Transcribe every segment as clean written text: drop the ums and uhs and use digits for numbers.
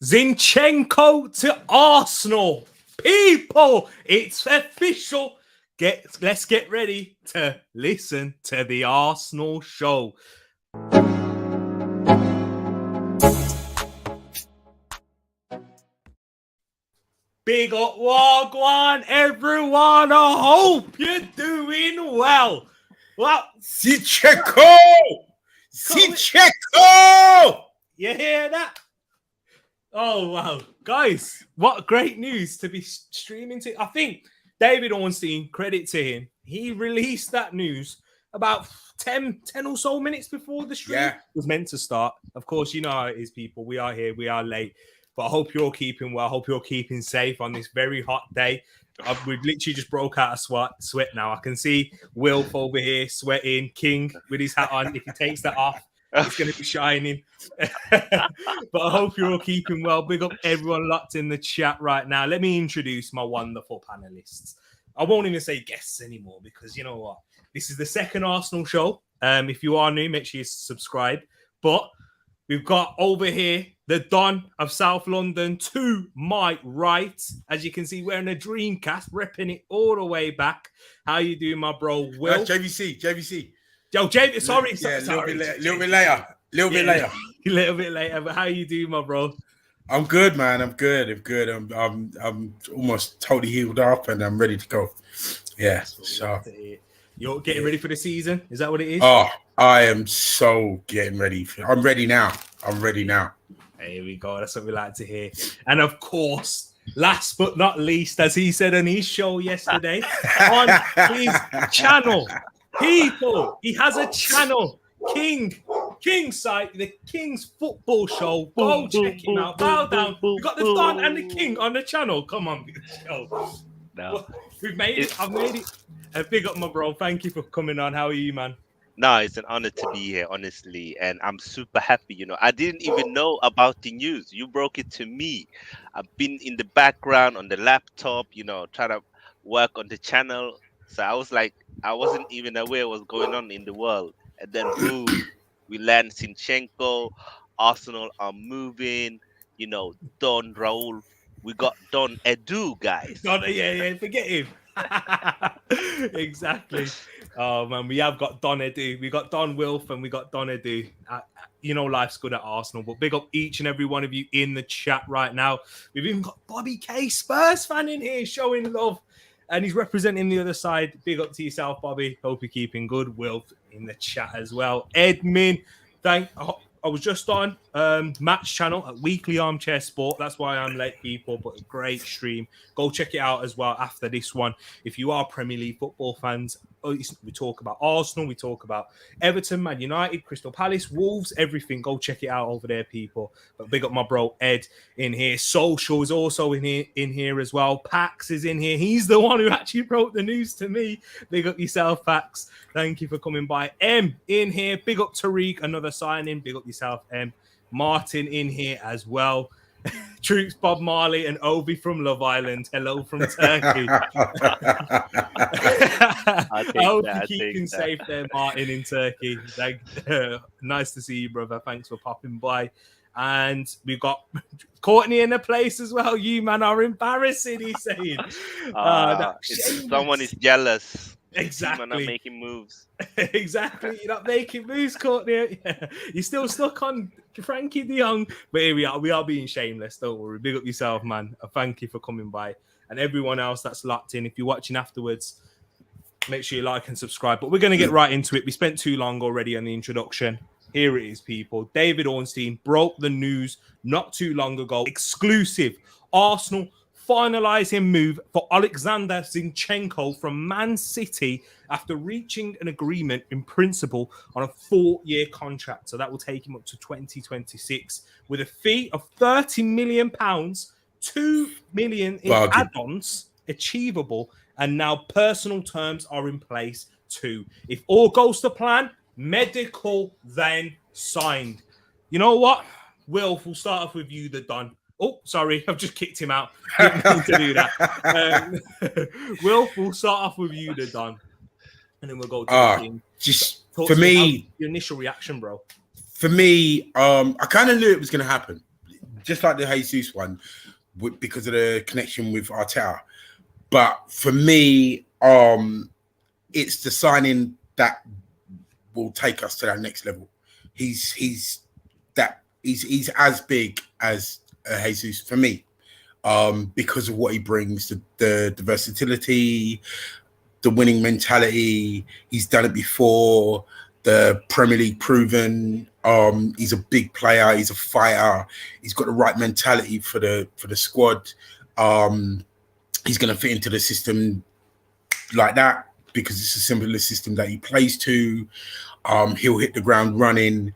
Zinchenko to Arsenal. People, it's official. Let's get ready to listen to the Arsenal show. Big up Wagwan, everyone. I hope you're doing well. Well, Zinchenko! You hear that? Oh, wow. Guys, what great news to be streaming to. I think David Ornstein, credit to him, he released that news about 10 or so minutes before the stream was meant to start. Of course, you know how it is, people. We are here. We are late. But I hope you're keeping well. I hope you're keeping safe on this very hot day. We've literally just broke out of sweat now. I can see Wilf over here sweating. King with his hat on. If he takes that off, it's going to be shining. But I hope you're all keeping well. Big up everyone locked in the chat right now. Let me introduce my wonderful panelists. I won't even say guests anymore because you know what? This is the second Arsenal show. If you are new, make sure you subscribe. But we've got over here the Don of South London to my right. As you can see, wearing a Dreamcast, repping it all the way back. How you doing, my bro? Will? JVC. Yo, JV, sorry. A little bit later. A little bit later, but how you doing, my bro? I'm good, man. I'm good. I'm almost totally healed up and I'm ready to go. Yeah. So you're getting ready for the season? Is that what it is? Oh, I am so getting ready. I'm ready now. Here we go. That's what we like to hear. And of course, last but not least, as he said on his show yesterday, on his channel, people, he has a channel, King's site, the King's Football Show. Go check him out. Bow down. We got the Don and the King on the channel. Come on, big show. No, we've made it. I've made it. Big up, my bro. Thank you for coming on. How are you, man? No, it's an honor to be here, honestly, and I'm super happy. You know, I didn't even know about the news. You broke it to me. I've been in the background on the laptop, you know, trying to work on the channel. So I was like, I wasn't even aware what was going on in the world. And then boom, we land Zinchenko. Arsenal are moving. You know, Don Raul. We got Don Edu, guys. Yeah, forget him. Exactly. Oh man, we have got Don Edu, we got Don Wilf, and we got Don Edu. You know, life's good at Arsenal, but big up each and every one of you in the chat right now. We've even got Bobby K, Spurs fan, in here showing love, and he's representing the other side. Big up to yourself, Bobby. Hope you're keeping good. Wilf in the chat as well. Edmin, I was just on Matt's channel at Weekly Armchair Sport. That's why I'm late, people, but a great stream. Go check it out as well after this one. If you are Premier League football fans, we talk about Arsenal, we talk about Everton, Man United, Crystal Palace, Wolves, everything. Go check it out over there, people. But big up my bro Ed in here. Social is also in here as well. Pax is in here. He's the one who actually broke the news to me. Big up yourself, Pax. Thank you for coming by. M in here. Big up Tereak, another signing. Big up yourself, M. Martin in here as well. Troops, Bob Marley, and Obi from Love Island. Hello from Turkey. I hope you're keeping safe there, Martin, in Turkey. Nice to see you, brother. Thanks for popping by. And we've got Courtney in the place as well. You, man, are embarrassing, he's saying. Someone is jealous. Exactly. You're not making moves. Exactly. You're not making moves, Courtney. Yeah. You're still stuck on Frankie de Jong. But here we are. We are being shameless. Don't worry. Big up yourself, man. Thank you for coming by. And everyone else that's locked in. If you're watching afterwards, make sure you like and subscribe. But we're going to get right into it. We spent too long already on the introduction. Here it is, people. David Ornstein broke the news not too long ago. Exclusive. Arsenal finalising move for Oleksandr Zinchenko from Man City after reaching an agreement in principle on a 4-year contract. So that will take him up to 2026 with a fee of £30 million, £2 million in add-ons achievable, and now personal terms are in place too. If all goes to plan, medical then signed. You know what? We'll start off with you, the Don. Oh, sorry, I've just kicked him out. Didn't mean to do that. We'll start off with you, the Don, and then we'll go to the team. Just for me, your initial reaction, bro. For me, I kind of knew it was going to happen. just like the Jesus one, because of the connection with Arteta. But for me, it's the signing that will take us to that next level. He's as big as Jesus for me, because of what he brings, the versatility, the winning mentality. He's done it before. The Premier League proven. He's a big player. He's a fighter. He's got the right mentality for the squad. He's going to fit into the system like that because it's a similar system that he plays to. He'll hit the ground running.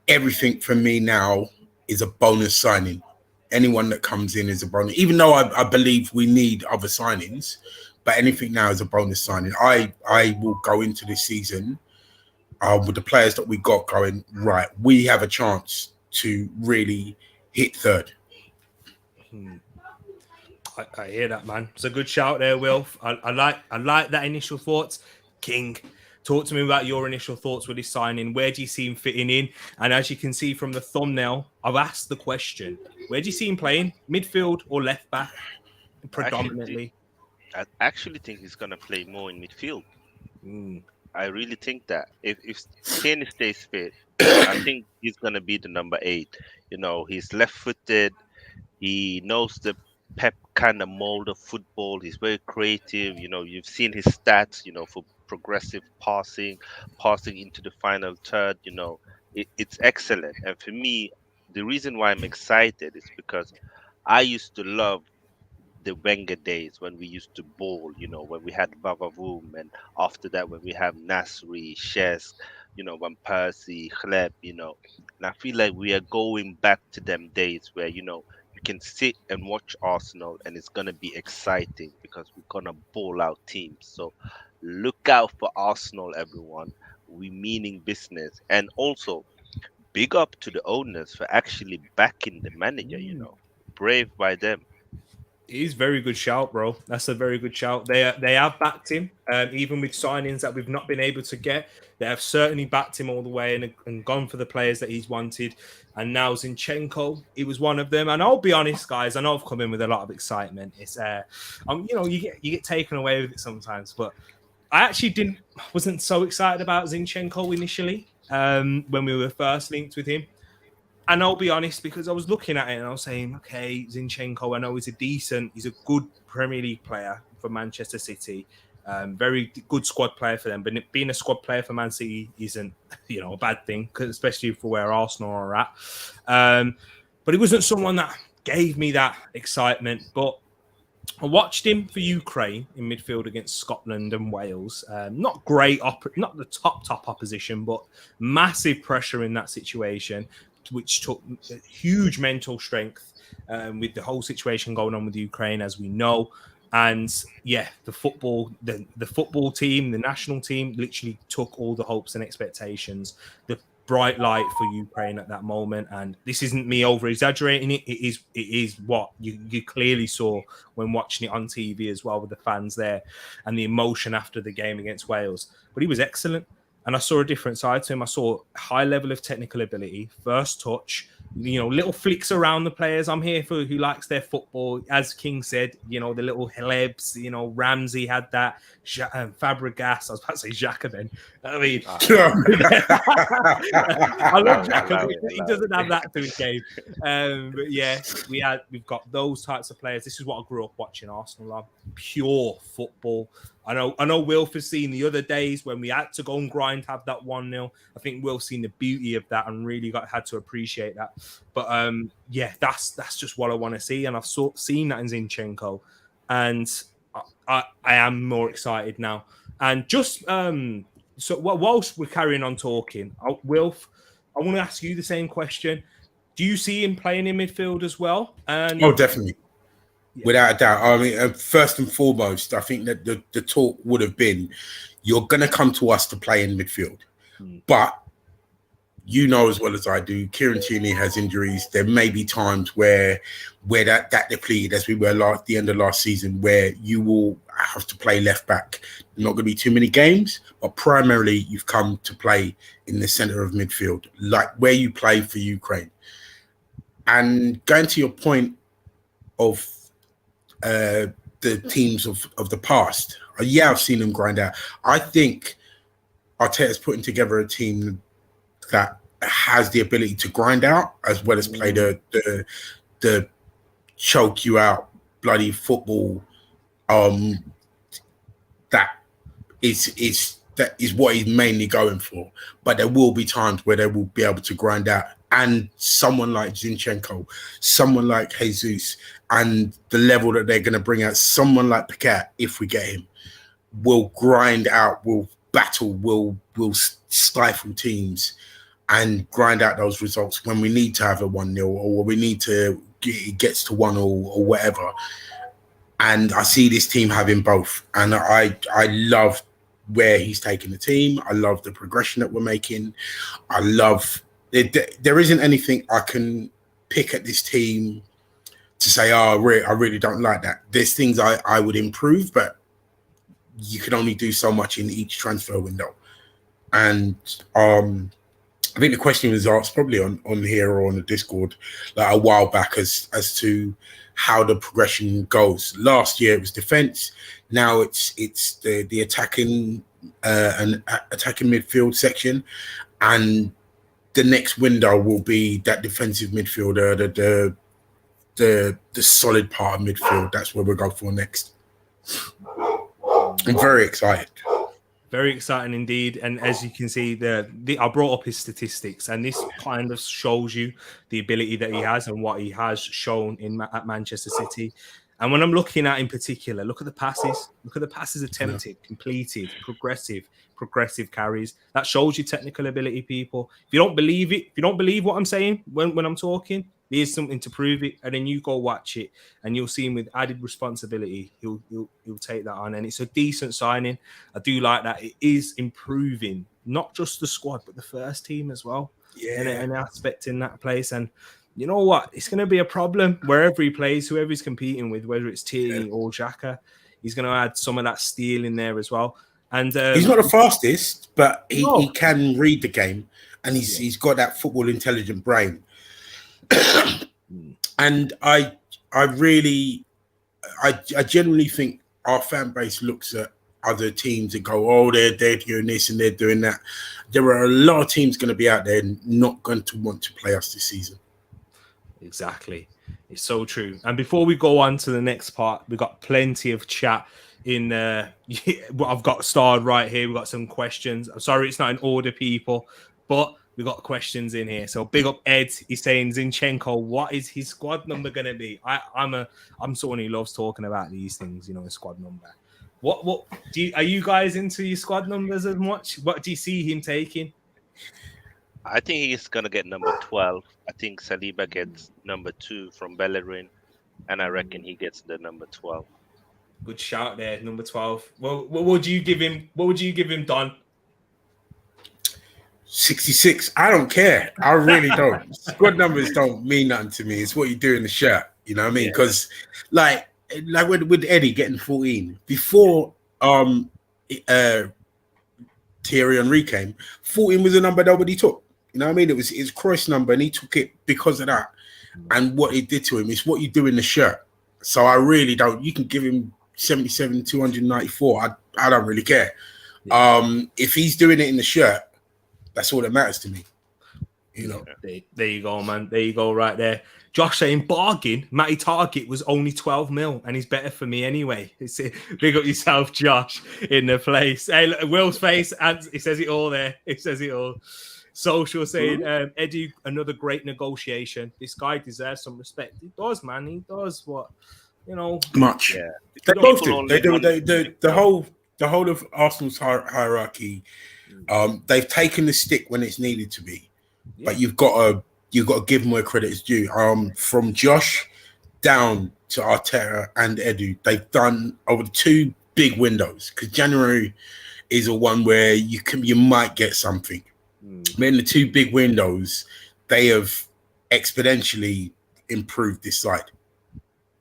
Everything for me now is a bonus signing. Anyone that comes in is a bonus, even though I believe we need other signings, but anything now is a bonus signing. I will go into this season with the players that we got going, right, we have a chance to really hit third. I hear that, man. It's a good shout there, Wilf. I like that initial thoughts. King, talk to me about your initial thoughts with his signing. Where do you see him fitting in? And as you can see from the thumbnail, I've asked the question: where do you see him playing? Midfield or left back? Predominantly. I actually think he's gonna play more in midfield. I really think that if Kane stays fit, I think he's gonna be the number 8. You know, he's left-footed. He knows the Pep kind of mold of football. He's very creative. You know, you've seen his stats, you know, for progressive passing into the final third. You know, it's excellent. And for me, the reason why I'm excited is because I used to love the Wenger days when we used to bowl, you know, when we had Vavavoom, and after that when we have Nasri, Shesk, you know, Van Persie, Hleb, you know. And I feel like we are going back to them days where, you know, you can sit and watch Arsenal and it's going to be exciting because we're going to bowl out teams. So look out for Arsenal, everyone. We meaning business. And also, big up to the owners for actually backing the manager, you know. Brave by them. He's very good shout, bro. That's a very good shout. They have backed him, even with signings that we've not been able to get. They have certainly backed him all the way and gone for the players that he's wanted. And now Zinchenko, he was one of them. And I'll be honest, guys, I know I've come in with a lot of excitement. It's you know, you get taken away with it sometimes, but I actually wasn't so excited about Zinchenko initially when we were first linked with him. And I'll be honest, because I was looking at it and I was saying, okay, Zinchenko, I know he's a good Premier League player for Manchester City. Very good squad player for them. But being a squad player for Man City isn't, you know, a bad thing, especially for where Arsenal are at. But he wasn't someone that gave me that excitement. But I watched him for Ukraine in midfield against Scotland and Wales. Not great, not the top opposition, but massive pressure in that situation, which took huge mental strength with the whole situation going on with Ukraine, as we know. And yeah, the football team, the national team, literally took all the hopes and expectations, the bright light for Ukraine at that moment. And this isn't me over exaggerating it. It is what you clearly saw when watching it on TV as well, with the fans there and the emotion after the game against Wales. But he was excellent. And I saw a different side to him. I saw a high level of technical ability, first touch, you know, little flicks around the players. I'm here for who likes their football. As King said, you know, the little Hlebs, you know, Ramsey had that. Fabregas, I was about to say Xhaka then. I mean, I love Xhaka, but he doesn't have that to his game. But yeah, we've got those types of players. This is what I grew up watching Arsenal on. Pure football. I know Wilf has seen the other days when we had to go and grind, have that 1-0. I think Wilf's seen the beauty of that and really had to appreciate that. But yeah, that's just what I want to see. And I've seen that in Zinchenko. And I am more excited now. And just so whilst we're carrying on talking, Wilf, I want to ask you the same question. Do you see him playing in midfield as well? And oh, definitely. Yeah. Without a doubt. I mean, first and foremost, I think that the talk would have been, you're going to come to us to play in midfield. But you know as well as I do, Kieran Tierney has injuries. There may be times where that depleted, as we were the end of last season, where you will have to play left back. Not going to be too many games, but primarily you've come to play in the centre of midfield, like where you play for Ukraine. And going to your point of the teams of the past, yeah, I've seen them grind out. I think Arteta's putting together a team that has the ability to grind out as well as play the choke you out bloody football. That is what he's mainly going for. But there will be times where they will be able to grind out. And someone like Zinchenko, someone like Jesus, and the level that they're going to bring out, someone like Paquet, if we get him, will grind out, will battle, will stifle teams and grind out those results when we need to have a 1-0 or we need to it gets to 1 or whatever. And I see this team having both. And I love where he's taking the team. I love the progression that we're making. I love there isn't anything I can pick at this team to say, I really don't like that. There's things I would improve, but you can only do so much in each transfer window. And I think the question was asked probably on here or on the Discord like a while back as to how the progression goes. Last year it was defense. Now it's the attacking and attacking midfield section, and the next window will be that defensive midfielder, the solid part of midfield. That's where we'll go for next. I'm very excited. Very exciting indeed. And as you can see, I brought up his statistics, and this kind of shows you the ability that he has and what he has shown at Manchester City. And when I'm looking at in particular, look at the passes. Look at the passes attempted, completed, progressive carries. That shows you technical ability, people. If you don't believe it, if you don't believe what I'm saying when I'm talking, there's something to prove it, and then you go watch it, and you'll see him with added responsibility. He'll take that on, and it's a decent signing. I do like that. It is improving not just the squad, but the first team as well. Yeah, an aspect in that place. And you know what? It's going to be a problem wherever he plays, whoever he's competing with, whether it's Tereak or Xhaka. He's going to add some of that steel in there as well. And he's not the fastest, but he can read the game, and he's got that football intelligent brain. And I genuinely think our fan base looks at other teams and go, oh, they're doing this and they're doing that. There are a lot of teams going to be out there not going to want to play us this season. Exactly. It's so true. And before we go on to the next part, we've got plenty of chat in what I've got starred right here. We've got some questions. I'm sorry it's not in order, people, but we got questions in here. So big up Ed. He's saying Zinchenko, what is his squad number going to be? I'm someone who loves talking about these things, a squad number. What are you guys into your squad numbers as much? What do you see him taking? I think he's gonna get number 12. I think Saliba gets number 2 from Bellerin, and I reckon he gets the number 12. Good shout there, number 12. Well, what would you give him? What would you give him, Don? 66. I don't care. I really don't. Squad numbers don't mean nothing to me. It's what you do in the shirt. You know what I mean? Because like with Eddie getting 14 before Thierry Henry came, 14 was a number nobody took. You know what I mean? It was his Cruyff's number, and he took it because of that. And what it did to him is what you do in the shirt. So I really don't. You can give him 77, 294. I don't really care. If he's doing it in the shirt, that's all that matters to me. There you go, man. There you go, right there. Josh saying bargain. Matty Target was only 12 mil, and he's better for me anyway. Big up yourself, Josh, in the place. Hey, look, Will's face, and it says it all there. It says it all. Social saying, Eddie, another great negotiation. This guy deserves some respect. He does, man. He does what, much. Yeah, they both do. They do. The whole of Arsenal's hierarchy. They've taken the stick when it's needed to be, but you've got to give them where credit is due. From Josh down to Arteta and Edu, they've done over the 2 big windows, because January is a one where you might get something. But in the 2 big windows, they have exponentially improved this side.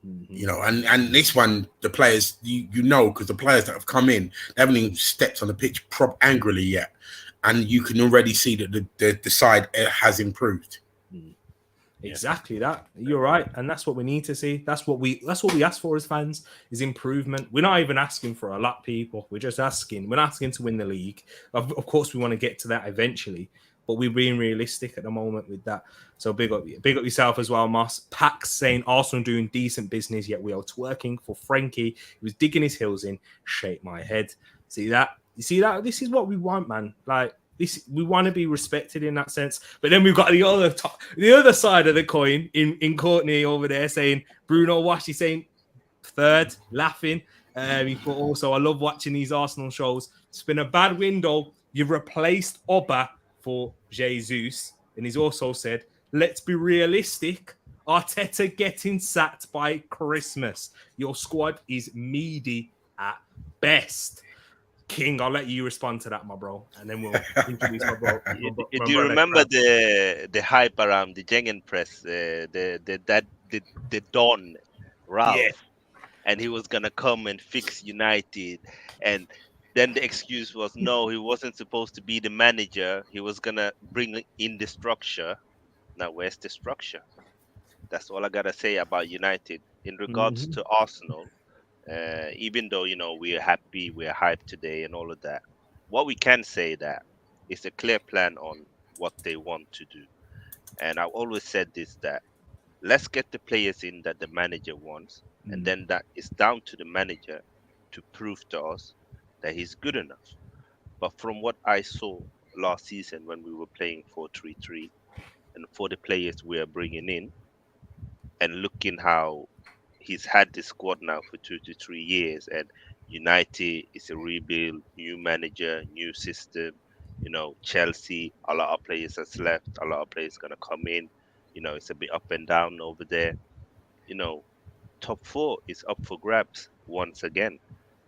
And this one, the players, because the players that have come in, they haven't even stepped on the pitch angrily yet, and you can already see that the side has improved. Exactly that. You're right, and that's what we need to see. That's what we ask for as fans is improvement. We're not even asking for a lot, people. We're just asking. We're not asking to win the league. Of course, we want to get to that eventually, but we're being realistic at the moment with that. So big up yourself as well, Moss. Pax saying Arsenal doing decent business, yet we are twerking for Frankie. He was digging his heels in. Shake my head. See that? You see that? This is what we want, man. Like. We want to be respected in that sense, but then we've got the other side of the coin in Courtney over there saying Bruno Washi saying third, laughing. He thought also I love watching these Arsenal shows. It's been a bad window. You've replaced Oba for Jesus, and he's also said, "Let's be realistic. Arteta getting sacked by Christmas. Your squad is meaty at best." King, I'll let you respond to that, my bro, and then we'll introduce my bro. Do you remember the hype around the Gegenpress, the Don Ralph, Yeah. and he was gonna come and fix United, and then the excuse was no, he wasn't supposed to be the manager. He was gonna bring in the structure. Now where's the structure? That's all I gotta say about United in regards to Arsenal. Even though we're happy, we're hyped today, and all of that, what we can say that is a clear plan on what they want to do. And I've always said this, that let's get the players in that the manager wants, and then that is down to the manager to prove to us that he's good enough. But from what I saw last season when we were playing 4-3-3, and for the players we are bringing in, and looking how he's had this squad now for 2 to 3 years, and United is a rebuild, new manager, new system. Chelsea, a lot of players has left, a lot of players gonna come in. It's a bit up and down over there. Top four is up for grabs once again,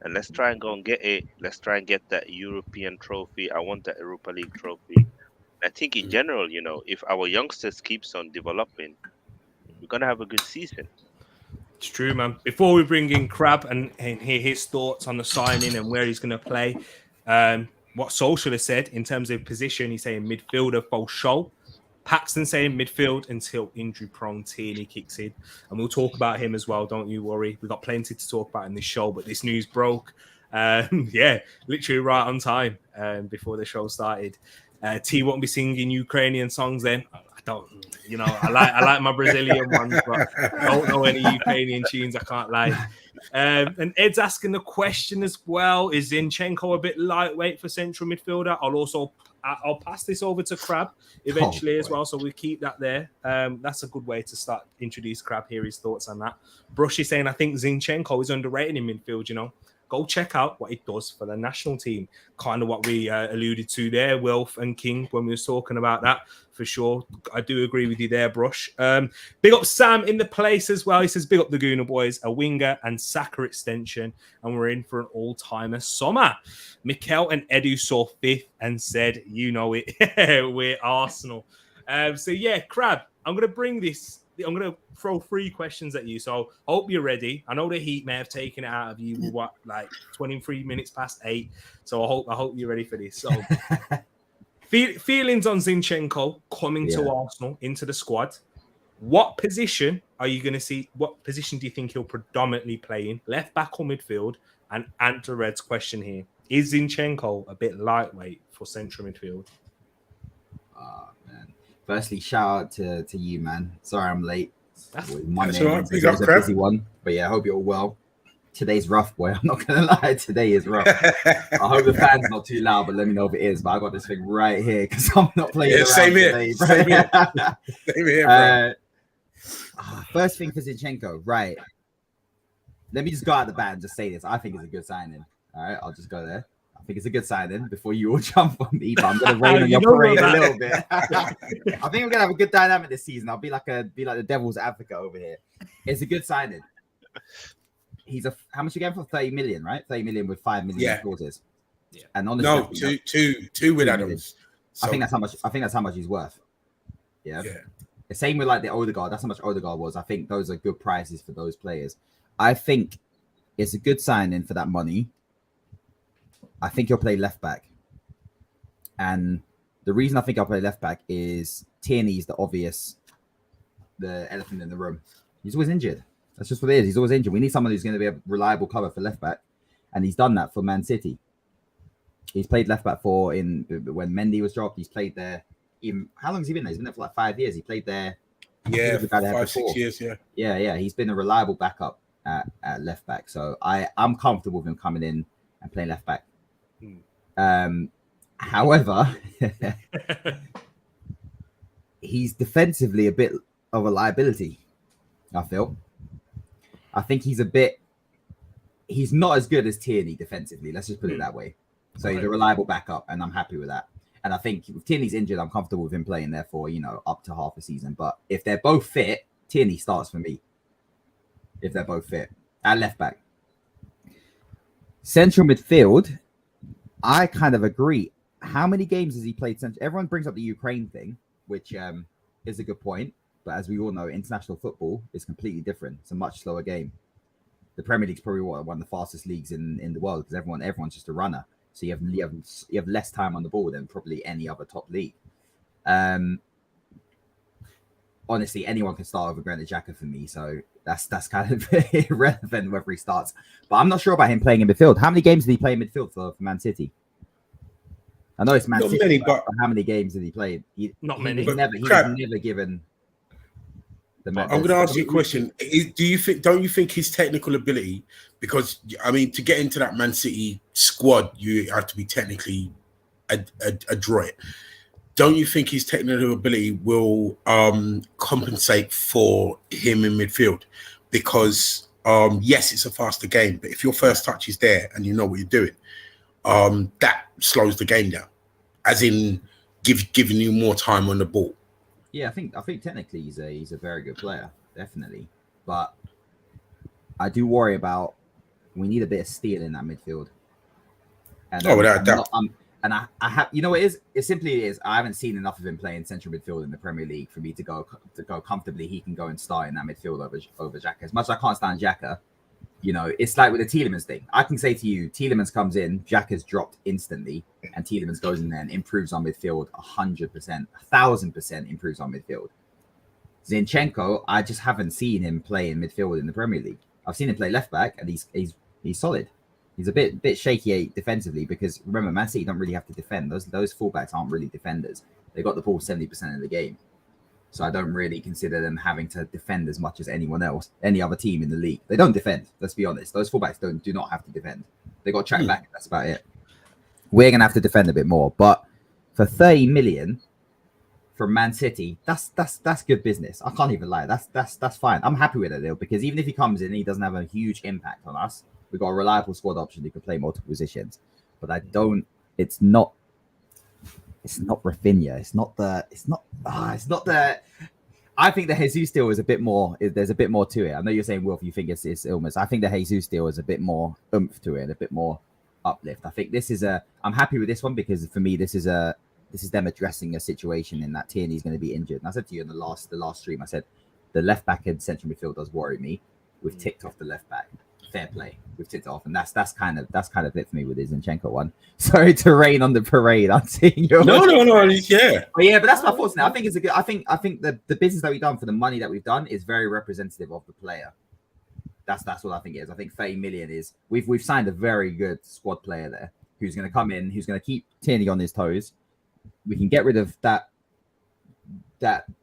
and let's try and go and get it. Let's try and get that European trophy. I want that Europa League trophy. I think in general, if our youngsters keeps on developing, we're gonna have a good season. It's true, man. Before we bring in Crab and hear his thoughts on the signing and where he's going to play, what Social has said in terms of position, he's saying midfielder for show. Paxton saying midfield until injury-prone Tierney kicks in. And we'll talk about him as well, don't you worry. We've got plenty to talk about in this show, but this news broke. Literally right on time before the show started. T won't be singing Ukrainian songs then. I don't, I like my Brazilian ones, but I don't know any Ukrainian tunes. I can't lie. And Ed's asking the question as well: is Zinchenko a bit lightweight for central midfielder? I'll pass this over to Crab eventually as well, so we keep that there. That's a good way to start introduce Crab. Hear his thoughts on that. Brush is saying I think Zinchenko is underrated in midfield. Go check out what it does for the national team. Kind of what we alluded to there, Wilf and King, when we were talking about that, for sure. I do agree with you there, Brush. Big up Sam in the place as well. He says, big up the Gooner boys, a winger and Saka extension, and we're in for an all-timer summer. Mikel and Edu saw fifth and said, you know it, we're Arsenal. Crab, I'm going to bring this. I'm going to throw 3 questions at you. So I hope you're ready. I know the heat may have taken it out of you. We're 23 minutes past 8. So I hope you're ready for this. So feelings on Zinchenko coming to Arsenal into the squad. What position are you going to see? What position do you think he'll predominantly play in? Left back or midfield? And answer Red's question here. Is Zinchenko a bit lightweight for central midfield? Man. Firstly, shout out to you, man. Sorry I'm late. Monday was a busy one. But yeah, I hope you're all well. Today's rough, boy. I'm not going to lie. Today is rough. I hope the fan's not too loud, but let me know if it is. But I got this thing right here because I'm not playing around today. Same here, bro. First thing for Zinchenko, right. Let me just go out the bat and just say this. I think it's a good signing. All right, I'll just go there. I think it's a good signing before you all jump on me, but I'm going to rain on your parade a little bit. I think we're going to have a good dynamic this season. I'll be like the devil's advocate over here. It's a good signing. How much you get for 30 million, right? 30 million with 5 million clauses. Yeah. And honestly, two with Adams. So, I think that's how much he's worth. Yeah. The same with the Odegaard. That's how much Odegaard was. I think those are good prices for those players. I think it's a good signing for that money. I think he'll play left back. And the reason I think I'll play left back is Tierney's the obvious the elephant in the room. He's always injured. That's just what it is. He's always injured. We need someone who's going to be a reliable cover for left back, and he's done that for Man City. He's played left back when Mendy was dropped. He's played there. How long has he been there? He's been there for like 5 years. He played there. Yeah, 5-6 years. Yeah. He's been a reliable backup at left back. So I'm comfortable with him coming in and playing left back. However, he's defensively a bit of a liability, I feel. I think he's not as good as Tierney defensively. Let's just put it that way. So he's a reliable backup, and I'm happy with that. And I think if Tierney's injured, I'm comfortable with him playing there for, up to half a season. But if they're both fit, Tierney starts for me. If they're both fit. At left back. Central midfield, I kind of agree. How many games has he played? Everyone brings up the Ukraine thing, which is a good point. But as we all know, international football is completely different. It's a much slower game. The Premier League's probably one of the fastest leagues in the world because everyone's just a runner. So you have less time on the ball than probably any other top league. Honestly, anyone can start over Granit Xhaka for me. So that's kind of irrelevant whether he starts. But I'm not sure about him playing in midfield. How many games did he play in midfield for Man City? I know it's Man City, many, but how many games did he play? Not many. He was never given. I'm going to ask you a question. Don't you think his technical ability, because I mean, to get into that Man City squad, you have to be technically adroit. Don't you think his technical ability will compensate for him in midfield? Because yes, it's a faster game, but if your first touch is there and you know what you're doing, that slows the game down, as in giving you more time on the ball. Yeah, I think technically he's a very good player, definitely. But I do worry about we need a bit of steel in that midfield. And without doubt. I have, it simply is. I haven't seen enough of him playing central midfield in the Premier League for me to go comfortably. He can go and start in that midfield over Xhaka. As much as I can't stand Xhaka, it's like with the Tielemans thing. I can say to you, Tielemans comes in, Xhaka's dropped instantly, and Tielemans goes in there and improves on midfield 100%, 1,000% improves on midfield. Zinchenko, I just haven't seen him play in midfield in the Premier League. I've seen him play left back, and he's solid. He's a bit shaky defensively because remember, Man City don't really have to defend. Those fullbacks aren't really defenders. They got the ball 70% of the game. So I don't really consider them having to defend as much as anyone else, any other team in the league. They don't defend. Let's be honest. Those fullbacks do not have to defend. They got to track back. That's about it. We're gonna have to defend a bit more. But for 30 million from Man City, that's good business. I can't even lie. That's fine. I'm happy with it though, because even if he comes in, he doesn't have a huge impact on us. We've got a reliable squad option who can play multiple positions. But it's not Rafinha. I think the Jesus deal is a bit more. There's a bit more to it. I know you're saying, Wolf, you think it's almost. I think the Jesus deal is a bit more oomph to it, a bit more uplift. I think I'm happy with this one because for me, this is them addressing a situation in that Tierney's going to be injured. And I said to you in the last stream, I said the left back and central midfield does worry me. We've ticked off the left back. Fair play. We've ticked it off, and that's kind of it for me with the Zinchenko one. Sorry to rain on the parade. I'm seeing your no, yeah, but that's my thoughts now. I think it's a good. I think the business that we've done for the money that we've done is very representative of the player. That's what I think it is. I think 30 million is we've signed a very good squad player there who's going to come in, who's going to keep Tierney on his toes. We can get rid of that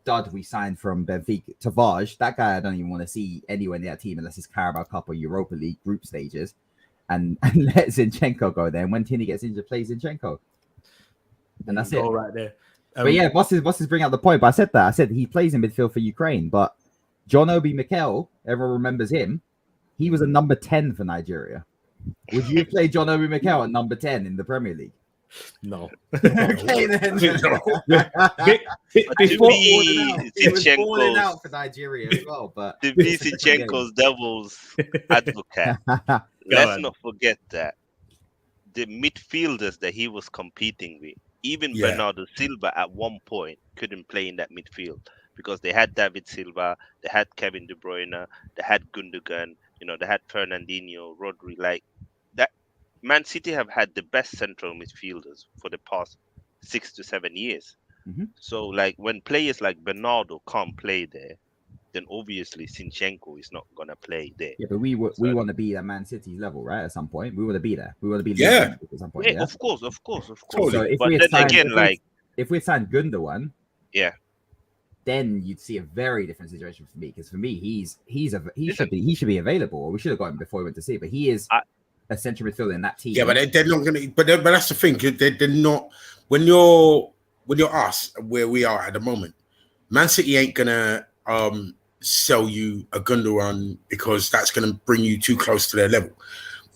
dud we signed from Benfica, Tavares. That guy I don't even want to see anywhere near that team unless it's Carabao Cup or Europa League group stages, and let Zinchenko go there. And when Tierney gets injured, play Zinchenko, and that's it. All right there. But yeah, what's his bring out the point? But I said that. I said he plays in midfield for Ukraine, but John Obi Mikel, everyone remembers him. He was a number 10 for Nigeria. Would you play John Obi Mikel at number 10 in the Premier League? No. Okay then. Before he was balling out for Nigeria as well, but to be Zinchenko's devil's advocate, let's not forget that the midfielders that he was competing with, even Bernardo Silva at one point couldn't play in that midfield because they had David Silva, they had Kevin De Bruyne, they had Gundogan, they had Fernandinho, Rodri, like that. Man City have had the best central midfielders for the past 6 to 7 years. Mm-hmm. So, like, when players like Bernardo can't play there, then obviously Zinchenko is not gonna play there. Yeah, but we want to be at Man City's level, right? At some point, we want to be there. We want to be Yeah. at some point. Yeah, Yeah, of course. Totally. So if But we then signed, again, like, if we signed Gundogan, yeah, then you'd see a very different situation for me. Because for me, he should be available, or we should have got him before we went to see. But he is a central midfielder in that team. Yeah, but they're not going to. But that's the thing. They're not. When you're us where we are at the moment, Man City ain't gonna sell you a Gundogan because that's gonna bring you too close to their level.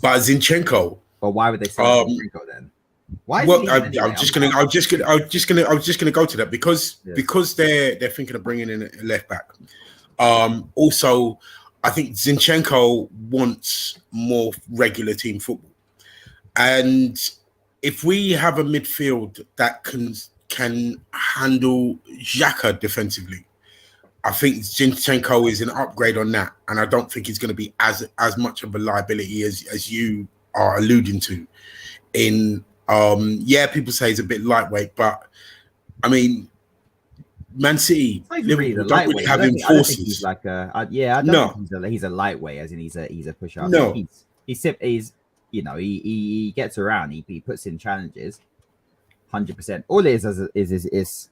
But Zinchenko. But why would they sell Zinchenko then? Why? Well, I'm just gonna go to that because they're thinking of bringing in a left back. Also, I think Zinchenko wants more regular team football, and if we have a midfield that can handle Xhaka defensively, I think Zinchenko is an upgrade on that, and I don't think he's going to be as much of a liability as you are alluding to. In people say he's a bit lightweight, but I mean, Man City, Liverpool don't really have him forces. He's like he's a lightweight, as in he's a pusher. No, he's he gets around, he puts in challenges, 100%. All it is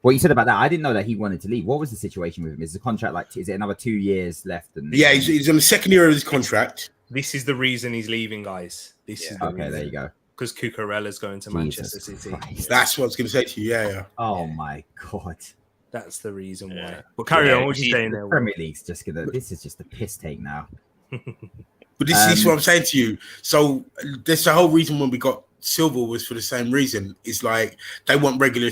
what you said about that. I didn't know that he wanted to leave. What was the situation with him? Is the contract is it another 2 years left? And he's on the second year of his contract. This is the reason he's leaving, guys. This is the reason. There you go. Because Cucurella's going to Manchester City. Christ. That's what I was going to say to you. Yeah. Oh my God. That's the reason why. But carry on. What are you saying there? Premier League's just gonna. This is just a piss take now. But this is what I'm saying to you. So that's the whole reason when we got Silva was for the same reason. It's like they want regular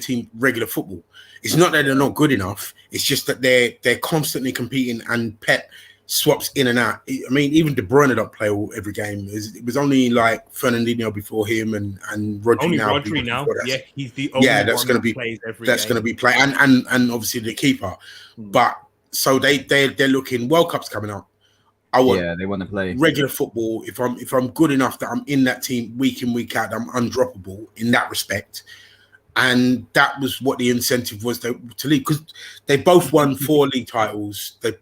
football. It's not that they're not good enough. It's just that they're constantly competing, and Pep swaps in and out. I mean, even De Bruyne don't play every game. It was only like Fernandinho before him and Rodri only now. Rodri now. Yeah, he's the only that's going to be plays every that's going to be play and obviously the keeper. But so they're looking. World Cup's coming up. They want to play regular football. If I'm good enough that I'm in that team week in, week out, I'm undroppable in that respect. And that was what the incentive was to leave, because they both won 4 league titles. They've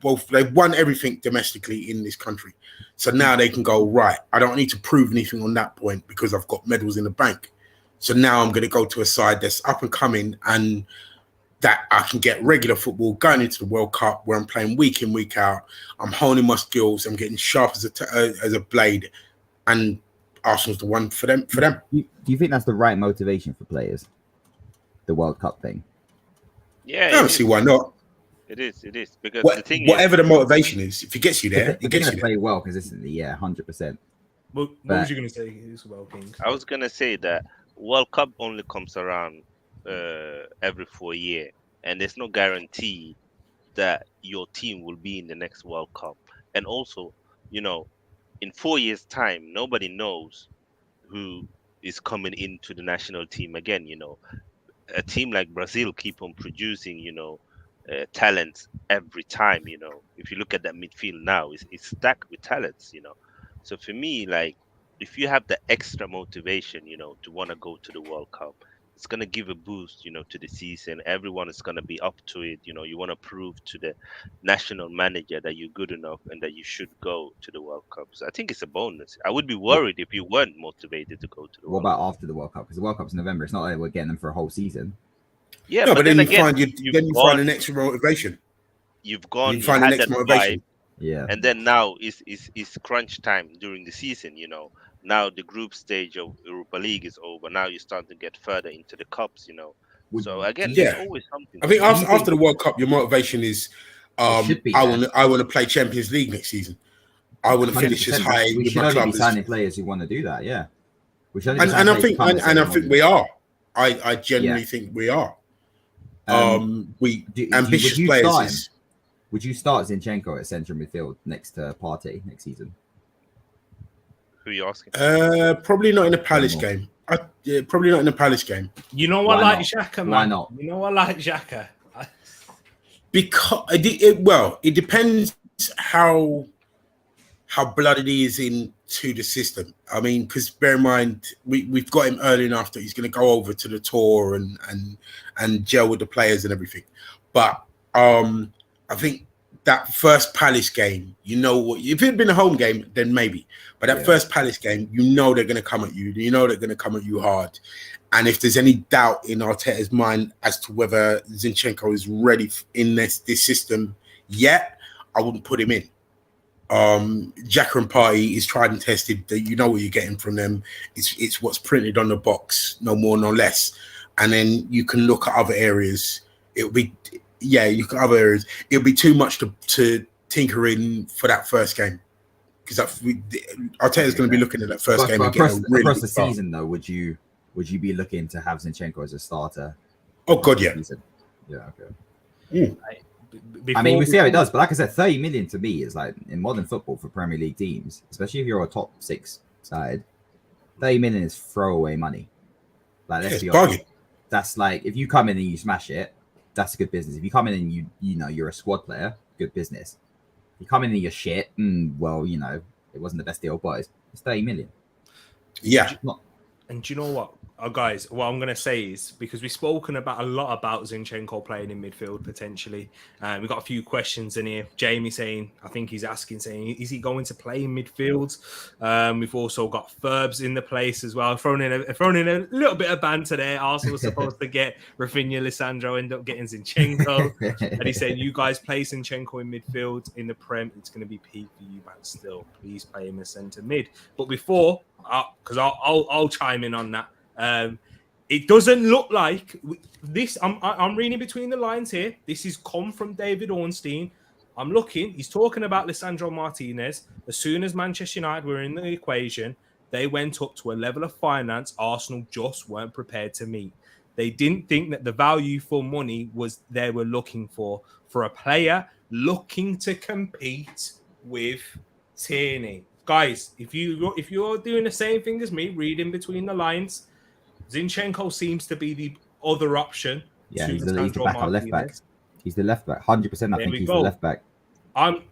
won everything domestically in this country. So now they can go, right, I don't need to prove anything on that point because I've got medals in the bank. So now I'm going to go to a side that's up and coming and that I can get regular football going into the World Cup where I'm playing week in, week out. I'm honing my skills. I'm getting sharp as a blade. And Arsenal's the one for them. Do you think that's the right motivation for players? The World Cup thing. Yeah, I don't see why not. It is because the thing whatever the motivation is, if it gets you there, it gets you play well consistently. 100%. What was you going to say as well, King? I was going to say that World Cup only comes around every 4 years, and there's no guarantee that your team will be in the next World Cup. And also, in 4 years' time, nobody knows who is coming into the national team again. A team like Brazil keep on producing, talents every time. If you look at that midfield now, it's stacked with talents. So for me, like, if you have the extra motivation, to want to go to the World Cup, it's going to give a boost, to the season. Everyone is going to be up to it. You want to prove to the national manager that you're good enough and that you should go to the World Cup. So I think it's a bonus. I would be worried if you weren't motivated to go to the World Cup. What about after the World Cup? Because the World Cup's in November. It's not like we're getting them for a whole season. Yeah, no, but then you find an extra motivation. You've gone. You find the next motivation. Yeah. And then now is crunch time during the season. Now the group stage of Europa League is over. Now you're starting to get further into the cups. So again, there's always something. I think after the World Cup, your motivation is, I want to play Champions League next season. I want to finish as high we with should my only club. be signing players who want to do that. Yeah. We should only And I think we are. I genuinely think we are. Ambitious players. Would you start Zinchenko at central midfield next to Partey next season? Who are you asking? Probably not in the Palace game. Probably not in the Palace game. You know what, like Xhaka, man? Why not? You know what, like Xhaka? Because it depends how blooded he is into the system. I mean, because bear in mind, we've got him early enough that he's going to go over to the tour and gel with the players and everything. But I think that first Palace game, you know what? If it had been a home game, then maybe. But that first Palace game, you know they're going to come at you. You know they're going to come at you hard. And if there's any doubt in Arteta's mind as to whether Zinchenko is ready in this system yet, I wouldn't put him in. Jacker and Party is tried and tested. You know what you're getting from them. It's what's printed on the box, no more, no less. And then you can look at other areas. It'll be, you can other areas. It'll be too much to tinker in for that first game, because Arteta's going to be looking at that first game. But across the season, though, would you be looking to have Zinchenko as a starter? Oh God, yeah. Yeah, okay. I mean, we see how it does, but like I said, 30 million to me is like in modern football for Premier League teams, especially if you're a top 6 side. 30 million is throwaway money. Like, let's be honest. That's like, if you come in and you smash it, that's good business. If you come in and you know you're a squad player, good business. If you come in and you're shit, well, you know, it wasn't the best deal, but it's 30 million. Yeah. And do you know what, guys? What I'm going to say is, because we've spoken about a lot about Zinchenko playing in midfield potentially. We've got a few questions in here. Jamie saying, I think he's asking, saying, is he going to play in midfield? We've also got Ferbs in the place as well. Thrown in a little bit of banter there. Arsenal was supposed to get Rafinha, Lisandro, end up getting Zinchenko. And he's saying, you guys play Zinchenko in midfield in the Prem. It's going to be peak for you, but still, please play him as centre mid. But before, because I'll chime in on that. It doesn't look like this. I'm reading between the lines here. This is come from David Ornstein. I'm looking. He's talking about Lisandro Martinez. As soon as Manchester United were in the equation, they went up to a level of finance Arsenal just weren't prepared to meet. They didn't think that the value for money was they were looking for a player looking to compete with Tierney. Guys, if you're doing the same thing as me, reading between the lines, Zinchenko seems to be the other option. Yeah, he's the back or left back. He's the left back. 100%. I think he's the left back.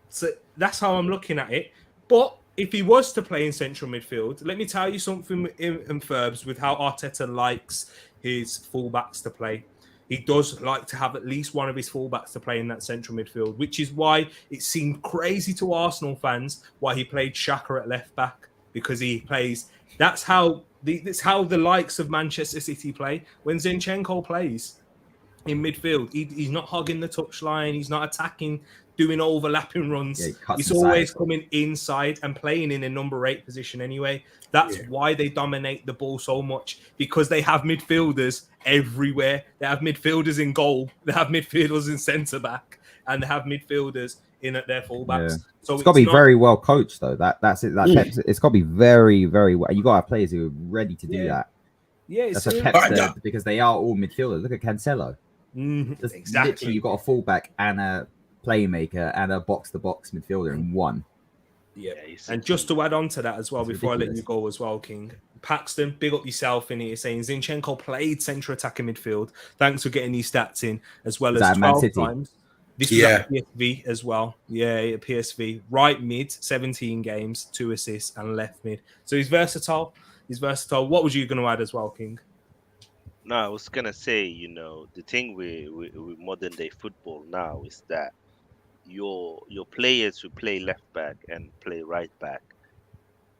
So that's how I'm looking at it. But if he was to play in central midfield, let me tell you something in Ferbs with how Arteta likes his fullbacks to play. He does like to have at least one of his fullbacks to play in that central midfield, which is why it seemed crazy to Arsenal fans why he played Saka at left back, because he plays. That's how the likes of Manchester City play. When Zinchenko plays in midfield, he's not hogging the touchline. He's not attacking, doing overlapping runs. Yeah, he's always coming inside and playing in a number 8 position anyway. That's why they dominate the ball so much, because they have midfielders everywhere. They have midfielders in goal. They have midfielders in centre back, and they have midfielders in at their fullbacks. Yeah. So it's got to be very well coached, though. That's it. It's got to be very, very well. You got to have players who are ready to do that. Yeah, that's what Pep said, because they are all midfielders. Look at Cancelo. Exactly. Literally, you've got a fullback and a playmaker and a box-to-box midfielder in one. Yeah, and just to add on to that as well, before I let you go as well, King, Paxton, big up yourself in here, saying Zinchenko played central attacking midfield. Thanks for getting these stats in, as well as 12 times. This was at PSV as well. Yeah, PSV. Right mid, 17 games, 2 assists, and left mid. So he's versatile. What was you going to add as well, King? No, I was going to say, the thing with modern day football now is that your players who play left back and play right back,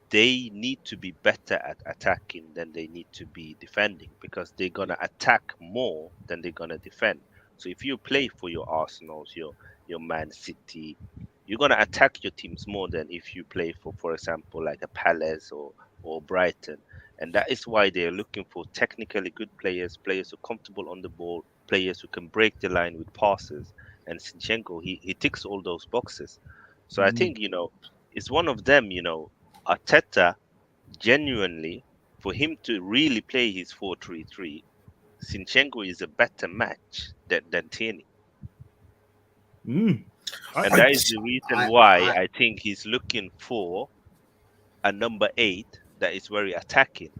they need to be better at attacking than they need to be defending, because they're going to attack more than they're going to defend. So if you play for your Arsenals, your Man City, you're going to attack your teams more than if you play for example, like a Palace or Brighton. And that is why they're looking for technically good players who are comfortable on the ball, players who can break the line with passes. And Zinchenko, he ticks all those boxes. So I think, it's one of them, Arteta, genuinely, for him to really play his 4-3-3, Zinchenko is a better match than Tierney. And that is the reason why I think he's looking for a number 8 that is very attacking,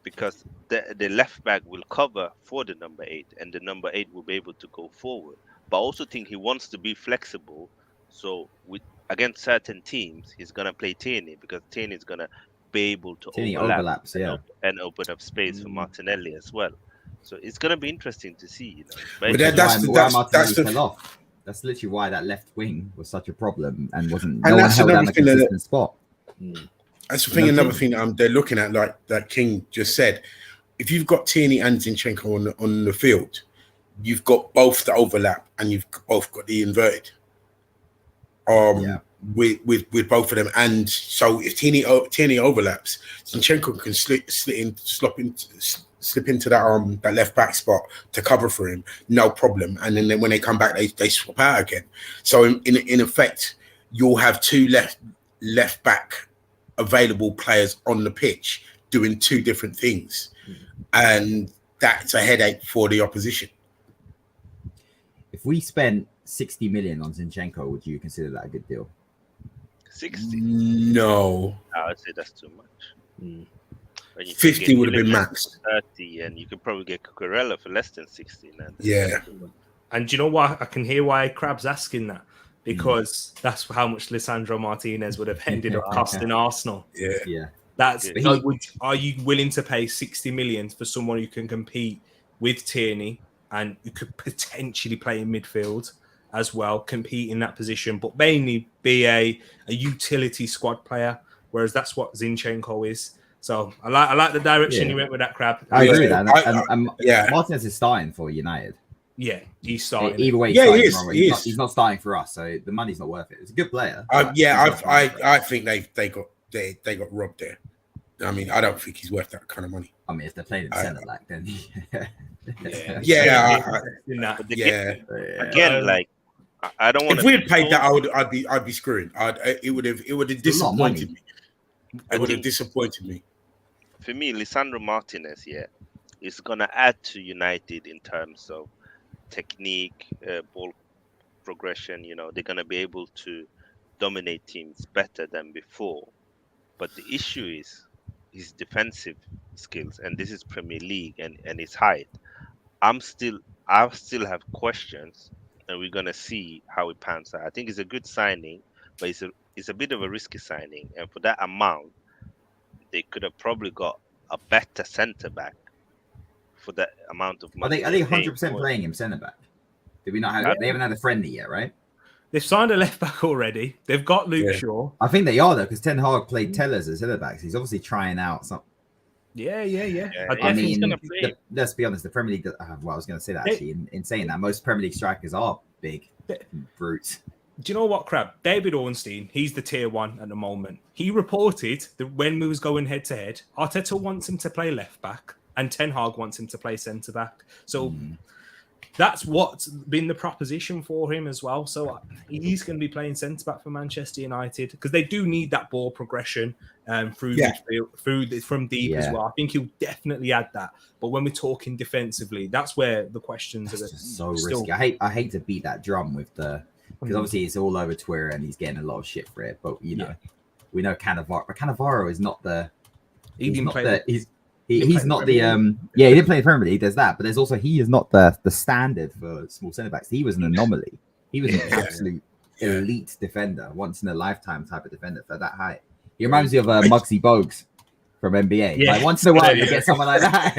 because the left back will cover for the number 8, and the number 8 will be able to go forward. But I also think he wants to be flexible, so against certain teams he's gonna play Tierney, because Tierney is gonna be able to overlap and open up space for Martinelli as well. So it's gonna be interesting to see, But that's the That's literally why that left wing was such a problem and wasn't. And no one that's held down another a thing consistent spot. That's the thing. Another thing they're looking at, like that King just said, if you've got Tierney and Zinchenko on the field, you've got both the overlap and you've both got the inverted. With both of them, and so if Tierney overlaps, Zinchenko can slip into that left back spot to cover for him, no problem. And then when they come back, they swap out again. So in effect, you'll have two left back available players on the pitch doing two different things, and that's a headache for the opposition. If we spent 60 million on Zinchenko, would you consider that a good deal? 60? No. I would say that's too much. 50 would have been max. 30, and you could probably get Cucurella for less than 60 now. Yeah. And do you know what? I can hear why Crab's asking that, because that's how much Lisandro Martinez would have ended up costing Arsenal. Yeah. That's are you willing to pay 60 million for someone who can compete with Tierney and who could potentially play in midfield as well, compete in that position, but mainly be a utility squad player, whereas that's what Zinchenko is. So I like the direction you went with that, Crab. I agree with that. Martinez is starting for United. Yeah, he's starting. Either way, he's not starting for us, so the money's not worth it. It's a good player. I think they got robbed there. I mean, I don't think he's worth that kind of money. I mean, if they're playing in centre back, then again, like I don't want. If we had paid that, I'd be screwing. It would have disappointed me. It would have disappointed me. For me, Lisandro Martinez, is gonna add to United in terms of technique, ball progression. You know, they're gonna be able to dominate teams better than before. But the issue is his defensive skills, and this is Premier League and his height. I still have questions, and we're gonna see how it pans out. I think it's a good signing, but it's a bit of a risky signing, and for that amount, they could have probably got a better centre back for that amount of money. Are they 100% playing him centre back? Did we not have? They haven't had a friendly yet, right? They've signed a left back already. They've got Luke Shaw. I think they are though, because Ten Hag played Tellers as centre backs. He's obviously trying out something. I mean, let's be honest. The Premier League. I was going to say that actually. In saying that, most Premier League strikers are big brutes. Do you know what, Crab? David Ornstein, he's the tier one at the moment. He reported that when we was going head to head, Arteta wants him to play left back and Ten Hag wants him to play centre back. So that's what's been the proposition for him as well. So he's going to be playing centre back for Manchester United because they do need that ball progression through from deep as well. I think he'll definitely add that. But when we're talking defensively, that's where the questions are so risky. I hate to beat that drum with the. Because obviously it's all over Twitter and he's getting a lot of shit for it. But you know, we know Cannavaro. But Cannavaro is not the. He didn't play the Premier League. There's that, but there's also he is not the standard for small centre backs. He was an anomaly. He was an absolute elite defender, once in a lifetime type of defender for that height. He reminds me of Muggsy Bogues from NBA. Yeah. Like once in a while you get someone like that.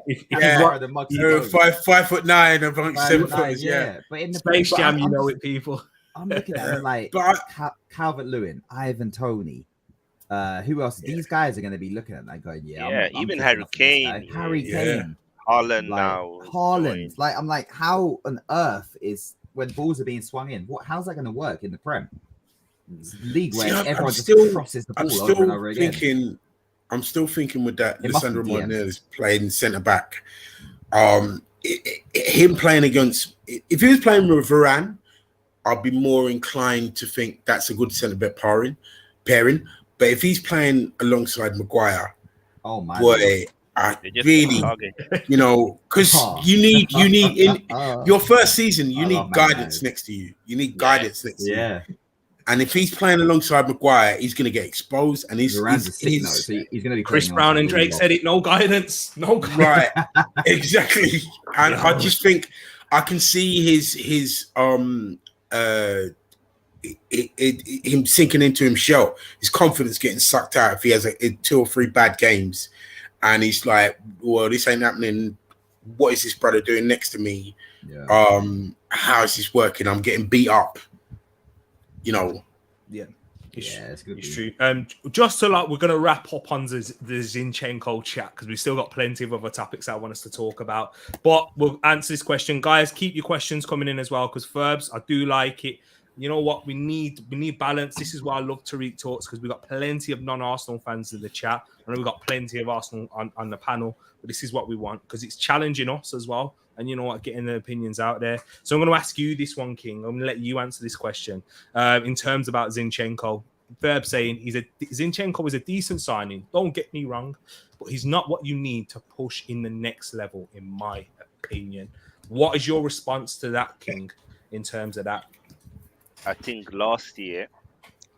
If he's 5'9" and 7 foot. But in the Space Jam, you know it, people. I'm looking at him like Calvert-Lewin, Ivan Toney. Who else? These guys are going to be looking at that going, even Harry Kane. Haaland now. Haaland. Like I'm like, how on earth is when balls are being swung in? How's that going to work in the Prem? League where everyone just crosses the ball over and over again. I'm still thinking with that Lisandro Martinez playing centre back. Him playing against, if he was playing with Varane, I'd be more inclined to think that's a good centre back pairing. But if he's playing alongside Maguire, boy, I really, because you need in your first season, you need guidance next to you. You need guidance next to you. And if he's playing alongside Maguire, he's going to get exposed. And he's going to be Chris Brown and Drake said it. No guidance. Right, exactly. And I just think I can see him sinking into himself. His confidence getting sucked out if he has 2 or 3 bad games, and he's like, "Well, this ain't happening what is this brother doing next to me? Yeah. How is this working? I'm getting beat up. You know. Yeah. It's true. Just to we're going to wrap up on the Zinchenko chat because we've still got plenty of other topics I want us to talk about. But we'll answer this question, guys. Keep your questions coming in as well because Ferbs, I do like it. You know what? We need balance. This is why I love Tereak Talks because we've got plenty of non-Arsenal fans in the chat. I know we've got plenty of Arsenal on the panel, but this is what we want because it's challenging us as well. And you know what? Getting the opinions out there. So I'm going to ask you this one, King. I'm going to let you answer this question in terms about Zinchenko. Verb saying Zinchenko is a decent signing. Don't get me wrong, but he's not what you need to push in the next level, in my opinion. What is your response to that, King, in terms of that? I think last year,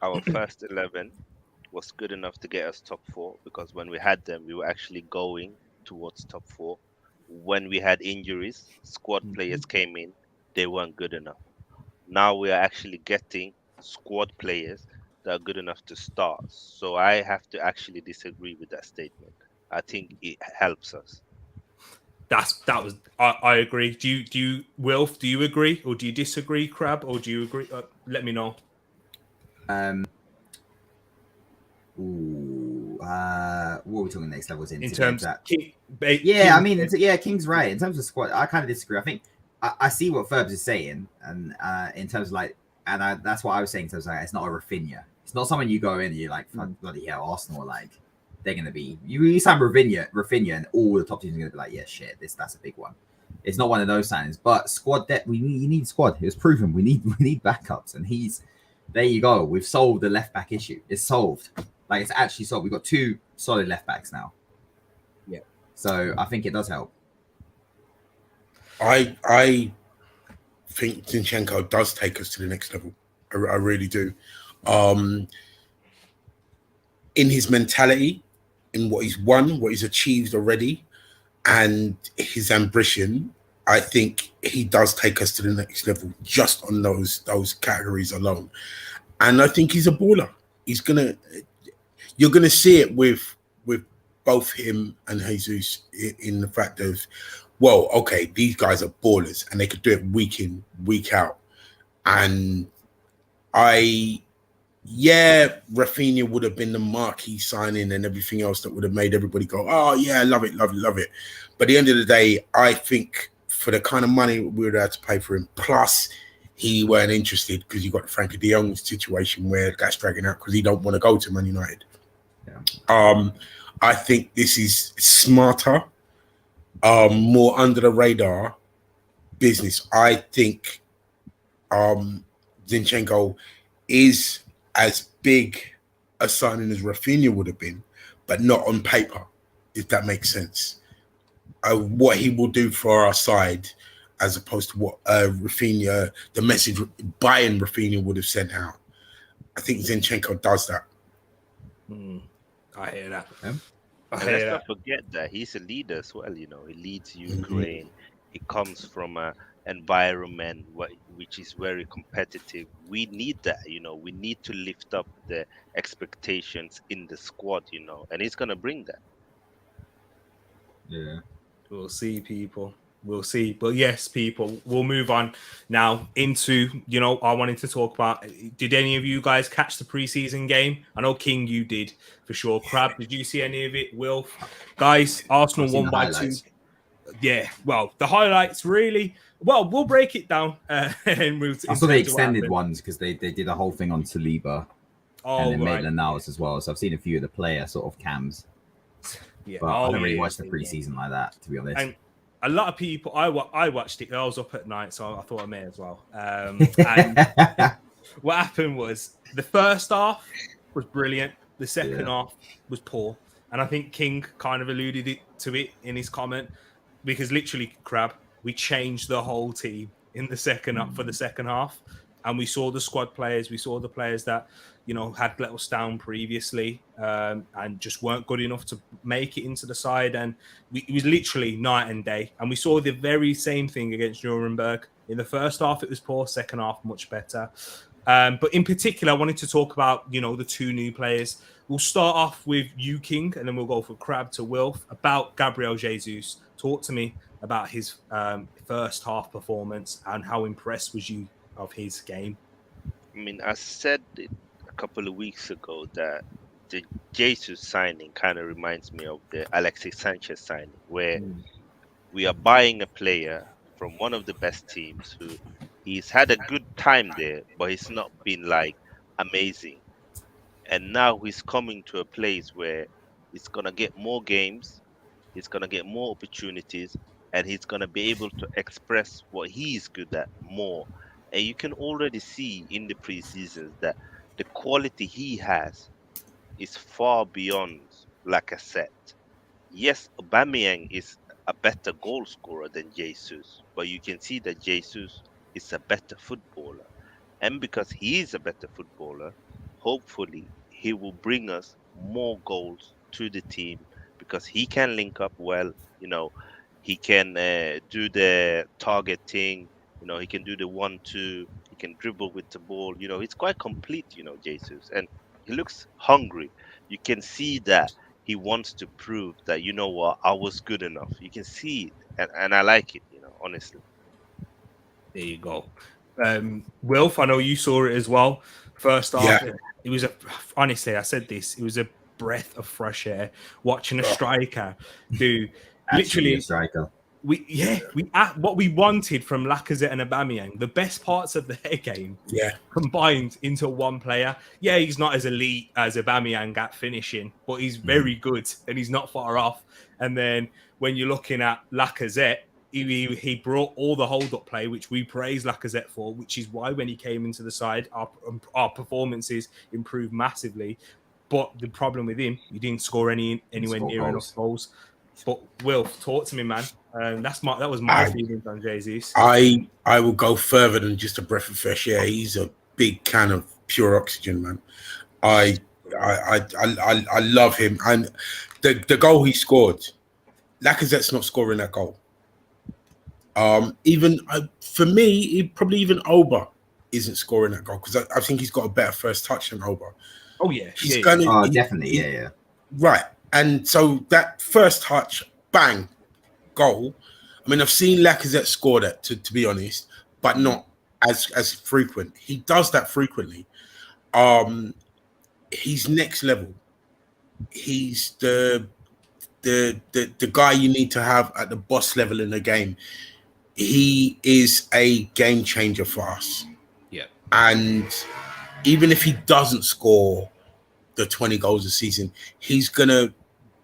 our first 11 was good enough to get us top 4 because when we had them, we were actually going towards top 4. When we had injuries, squad players came in, they weren't good enough. Now we are actually getting squad players that are good enough to start. So I have to actually disagree with that statement. I think it helps us. I agree. Do you Wilf, do you agree or do you disagree, Crab, or do you agree? Let me know. What are we talking next levels in terms of King's right. In terms of squad, I kind of disagree. I think I see what Ferbs is saying, and in terms of that's what I was saying. In terms of it's not a Rafinha. It's not someone you go in and you're like, bloody hell, Arsenal they're going to be. You sign Rafinha, and all the top teams are going to be like, yeah, shit, that's a big one. It's not one of those signings, but squad depth. You need squad. It was proven. We need backups, and there you go. We've solved the left back issue. It's solved. It's actually solved. We've got 2 solid left backs now. Yeah. So I think it does help. I think Zinchenko does take us to the next level. I really do. In his mentality, in what he's won, what he's achieved already, and his ambition, I think he does take us to the next level just on those categories alone. And I think he's a baller. You're gonna see it with both him and Jesus in the fact of, well, okay, these guys are ballers and they could do it week in, week out. And Rafinha would have been the marquee signing and everything else that would have made everybody go, oh yeah, love it. But at the end of the day, I think for the kind of money we would have to pay for him, plus he weren't interested because you got the Frankie de Jong situation where that's dragging out because he don't want to go to Man United. Yeah. I think this is smarter, more under the radar business. I think Zinchenko is as big a signing as Rafinha would have been, but not on paper, if that makes sense. What he will do for our side, as opposed to what Rafinha, the message buying Rafinha would have sent out. I think Zinchenko does that. I hear that. Let's not forget that he's a leader as well. He leads Ukraine. Mm-hmm. He comes from a environment which is very competitive. We need that. We need to lift up the expectations in the squad. And he's gonna bring that. Yeah, we'll see, people. We'll see. But yes, people, we'll move on now into, I wanted to talk about, did any of you guys catch the preseason game? I know, King, you did for sure. Crab, did you see any of it? Will? Guys, Arsenal won by 2. Yeah, well, the highlights really, we'll break it down. And I saw the extended ones because they did a whole thing on Saliba and then Maitland-Niles as well. So I've seen a few of the player sort of cams. Yeah, but I don't really watch the preseason like that, to be honest. And a lot of people, I watched it. I was up at night, so I thought I may as well. And what happened was the first half was brilliant. The second half was poor. And I think King kind of alluded to it in his comment because literally, Crab, we changed the whole team in the second half for the second half. And we saw the squad players. We saw the players that, had let us down previously and just weren't good enough to make it into the side. And it was literally night and day. And we saw the very same thing against Nuremberg. In the first half, it was poor. Second half, much better. But in particular, I wanted to talk about, the 2 new players. We'll start off with you, King, and then we'll go from Crab to Wilf about Gabriel Jesus. Talk to me about his first half performance, and how impressed was you of his game? I mean, I said it a couple of weeks ago that the Jesus signing kind of reminds me of the Alexis Sanchez signing, where we are buying a player from one of the best teams who he's had a good time there, but he's not been like amazing. And now he's coming to a place where he's gonna get more games, he's gonna get more opportunities, and he's gonna be able to express what he's good at more. And you can already see in the preseasons that the quality he has is far beyond Lacazette. Yes, Aubameyang is a better goal scorer than Jesus, but you can see that Jesus is a better footballer. And because he is a better footballer, hopefully he will bring us more goals to the team because he can link up well. He can do the targeting. He can do the 1-2. He can dribble with the ball. He's quite complete. Jesus, and he looks hungry. You can see that he wants to prove that what, I was good enough. You can see it, and I like it. Honestly. There you go. Wilf, I know you saw it as well. First half, it was honestly, I said this, it was a breath of fresh air watching a striker do literally a striker. What we wanted from Lacazette and Aubameyang, the best parts of their game, combined into one player. Yeah, he's not as elite as Aubameyang at finishing, but he's very good and he's not far off. And then when you're looking at Lacazette, he brought all the hold-up play, which we praise Lacazette for, which is why when he came into the side, our performances improved massively. But the problem with him, he didn't score anywhere near enough goals. But Will, talk to me, man. That was my feelings on Jesus. I will go further than just a breath of fresh air. He's a big can of pure oxygen, man. I love him, and the goal he scored, Lacazette's not scoring that goal. Even for me, probably even Oba isn't scoring that goal because I think he's got a better first touch than Oba. Oh yeah, definitely. Right, and so that first touch, bang, goal. I mean, I've seen Lacazette score that, to be honest, but not as frequent. He does that frequently. He's next level. He's the guy you need to have at the boss level in the game. He is a game changer for us. Yeah. And even if he doesn't score the 20 goals a season, he's going to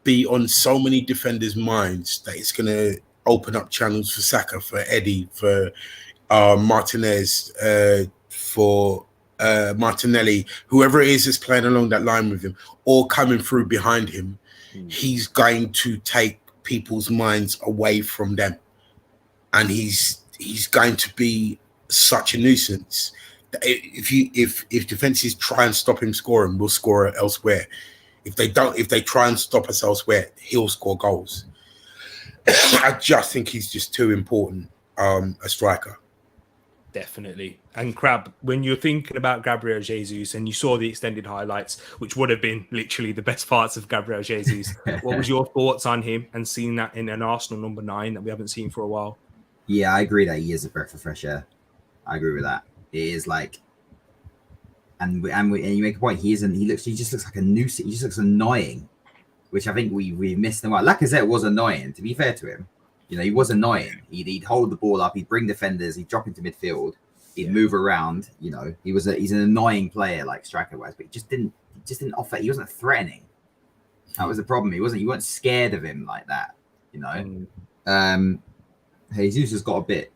be on so many defenders' minds that it's going to open up channels for Saka, for Eddie, for Martinez, for Martinelli, whoever it is that's playing along that line with him or coming through behind him. He's going to take people's minds away from them. And he's going to be such a nuisance. If defenses try and stop him scoring, we'll score elsewhere. If they try and stop us elsewhere, he'll score goals. I just think he's just too important a striker. Definitely. And Crab, when you're thinking about Gabriel Jesus and you saw the extended highlights, which would have been literally the best parts of Gabriel Jesus, what was your thoughts on him and seeing that in an Arsenal number 9 that we haven't seen for a while? Yeah, I agree that he is a breath of fresh air. I agree with that. It is like, and you make a point. He just looks like a nuisance. He just looks annoying, which I think we missed him out. Lacazette was annoying. To be fair to him, he was annoying. He'd hold the ball up. He'd bring defenders. He'd drop into midfield. He'd move around. He's an annoying player, like striker wise, but he just didn't offer. He wasn't threatening. That was the problem. You weren't scared of him like that. Jesus has got a bit.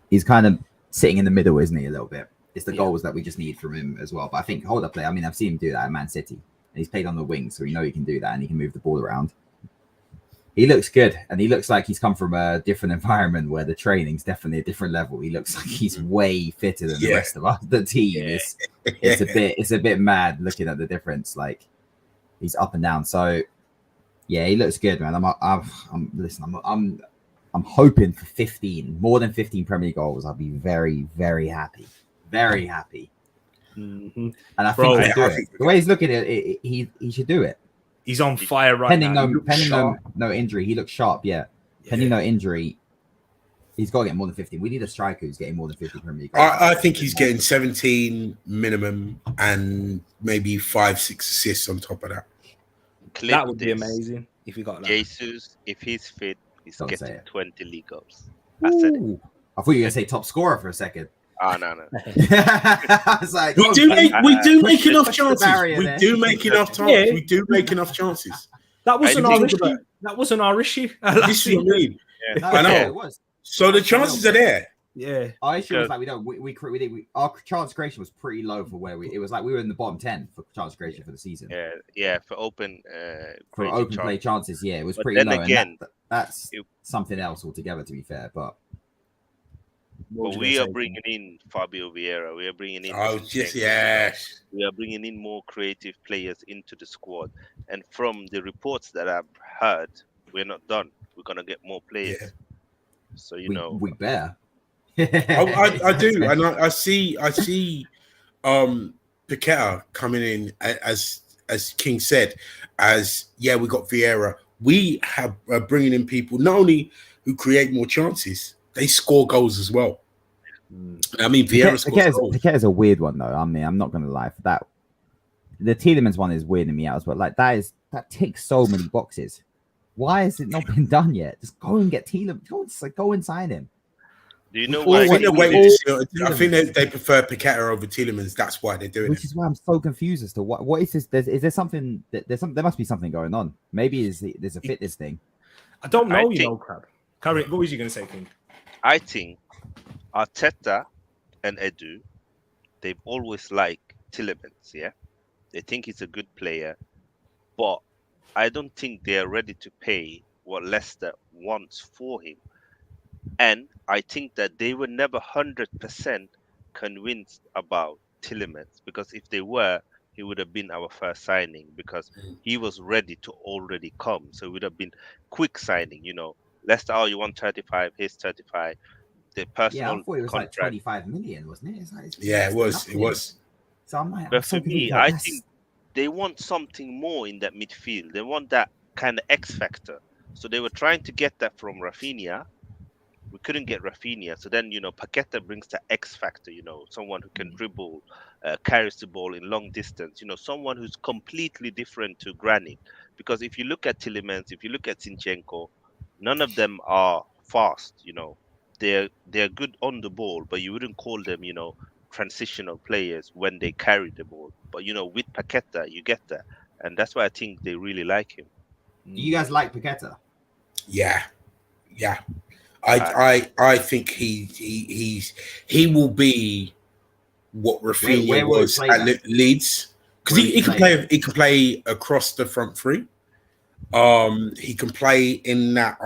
He's kind of sitting in the middle, isn't he? A little bit. It's the goals that we just need from him as well. But I think hold up play. I mean, I've seen him do that at Man City, and he's played on the wing, so he can do that, and he can move the ball around. He looks good, and he looks like he's come from a different environment where the training's definitely a different level. He looks like he's way fitter than the rest of us. The team it's a bit mad looking at the difference. Like he's up and down. So yeah, he looks good, man. I'm hoping for 15, more than 15 Premier League goals. I'll be very, very happy. Very happy. Mm-hmm. And I think he'll do it. The way he's looking at it, he should do it. He's on fire right now. Pending no injury, he looks sharp. Yeah, Pending no injury, he's got to get more than 15. We need a striker who's getting more than 50 Premier League. I think he's getting 17 minimum and maybe 5-6 assists on top of that. That would be amazing if you got that. Jesus, if he's fit, he's Don't getting 20 league goals. I said it. I thought you were going to say top scorer for a second. Oh, no. I was like, we do make enough chances. We do make enough chances. We do make enough chances. That wasn't our issue. That wasn't our issue. This is what I mean. No, I know. It was. So the chances are there. Yeah. Our issue was like our chance creation was pretty low for where it was like we were in the bottom 10 for chance creation for the season. Yeah, for open play chances, it was pretty then low. Again, that's something else altogether, to be fair. But we are bringing in Fabio Vieira. We are bringing in. We are bringing in more creative players into the squad. And from the reports that I've heard, we're not done. We're gonna get more players. Yeah. So we better. I do, and I see Paqueta coming in as King said, we got Vieira. We have bringing in people not only who create more chances, they score goals as well. I mean, Vieira scores goals. Paqueta's a weird one though. I mean, I'm not gonna lie, for that the Tielemans one is weirding me out as well. Like that ticks so many boxes. Why has it not been done yet? Just go and get Tielemans. Go and sign him. Do you know why? I think they prefer Paqueta over Tielemans. That's why they're doing it. Which is why I'm so confused as to what is this? Is there something? There must be something going on. Maybe there's a fitness thing. I don't know. Crab. Carry. What was you going to say, King? I think Arteta and Edu, they've always liked Tielemans. Yeah, they think he's a good player, but I don't think they're ready to pay what Leicester wants for him. And I think that they were never 100% convinced about Tielemans, because if they were, he would have been our first signing, because he was ready to already come. So it would have been quick signing, Leicester, you want 35, here's 35. The personal I thought it was contract, like 25 million, wasn't it? It was. So I'm like, but for me, I think they want something more in that midfield. They want that kind of X factor. So they were trying to get that from Rafinha. We couldn't get Rafinha. So then, Paqueta brings the X factor, someone who can dribble, carries the ball in long distance, someone who's completely different to Granit. Because if you look at Tielemans, if you look at Zinchenko, none of them are fast, They're good on the ball, but you wouldn't call them, transitional players when they carry the ball. But with Paqueta, you get that, and that's why I think they really like him. Do you guys like Paqueta? Yeah. I think he will be what Rafinha was at Leeds, because he can play across the front three. He can play in that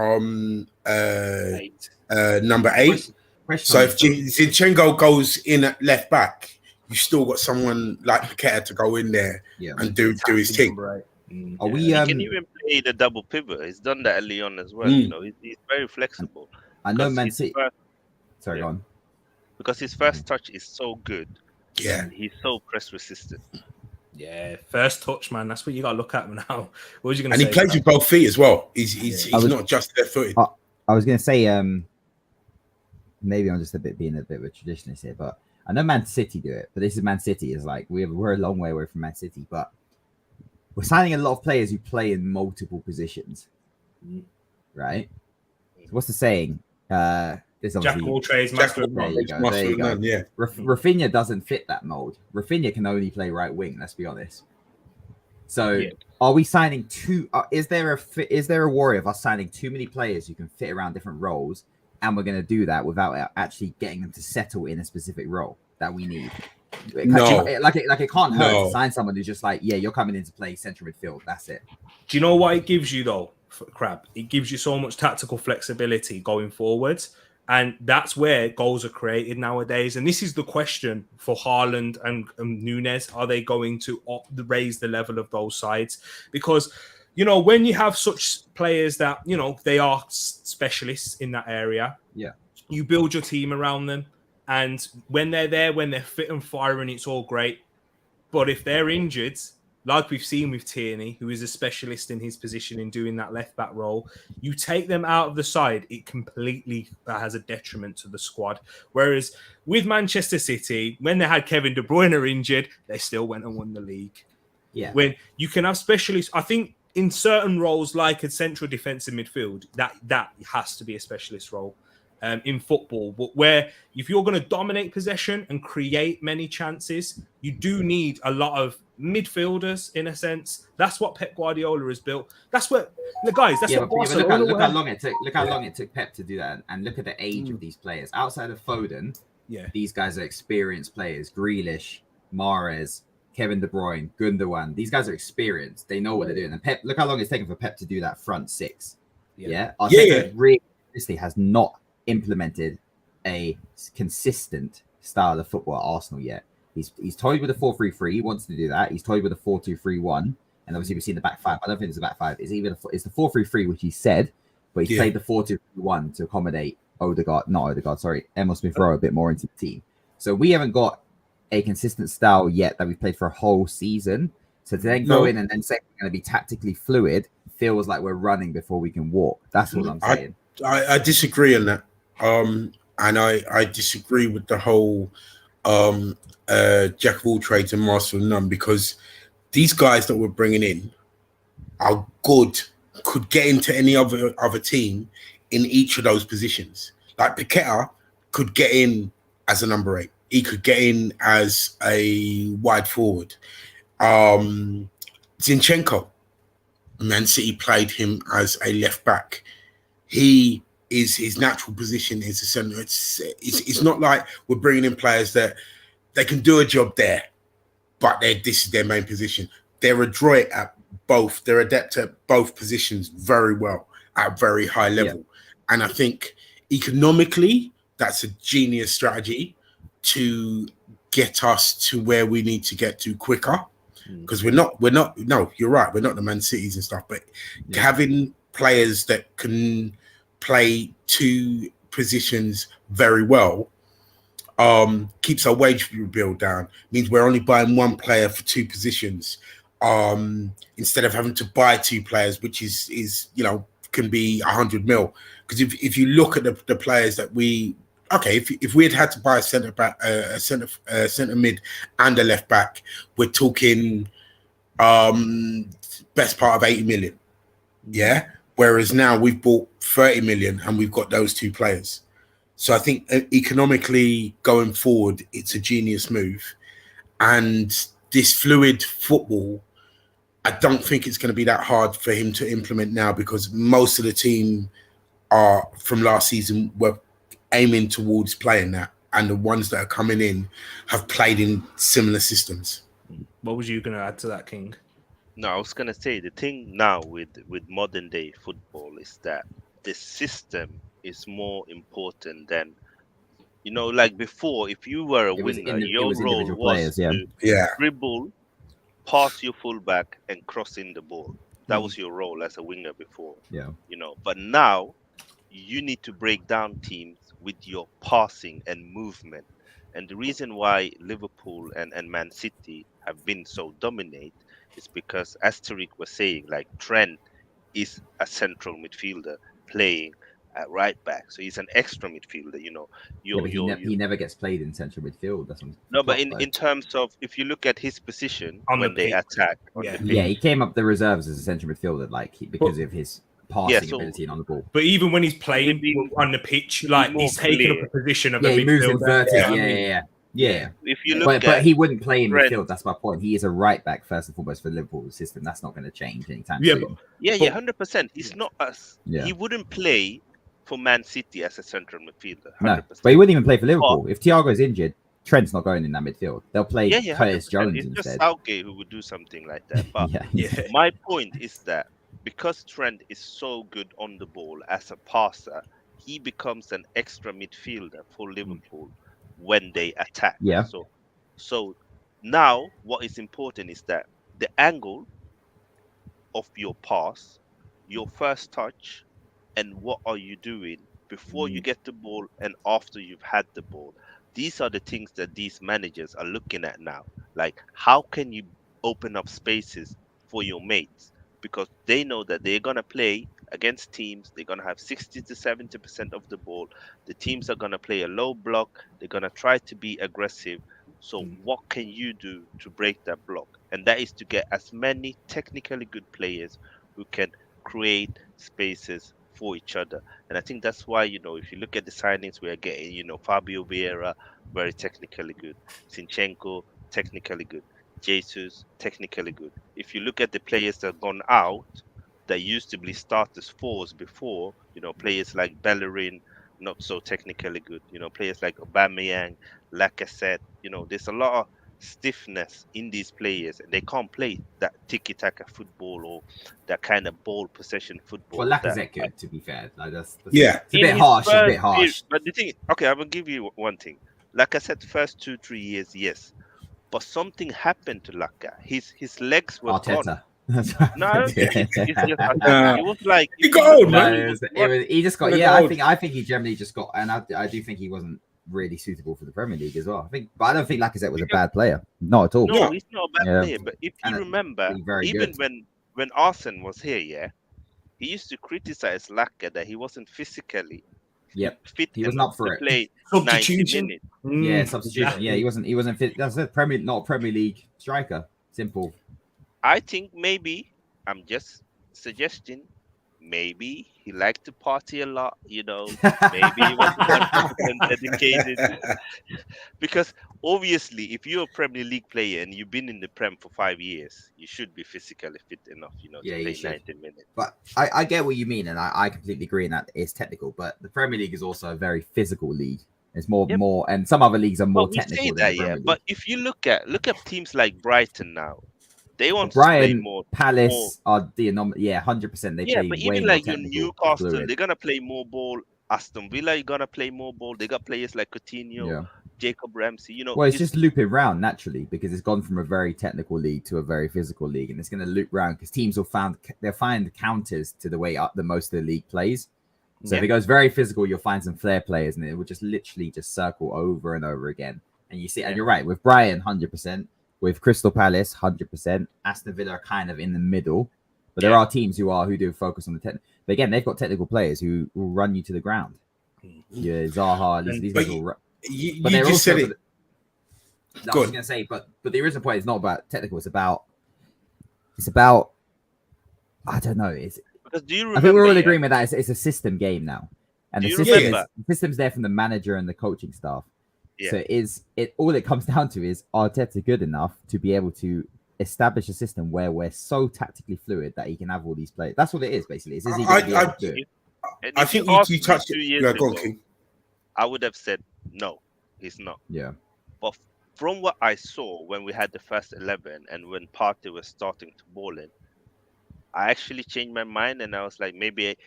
number 8. So if Zinchenko goes in at left back, you still got someone like Paqueta to go in there and do his thing. Right. He can even play the double pivot. He's done that at Lyon as well. He's very flexible. I know Man City. Sorry, go on. Because his first touch is so good. Yeah. He's so press resistant. Yeah, first touch, man. That's what you got to look at now. What was you going to say? And he plays with both feet as well. He's not just left-footed. I was going to say, maybe I'm just being a bit of a traditionalist here, but I know Man City do it. But this is Man City. Is like we're a long way away from Man City, but we're signing a lot of players who play in multiple positions, right? So what's the saying? Jack of all trades, master of none. There you go. Yeah. Rafinha doesn't fit that mold. Rafinha can only play right wing. Let's be honest. So, are we signing too? Is there a worry of us signing too many players who can fit around different roles, and we're going to do that without actually getting them to settle in a specific role that we need? No, it can't hurt to sign someone who's just like, you're coming in to play central midfield. That's it. Do you know what it gives you though, Crab? It gives you so much tactical flexibility going forwards. And that's where goals are created nowadays. And this is the question for Haaland and Nunes. Are they going to raise the level of those sides? Because, when you have such players that, they are specialists in that area, you build your team around them. And when they're there, when they're fit and firing, it's all great. But if they're injured, like we've seen with Tierney, who is a specialist in his position in doing that left back role, you take them out of the side, it completely has a detriment to the squad. Whereas with Manchester City, when they had Kevin De Bruyne injured, they still went and won the league. Yeah. When you can have specialists, I think in certain roles like a central defensive midfield, that has to be a specialist role. In football, but where if you're going to dominate possession and create many chances, you do need a lot of midfielders in a sense. That's what Pep Guardiola has built. That's what the guys. That's what Barcelona. Look how long it took. Look how long it took Pep to do that, and look at the age of these players. Outside of Foden, these guys are experienced players. Grealish, Mahrez, Kevin De Bruyne, Gundogan. These guys are experienced. They know what they're doing. And Pep, look how long it's taken for Pep to do that front six. Arteta really has not implemented a consistent style of football at Arsenal yet. He's toyed with a 4-3-3. He wants to do that. He's toyed with a 4-2-3-1, and obviously we've seen the back five. I don't think it's a back five. It's the 4-3-3, which he said, but he's played the 4-2-3-1 to accommodate Emil Smith-Rowe a bit more into the team. So we haven't got a consistent style yet that we've played for a whole season. So to then go in and then say we're going to be tactically fluid feels like we're running before we can walk. That's what I'm saying. I disagree on that. And I disagree with the whole jack of all trades and master of none, because these guys that we're bringing in are good, could get into any other team in each of those positions. Like Paqueta could get in as a number 8. He could get in as a wide forward. Zinchenko, Man City played him as a left back. His natural position is a centre. It's not like we're bringing in players that they can do a job there, but this is their main position. They're adroit at both. They're adept at both positions very well at a very high level. And I think economically, that's a genius strategy to get us to where we need to get to quicker. Because we're not, no, you're right. We're not the Man Cities and stuff, but having players that can play two positions very well keeps our wage bill down. Means we're only buying one player for two positions instead of having to buy two players, which is can be 100 mil. Because if you look at the players that if we had to buy a centre back, a centre mid, and a left back, we're talking best part of 80 million. Yeah. Whereas now we've bought 30 million and we've got those two players. So I think economically going forward, it's a genius move. And this fluid football, I don't think it's going to be that hard for him to implement now, because most of the team are from last season were aiming towards playing that. And the ones that are coming in have played in similar systems. What was you going to add to that, King? No, I was gonna say the thing now with modern day football is that the system is more important than, like before. If you were a winner, your role was to dribble, pass your fullback, and cross in the ball. That was your role as a winger before. Yeah. But now you need to break down teams with your passing and movement. And the reason why Liverpool and Man City have been so dominant is because, as Tereak was saying, like Trent is a central midfielder playing at right back, so he's an extra midfielder. He never gets played in central midfield. That's but in terms of, if you look at his position when they attack, he came up the reserves as a central midfielder, because of his passing ability and on the ball. But even when he's playing on the pitch, he's taking up a position of a he moves midfielder. inverted. Yeah. If you look but he wouldn't play in midfield. That's my point. He is a right back first and foremost for Liverpool's system. That's not going to change anytime soon. 100%. It's not us. He wouldn't play for Man City as a central midfielder. 100%. No, but he wouldn't even play for Liverpool. If Thiago's injured, Trent's not going in that midfield. They'll play Curtis Jones it's instead. Just Southgate who would do something like that. But my point is that because Trent is so good on the ball as a passer, he becomes an extra midfielder for Liverpool when they attack. So now what is important is that the angle of your pass, your first touch, and what are you doing before you get the ball and after you've had the ball. These are the things that these managers are looking at now. Like, how can you open up spaces for your mates, because they know that they're going to play against teams. They're going to have 60 to 70% of the ball. The teams are going to play a low block. They're going to try to be aggressive. So what can you do to break that block? And that is to get as many technically good players who can create spaces for each other. And I think that's why, if you look at the signings we are getting, Fabio Vieira, very technically good. Zinchenko, technically good. Jesus, technically good. If you look at the players that have gone out, that used to be starters fours before, players like Bellerin, not so technically good. Players like Aubameyang, Lacazette, there's a lot of stiffness in these players, and they can't play that tiki-taka football or that kind of ball possession football. Well, Lacazette could, to be fair. Like it's a In bit his harsh. first A bit harsh. But the thing, okay, I will give you one thing. Lacazette first 2-3 years, yes, but something happened to Laka. His legs were Arteta. gone. No, I don't think it's just Arteta. It was like He got old, man. He just got. Yeah, I think he generally just got, and I do think he wasn't really suitable for the Premier League as well. But I don't think Lacazette was a bad player. Not at all. No, he's not a bad player. But if you remember, even when Arsene was here, yeah, he used to criticize Laka that he wasn't physically fit. He wasn't up for it. Play 90 minutes. Yeah, substitution. Yeah, he wasn't fit. That's a not a Premier League striker. Simple. I think maybe, I'm just suggesting, maybe he liked to party a lot, maybe he was 100% dedicated. Because obviously, if you're a Premier League player and you've been in the Prem for 5 years, you should be physically fit enough, to play 90 minutes. But I get what you mean, and I completely agree in that it's technical, but the Premier League is also a very physical league. It's more, and some other leagues are more technical than the Premier League. But if you look at teams like Brighton now, they want to play play more. Palace are the anomaly. Yeah, 100%. They play but way even more like your technical, Newcastle, fluid. they're gonna play more ball. Aston Villa, you're gonna play more ball. They got players like Coutinho, Jacob Ramsey. Well, it's just looping round naturally because it's gone from a very technical league to a very physical league, and it's going to loop round because teams will find counters to the way the most of the league plays. So if it goes very physical, you'll find some flair players, and it will just literally just circle over and over again. And you see, and you're right with Brighton, 100%. With Crystal Palace, 100%. Aston Villa are kind of in the middle, but there are teams who do focus on the technical. But again, they've got technical players who will run you to the ground. Yeah, Zaha. These guys will. But they're just said it. I was going to say, but the original point is not about technical. It's about. I don't know. Because do you remember? I think we're all in agreement that it's a system game now, and the system's there from the manager and the coaching staff. Yeah. So all it comes down to is Arteta good enough to be able to establish a system where we're so tactically fluid that he can have all these players. That's what it is basically. I think you touched it. Go on, King. I would have said no, he's not. Yeah. But from what I saw when we had the first 11 and when Partey was starting to ball in, I actually changed my mind and I was like, maybe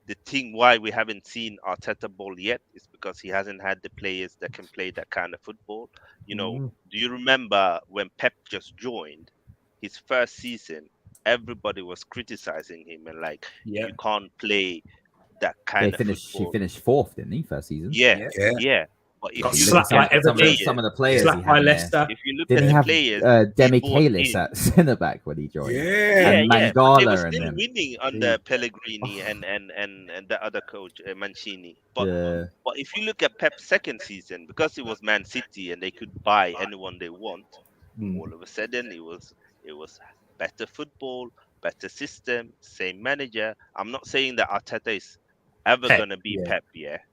the thing why we haven't seen Arteta ball yet is because he hasn't had the players that can play that kind of football. Do you remember when Pep just joined his first season? Everybody was criticizing him and you can't play that kind of football. He finished fourth, didn't he, first season? Yeah. But if you look at some of the players, if you look at the players, Demi Kalis at centre back when he joined. And Mangala, they were still winning under Pellegrini and the other coach Mancini. But if you look at Pep's second season, because it was Man City and they could buy anyone they want, all of a sudden it was better football, better system, same manager. I'm not saying that Arteta is ever going to be Pep,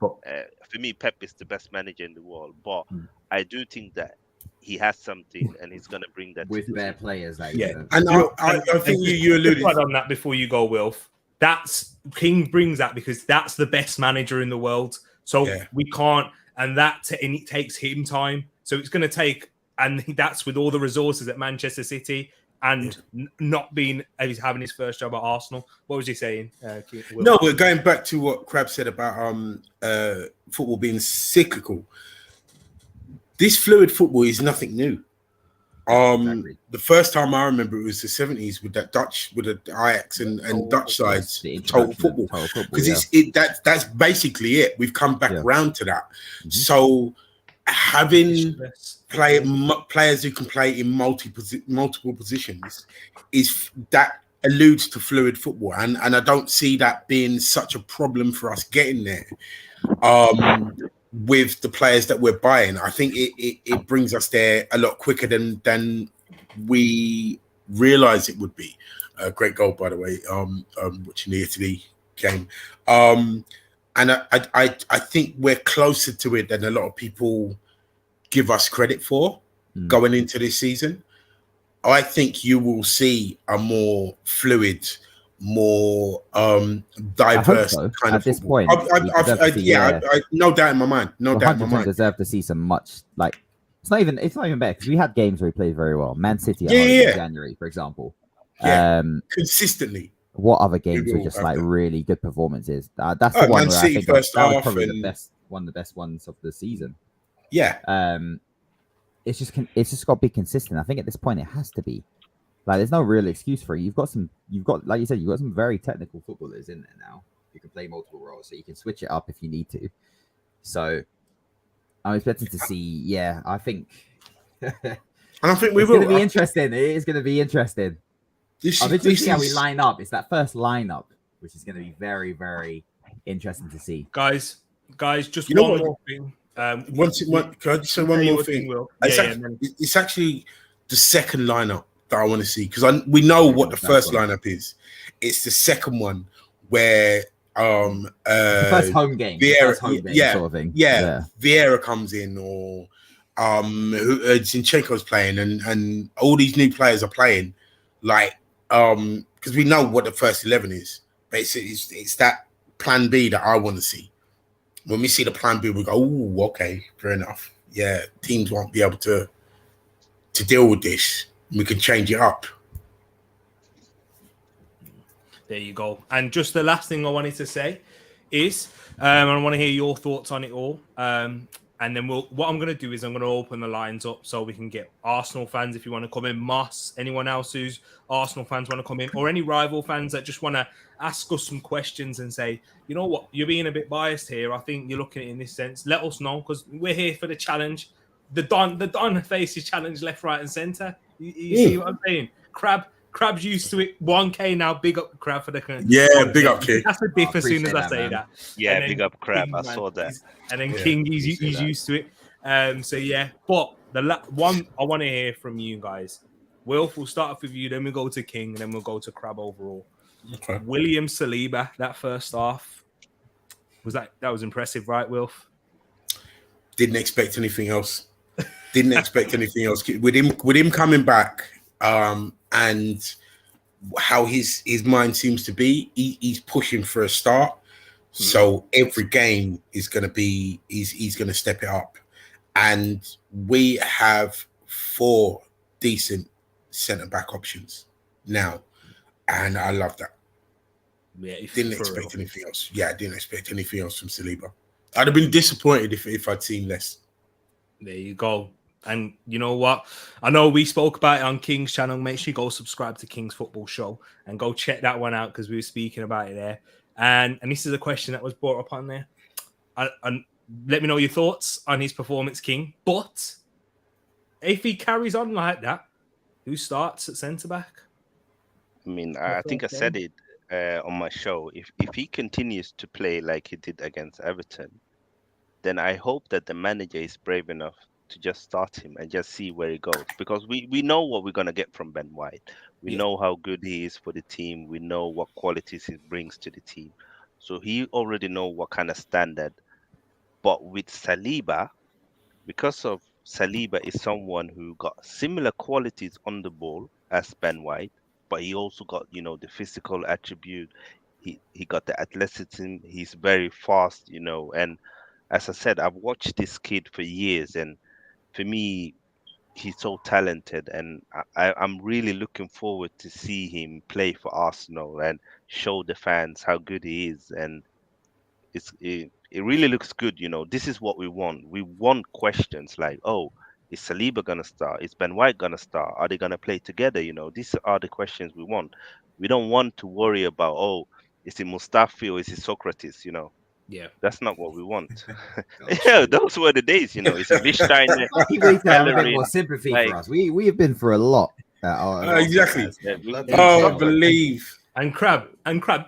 for me, Pep is the best manager in the world, but I do think that he has something and he's going to bring that with their players. I think you alluded on that before you go, Wilf. That's King brings that because that's the best manager in the world. So we can't, and it takes him time. So it's going to take, and that's with all the resources at Manchester City. And not having his first job at Arsenal. What was he saying? No, we're going back to what Crab said about football being cyclical. This fluid football is nothing new. The first time I remember it was the 70s with the Ajax and Dutch sides, total football. Because that's basically it. We've come back around to that. So having players who can play in multiple positions that alludes to fluid football, and I don't see that being such a problem for us getting there. With the players that we're buying, I think it brings us there a lot quicker than we realize it would be. Great goal, by the way. Watching the Italy game, and I think we're closer to it than a lot of people give us credit for going into this season. I think you will see a more fluid, more diverse kind at of this football. point. No doubt in my mind. No doubt in my mind. Deserve to see some much like it's not even better because we had games where we played very well. Man City in January, for example. Consistently. What other games were just like really good performances? That's the one where I think that was probably one of the best ones of the season. Yeah. It's just got to be consistent. I think at this point it has to be. Like, there's no real excuse for it. You've got like you said, you've got some very technical footballers in there now. You can play multiple roles, so you can switch it up if you need to. So I'm expecting to see. Yeah, I think. And I think we it's will. It's going to be interesting. It is going to be interesting. I'm interested to see how we line up. It's that first lineup, which is going to be very, very interesting to see. Guys, just one more thing. Can I just say one more thing? It's actually the second lineup that I want to see, because we know what the first lineup is. It's the second one where the first home game, Vieira, sort of thing. Yeah, Vieira comes in, or Zinchenko's playing, and all these new players are playing, like because we know what the first 11 is. But it's that plan B that I want to see. When we see the plan B, we go, "Oh, okay, fair enough. Yeah, teams won't be able to deal with this. We can change it up." There you go. And just the last thing I wanted to say is, I want to hear your thoughts on it all. And then what I'm going to do is I'm going to open the lines up so we can get Arsenal fans, if you want to come in, Moss, anyone else who's Arsenal fans want to come in, or any rival fans that just want to ask us some questions and say, you know what, you're being a bit biased here. I think you're looking at it in this sense. Let us know, because we're here for the challenge. The Don faces challenge left, right, and centre. You see what I'm saying? Crab's used to it. 1K now. Big up Crab for the big up King. That's a diff as soon as I say that. Yeah, big up Crab. I saw that. And then King, he's used to it. So yeah, but the one I want to hear from you guys. Wilf, we'll start off with you, then we'll go to King, and then we'll go to Crab overall. Okay. William Saliba, that first half, that was impressive, right, Wilf? Didn't expect anything else. With him coming back, and how his mind seems to be, he's pushing for a start. Mm-hmm. So every game is going to be, he's going to step it up. And we have 4 decent centre-back options now. And I love that. Yeah, didn't expect anything else. Yeah, I didn't expect anything else from Saliba. I'd have been disappointed if I'd seen less. There you go. And you know what? I know we spoke about it on King's channel. Make sure you go subscribe to King's Football Show and go check that one out, because we were speaking about it there. And this is a question that was brought up on there. And let me know your thoughts on his performance, King. But if he carries on like that, who starts at centre-back? I mean, I think I said it on my show. If he continues to play like he did against Everton, then I hope that the manager is brave enough to just start him and just see where he goes. Because we know what we're going to get from Ben White. We know how good he is for the team. We know what qualities he brings to the team. So he already know what kind of standard. But with Saliba, because of Saliba is someone who got similar qualities on the ball as Ben White, but he also got, the physical attribute. He got the athleticism. He's very fast, and as I said, I've watched this kid for years, and for me, he's so talented, and I'm really looking forward to see him play for Arsenal and show the fans how good he is. And it really looks good. This is what we want. We want questions like, oh, is Saliba gonna start? Is Ben White gonna start? Are they gonna play together? These are the questions we want. We don't want to worry about, oh, is it Mustafi or is it Socrates? Yeah. That's not what we want. Yeah, those were the days, you know. It's a Lichtsteiner, He needs to have a bit Bellerin, more sympathy like- for us. We have been through a lot. Exactly. Bloody Oh, hell. believe. And Crab.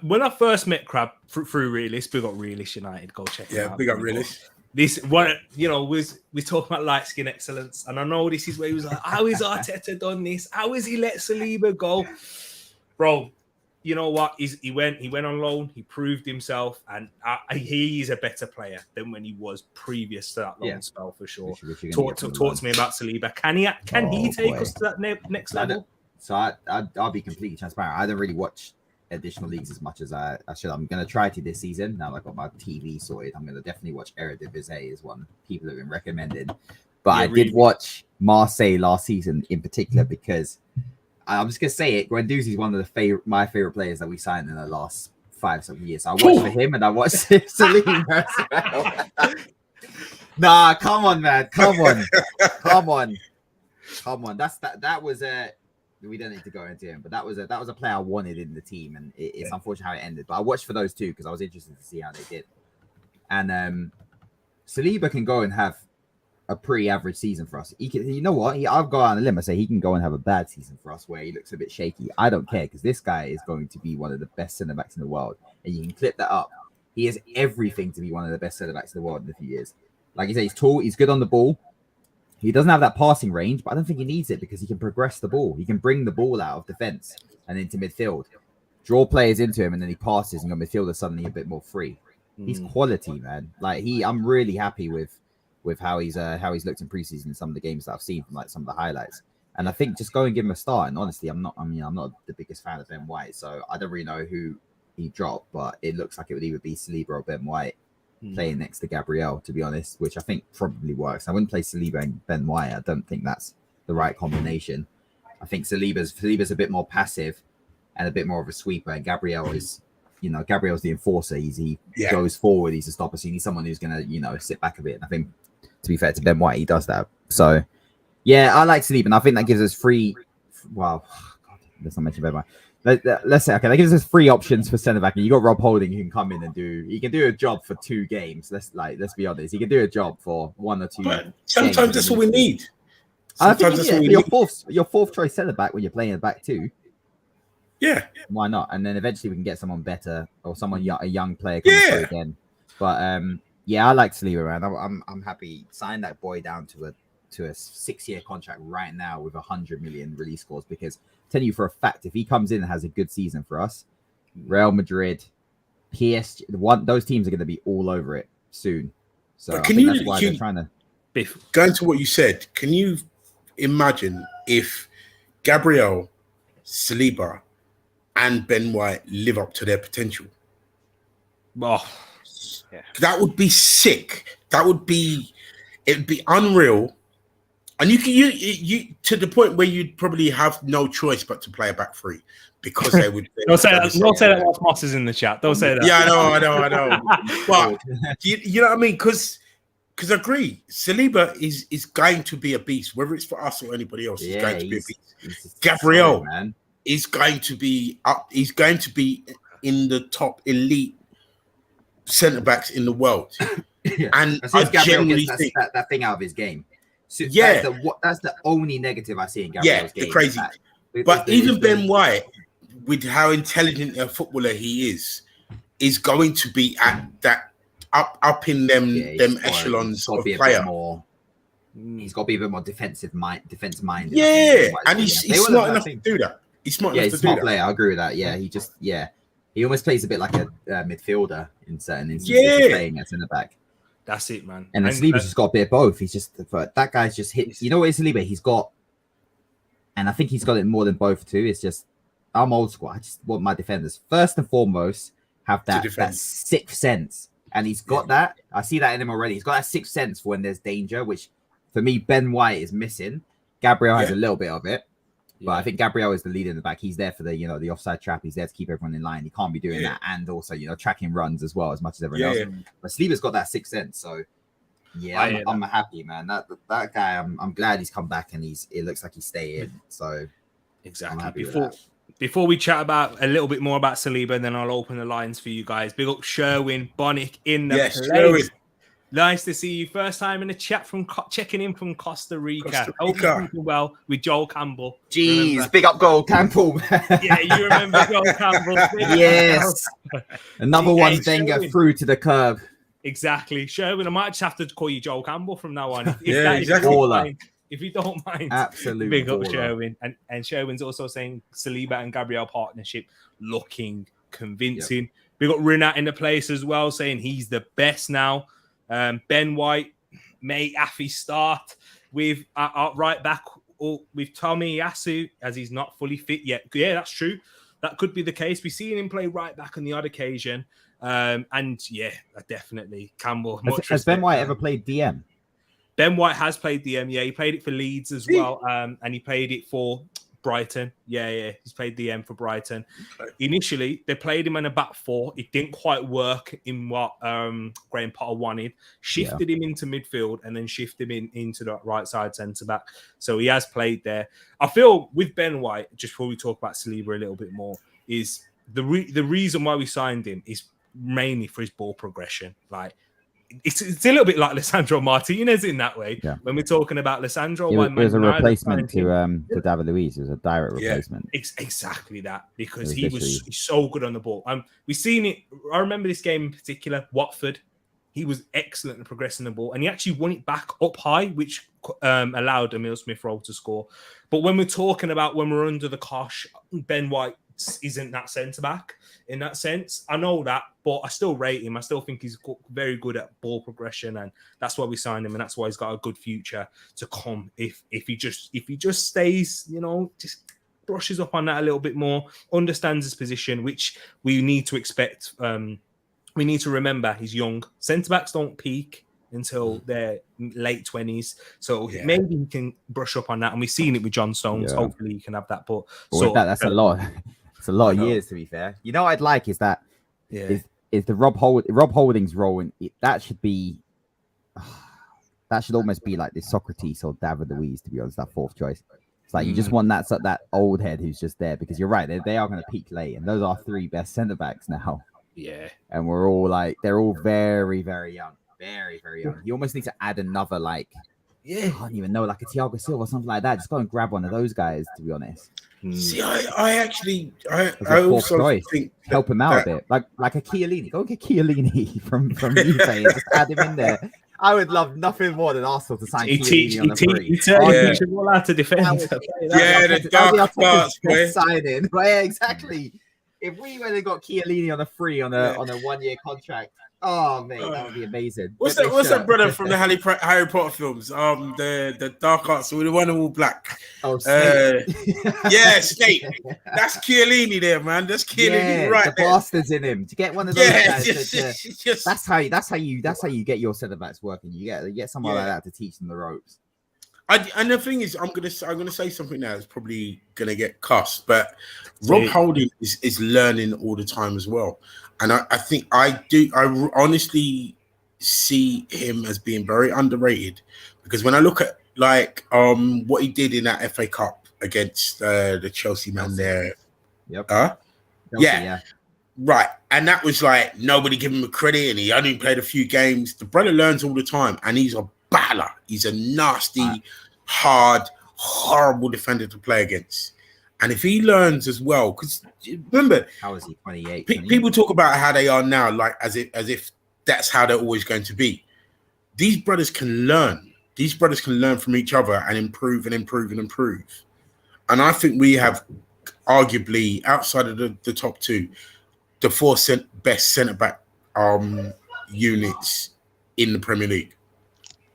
When I first met Crab through Realist, we got Realist United. Go check it out. Yeah, big up, realist. This one, you know, we talking about light skin excellence, and I know this is where he was like, "How is Arteta done this? How has he let Saliba go, bro?" You know what? He went on loan. He proved himself, and he is a better player than when he was previous to that loan spell for sure. Talk to me about Saliba. Can he take us to that next level? So I'll be completely transparent. I don't really watch additional leagues as much as I should. I'm going to try to this season. Now I got my TV sorted. I'm going to definitely watch Eredivisie is one people have been recommending. But I did watch Marseille last season in particular because I'm just going to say it. Guendouzi is one of my favorite players that we signed in the last 5-7 years. So I watched for him and I watched Saliba as well. Nah, come on, man. Come on. That was a... We don't need to go into him, but that was a player I wanted in the team, and it's unfortunate how it ended. But I watched for those two because I was interested to see how they did. And Saliba can go and have a pretty average season for us. He can, you know what? I'll go out on a limb and say he can go and have a bad season for us where he looks a bit shaky. I don't care because this guy is going to be one of the best centre backs in the world, and you can clip that up. He has everything to be one of the best centre backs in the world in a few years. Like you say, he's tall, he's good on the ball. He doesn't have that passing range, but I don't think he needs it because he can progress the ball. He can bring the ball out of defense and into midfield, draw players into him, and then he passes, and your midfielder suddenly a bit more free. He's quality, man. Like I'm really happy with how he's looked in preseason in some of the games that I've seen from like some of the highlights. And I think just go and give him a start. And honestly, I'm not the biggest fan of Ben White, so I don't really know who he dropped, but it looks like it would either be Saliba or Ben White playing next to Gabriel, to be honest, which I think probably works. I wouldn't play Saliba and Ben White. I don't think that's the right combination. I think Saliba's a bit more passive and a bit more of a sweeper, and Gabriel is, Gabriel's the enforcer. He goes forward. He's a stopper. So you need someone who's gonna, sit back a bit. And I think, to be fair to Ben White, he does that. So yeah, I like Saliba, and I think that gives us free. Well, God, let's not mention Ben White. Let's say, okay, that gives us 3 options for centre back. And you got Rob Holding, who can come in and he can do a job for 2 games. Let's be honest. He can do a job for 1 or 2. But sometimes that's all we need. Sometimes that's all we need. Your fourth choice centre back when you're playing a back 2. Yeah. Why not? And then eventually we can get someone better or a young player coming through again. But I like Saliba, man. I'm happy. Sign that boy down to a 6-year contract right now with 100 million release clause, because I'm telling you for a fact, if he comes in and has a good season for us, Real Madrid, PSG, those teams are going to be all over it soon. So I think that's why they're trying to. Going to what you said, can you imagine if Gabriel, Saliba, and Ben White live up to their potential? Oh, yeah. That would be sick. It'd be unreal. And you to the point where you'd probably have no choice but to play a back 3 because they would. Don't say that whilst Moss is in the chat. Don't say that. Yeah, I know. But you know what I mean? Because I agree, Saliba is going to be a beast, whether it's for us or anybody else. He's going to be a beast. Gabriel is going to be up. He's going to be in the top elite centre backs in the world. And I genuinely think that thing out of his game. So yeah, that's the only negative I see in Gabriel's game. The crazy. But even Ben White, with how intelligent a footballer he is going to be at that up in them echelons of player. He's got to be a bit more defense minded. Yeah, and he's smart enough to do that. He's smart enough to do that. He's a smart player. I agree with that. Yeah, he almost plays a bit like a midfielder in certain instances, playing at centre back. That's it, man. And then Saliba's just got a bit of both. He's just that guy's just hit. You know what, Saliba? He's got, and I think he's got it more than both too. It's just I'm old school. I just want my defenders first and foremost have that 6th sense, and he's got that. I see that in him already. He's got that 6th sense for when there's danger, which for me Ben White is missing. Gabriel has a little bit of it. But I think Gabriel is the leader in the back. He's there for the offside trap. He's there to keep everyone in line. He can't be doing that, and also tracking runs as well as much as everyone else. But Saliba's got that 6th sense. So I'm happy, man. That guy, I'm glad he's come back and it looks like he's staying. So exactly before we chat about a little bit more about Saliba, and then I'll open the lines for you guys. Big up Sherwin Bonnick in the place. Sherwin. Nice to see you. First time in the chat from checking in from Costa Rica. Hope you're keeping well with Joel Campbell. Jeez, remember? Big up Joel Campbell. Yeah, you remember Joel Campbell? Yes. Another one Wenger through to the curb. Exactly. Sherwin, I might just have to call you Joel Campbell from now on. Exactly. If you don't mind. Absolutely. Big up Sherwin. And Sherwin's also saying Saliba and Gabriel partnership looking convincing. Yep. Big up Renat in the place as well, saying he's the best now. Ben White, may Affy start with right back with Tommy Yasu as he's not fully fit yet. Yeah, that's true. That could be the case. We've seen him play right back on the odd occasion. And yeah, definitely Campbell. Has Ben White ever played DM? Ben White has played DM. Yeah, he played it for Leeds as well. And he played it for Brighton. Yeah. He's played DM for Brighton. Okay. Initially, they played him in a back four. It didn't quite work in what Graham Potter wanted. Shifted him into midfield and then shifted him into the right side centre back. So he has played there. I feel with Ben White, just before we talk about Saliba a little bit more, is the reason why we signed him is mainly for his ball progression. Like, it's a little bit like Lisandro Martinez in that way. Yeah. When we're talking about Lisandro, it was a replacement to David Luiz. It was a direct replacement. Exactly that, because he was so good on the ball. We've seen it. I remember this game in particular, Watford. He was excellent at progressing the ball, and he actually won it back up high, which allowed Emile Smith-Rowe to score. But when we're talking about when we're under the cosh, Ben White isn't that centre back in that sense. I know that, but I still rate him. I still think he's very good at ball progression, and that's why we signed him, and that's why he's got a good future to come. If he just stays, just brushes up on that a little bit more, understands his position, which we need to expect. We need to remember he's young. Centre backs don't peak until their late 20s, so maybe he can brush up on that. And we've seen it with John Stones. Hopefully, he can have that. But that's a lot. It's a lot of years, to be fair. You know what I'd like is that is the Rob Holding's role, and that should almost be like this Socrates or David Luiz, to be honest, that fourth choice. It's like you just want that old head who's just there, because you're right, they are going to peak late, and those are three best centre backs now. Yeah, and we're all they're all very, very young, very, very young. You almost need to add another I don't even know, like a Thiago Silva or something like that. Just go and grab one of those guys, to be honest. See, I also think help him out a bit, like a Chiellini. Go get Chiellini from Juve and just add him in there. I would love nothing more than Arsenal to sign Chiellini on the free. You should all have to defend. The dark parts, signing. Yeah, exactly. If we went and got Chiellini on a free on a 1 year contract, oh mate, that would be amazing. What's that brother from the Harry Potter films? The dark arts, the one all black. Oh, Snape. Snape. That's Chiellini there, man. That's Chiellini right the there. Bastards in him to get one of those guys. That's how you get your centre backs working. You get someone like that to teach them the ropes. And the thing is, I'm gonna say something now that's probably gonna get cussed, but Rob Holding is learning all the time as well. And I think I honestly see him as being very underrated, because when I look at what he did in that FA Cup against the Chelsea man there. Yep. Chelsea, right. And that was nobody gave him a credit, and he only played a few games. The brother learns all the time, and he's a battler. He's a nasty, hard, horrible defender to play against. And if he learns as well, because remember, how is he 28? People talk about how they are now, as if that's how they're always going to be. These brothers can learn. These brothers can learn from each other and improve and improve and improve. And I think we have arguably, outside of the top two, the four best centre back units in the Premier League.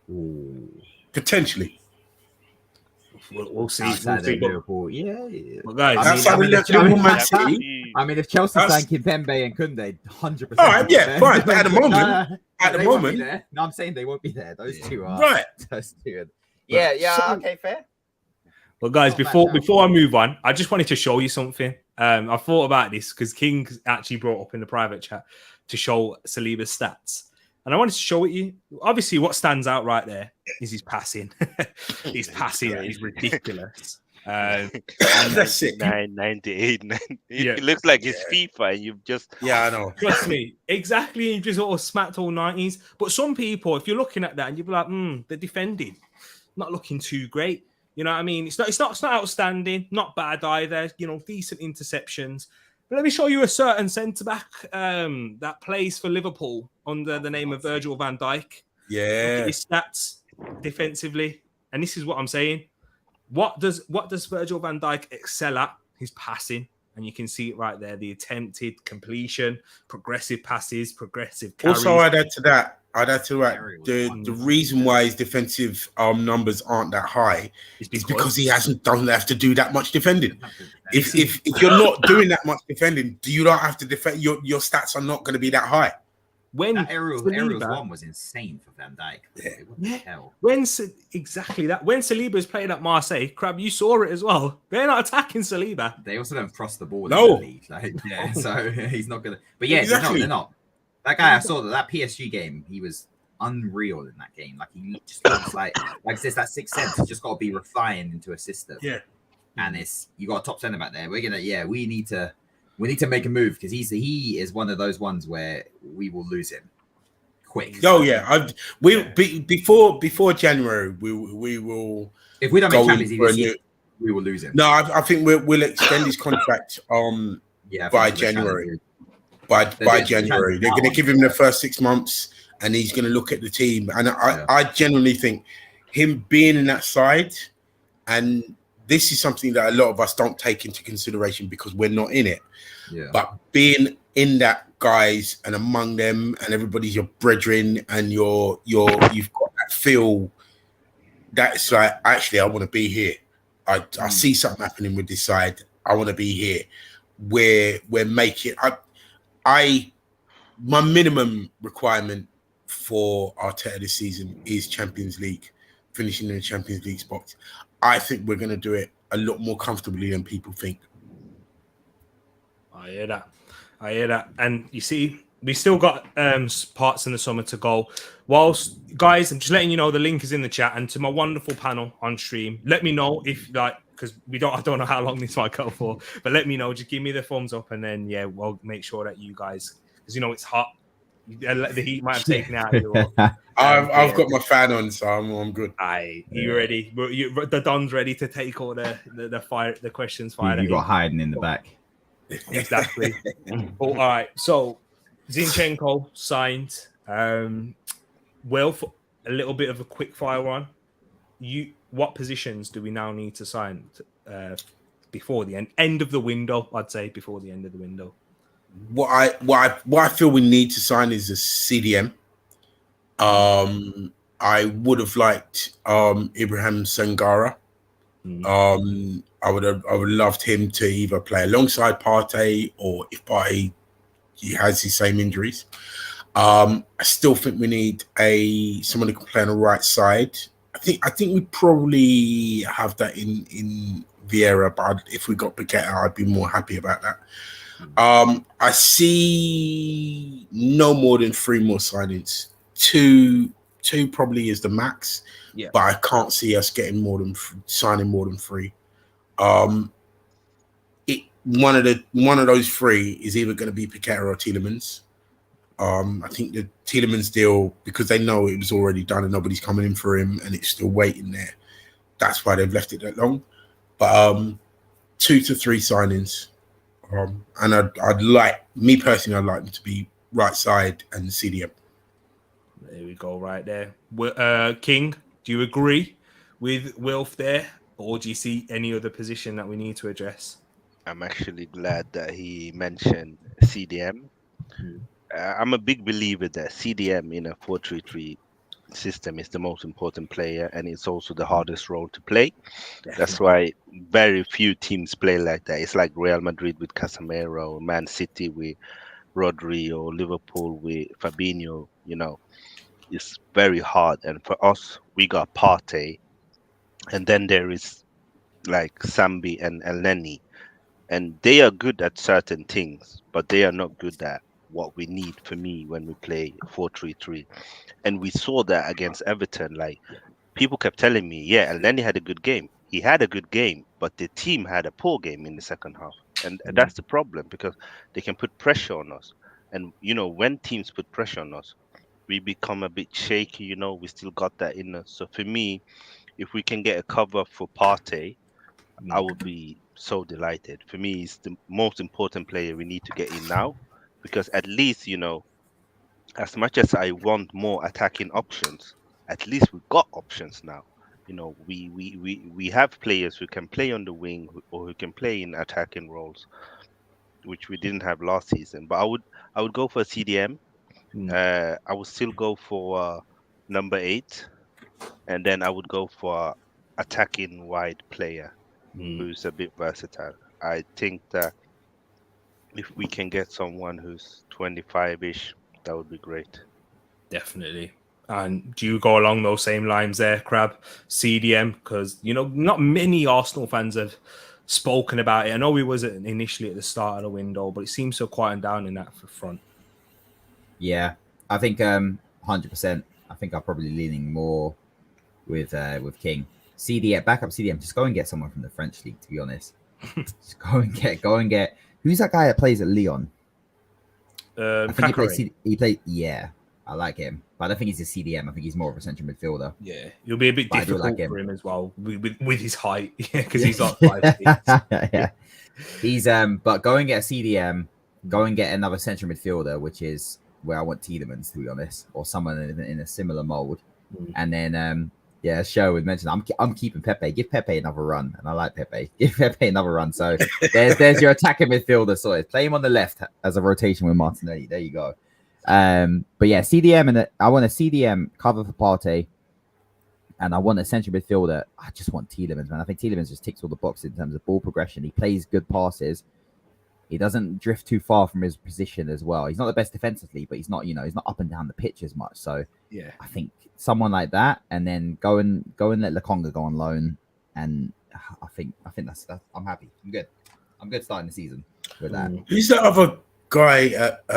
Ooh. Potentially. We'll see. Liverpool. Well, guys, if Chelsea signed Kimpembe and Koundé, 100%. All right, fine. But at the moment, no, I'm saying they won't be there. Those two are right. Those two. Okay, fair. Well, guys, before I move on, I just wanted to show you something. I thought about this because King actually brought up in the private chat to show Saliba's stats. And I wanted to show it you. Obviously, what stands out right there is his passing. His passing is ridiculous. That's it. 99, 98. Yeah. It looks like it's FIFA, and you've just Yeah, I know. Trust me, exactly. You just sort of smacked all 90s. But some people, if you're looking at that and you'd be like, they're defending, not looking too great. You know what I mean? It's not outstanding, not bad either. You know, decent interceptions. But let me show you a certain centre back that plays for Liverpool under the name of Virgil van Dijk. Look Yeah. at his stats defensively, and this is what I'm saying. What does Virgil van Dijk excel at? His passing. And you can see it right there, the attempted completion, progressive passes, progressive carries. Also, I'd add to that, the reason why his defensive numbers aren't that high is because he doesn't have to do that much defending. If you're not doing that much defending, do you not have to defend? Your stats are not going to be that high. When that Aerials one was insane for Van Dijk. What the hell? When Saliba's playing at Marseille, Crab, you saw it as well. They're not attacking Saliba. They also don't cross the ball. No. In the league. Like, yeah, so he's not gonna. But yeah, exactly. They're not. That guy, I saw that PSG game. He was unreal in that game. Like he just looks like I said, that sixth sense. He's just got to be refined into a system. Yeah. And you got a top centre back there. We need to make a move because he is one of those ones where we will lose him quick. Oh yeah, before January we will. If we don't make Champions League this year, we will lose him. No, I think we'll extend his contract by January. By January, they're going to give him the first 6 months, and he's going to look at the team. And I genuinely think him being in that side, and this is something that a lot of us don't take into consideration because we're not in it. Yeah. But being in that, guys, and among them, and everybody's your brethren, and you've got that feel that's like, actually, I want to be here. I see something happening with this side. I want to be here. We're making. My minimum requirement for Arteta this season is Champions League, finishing in the Champions League spot. I think we're going to do it a lot more comfortably than people think. I hear that. And you see, we still got parts in the summer to go. Whilst, guys, I'm just letting you know the link is in the chat, and to my wonderful panel on stream, let me know if because I don't know how long this might go for, but let me know. Just give me the thumbs up, and then we'll make sure that you guys, because it's hot. The heat might have taken out. I've got my fan on, so I'm good. You ready? The Don's ready to take all the fire, the questions fired. You got hiding in the back. Exactly. All right. So Zinchenko signed. Well, for a little bit of a quick fire one. What positions do we now need to sign before the end of the window? I'd say before the end of the window. What I feel we need to sign is a CDM. I would have liked Ibrahim Sangara. I would loved him to either play alongside Partey, or if Partey has his same injuries. I still think we need someone who can play on the right side. I think we probably have that in Vieira, but if we got Paqueta, I'd be more happy about that. I see no more than 3 more signings. Two probably is the max, but I can't see us getting signing more than 3. One of those 3 is either going to be Paqueta or Tielemans. I think the Tielemans deal, because they know it was already done and nobody's coming in for him and it's still waiting there. That's why they've left it that long. But 2 to 3 signings. And I'd like them to be right side and CDM. There we go, right there. King, do you agree with Wilf there, or do you see any other position that we need to address? I'm actually glad that he mentioned CDM. I'm a big believer that CDM in a 4-3-3 system is the most important player, and it's also the hardest role to play. Definitely. That's why very few teams play like that. It's like Real Madrid with Casemiro, Man City with Rodri, or Liverpool with Fabinho. It's very hard. And for us, we got Partey, and then there is like Sambi and Elneny, and they are good at certain things, but they are not good at what we need for me when we play 4-3-3. And we saw that against Everton. Like, people kept telling me, Elneny had a good game. he had a good game, but the team had a poor game in the second half. And that's the problem, because they can put pressure on us. And, when teams put pressure on us, we become a bit shaky, we still got that in us. So for me, if we can get a cover for Partey, I would be so delighted. For me, it's the most important player we need to get in now, because at least, as much as I want more attacking options, at least we've got options now. We have players who can play on the wing or who can play in attacking roles, which we didn't have last season. But I would go for a CDM. I would still go for number 8, and then I would go for attacking wide player who's a bit versatile. I think that if we can get someone who's 25-ish, that would be great. Definitely. And do you go along those same lines there, Crab? CDM, because not many Arsenal fans have spoken about it. I know he wasn't initially at the start of the window, but it seems to quieten down in that front. Yeah, I think 100%. I think I'm probably leaning more with King. CDM, backup CDM. Just go and get someone from the French league. To be honest, just go and get. Who's that guy that plays at Lyon? I think he played. Yeah, I like him, but I don't think he's a CDM. I think he's more of a central midfielder. Yeah, it'll be a bit difficult for him as well with his height, because he's like 5'6". Yeah, he's but go and get a CDM. Go and get another central midfielder, which is where I want Tielemans, to be honest, or someone in a similar mold. And then Show would mention I'm keeping Pepe. Give Pepe another run, and I like Pepe. Give Pepe another run. So there's your attacking midfielder. So play him on the left as a rotation with Martinelli. There you go. But yeah, CDM, and I want a CDM cover for Partey, and I want a central midfielder. I just want Tielemans, man. I think Tielemans just ticks all the boxes in terms of ball progression. He plays good passes. He doesn't drift too far from his position as well. He's not the best defensively, but he's not he's not up and down the pitch as much. So yeah, I think someone like that, and then go and let Lokonga go on loan, and I think that's I'm happy. I'm good starting the season with that. Who's that other guy at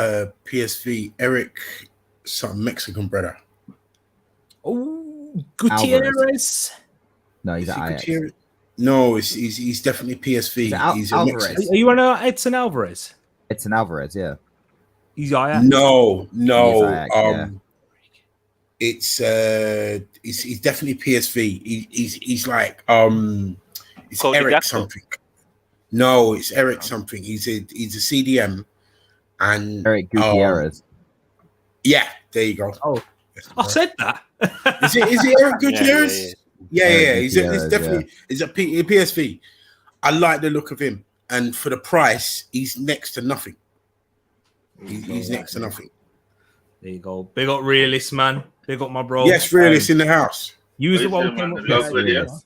PSV? Eric, some Mexican brother. Oh, Gutierrez. No, he's at Ajax. Gutierrez? No, he's definitely PSV. He's Alvarez. Are you on Edson Alvarez? Edson Alvarez, yeah. He's Ajax. No. He's Ajax, He's definitely PSV. He's like it's Cody Eric Gakpo. something. No, it's Eric something. He's a CDM, and Eric Gutierrez. Yeah, there you go. Oh, I said that. Is it Eric Gutierrez? Yeah. He's definitely he's a PSV. I like the look of him, and for the price, he's next to nothing. He's next to nothing. There you go. Big up realist, man. Big up my bro. Yes, realist in the house. You was the one who came up with the idea. Yes.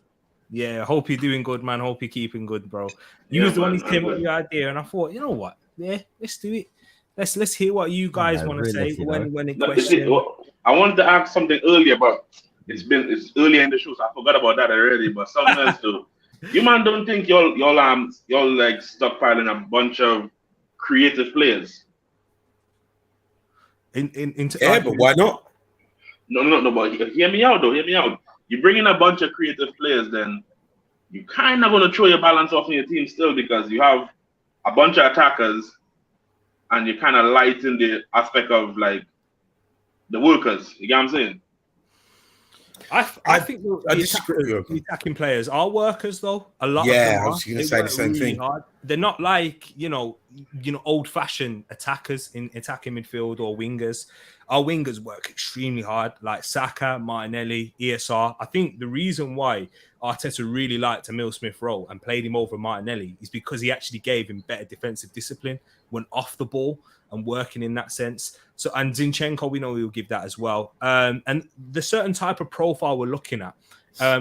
Yeah, hope you're doing good, man. Hope you're keeping good, bro. You was the one who came up with the idea, and I thought, you know what? Yeah, let's do it. Let's hear what you guys want to say when it questions. I wanted to ask something earlier, but it's earlier in the show, so I forgot about that already. But something else too. You man don't think y'all like stockpiling a bunch of creative players? But why not? No. But hear me out, though. Hear me out. You bring in a bunch of creative players, then you kind of gonna throw your balance off in your team still, because you have a bunch of attackers, and you kind of lighten the aspect of like the workers. You get what I'm saying? I think the attacking players are workers, though. A lot. Yeah, of them I was going to say the same thing. Hard. They're not like old-fashioned attackers in attacking midfield or wingers. Our wingers work extremely hard, like Saka, Martinelli, ESR. I think the reason why Arteta really liked Emile Smith Rowe and played him over Martinelli is because he actually gave him better defensive discipline when off the ball and working in that sense. So, and Zinchenko, we know he'll give that as well. And the certain type of profile we're looking at.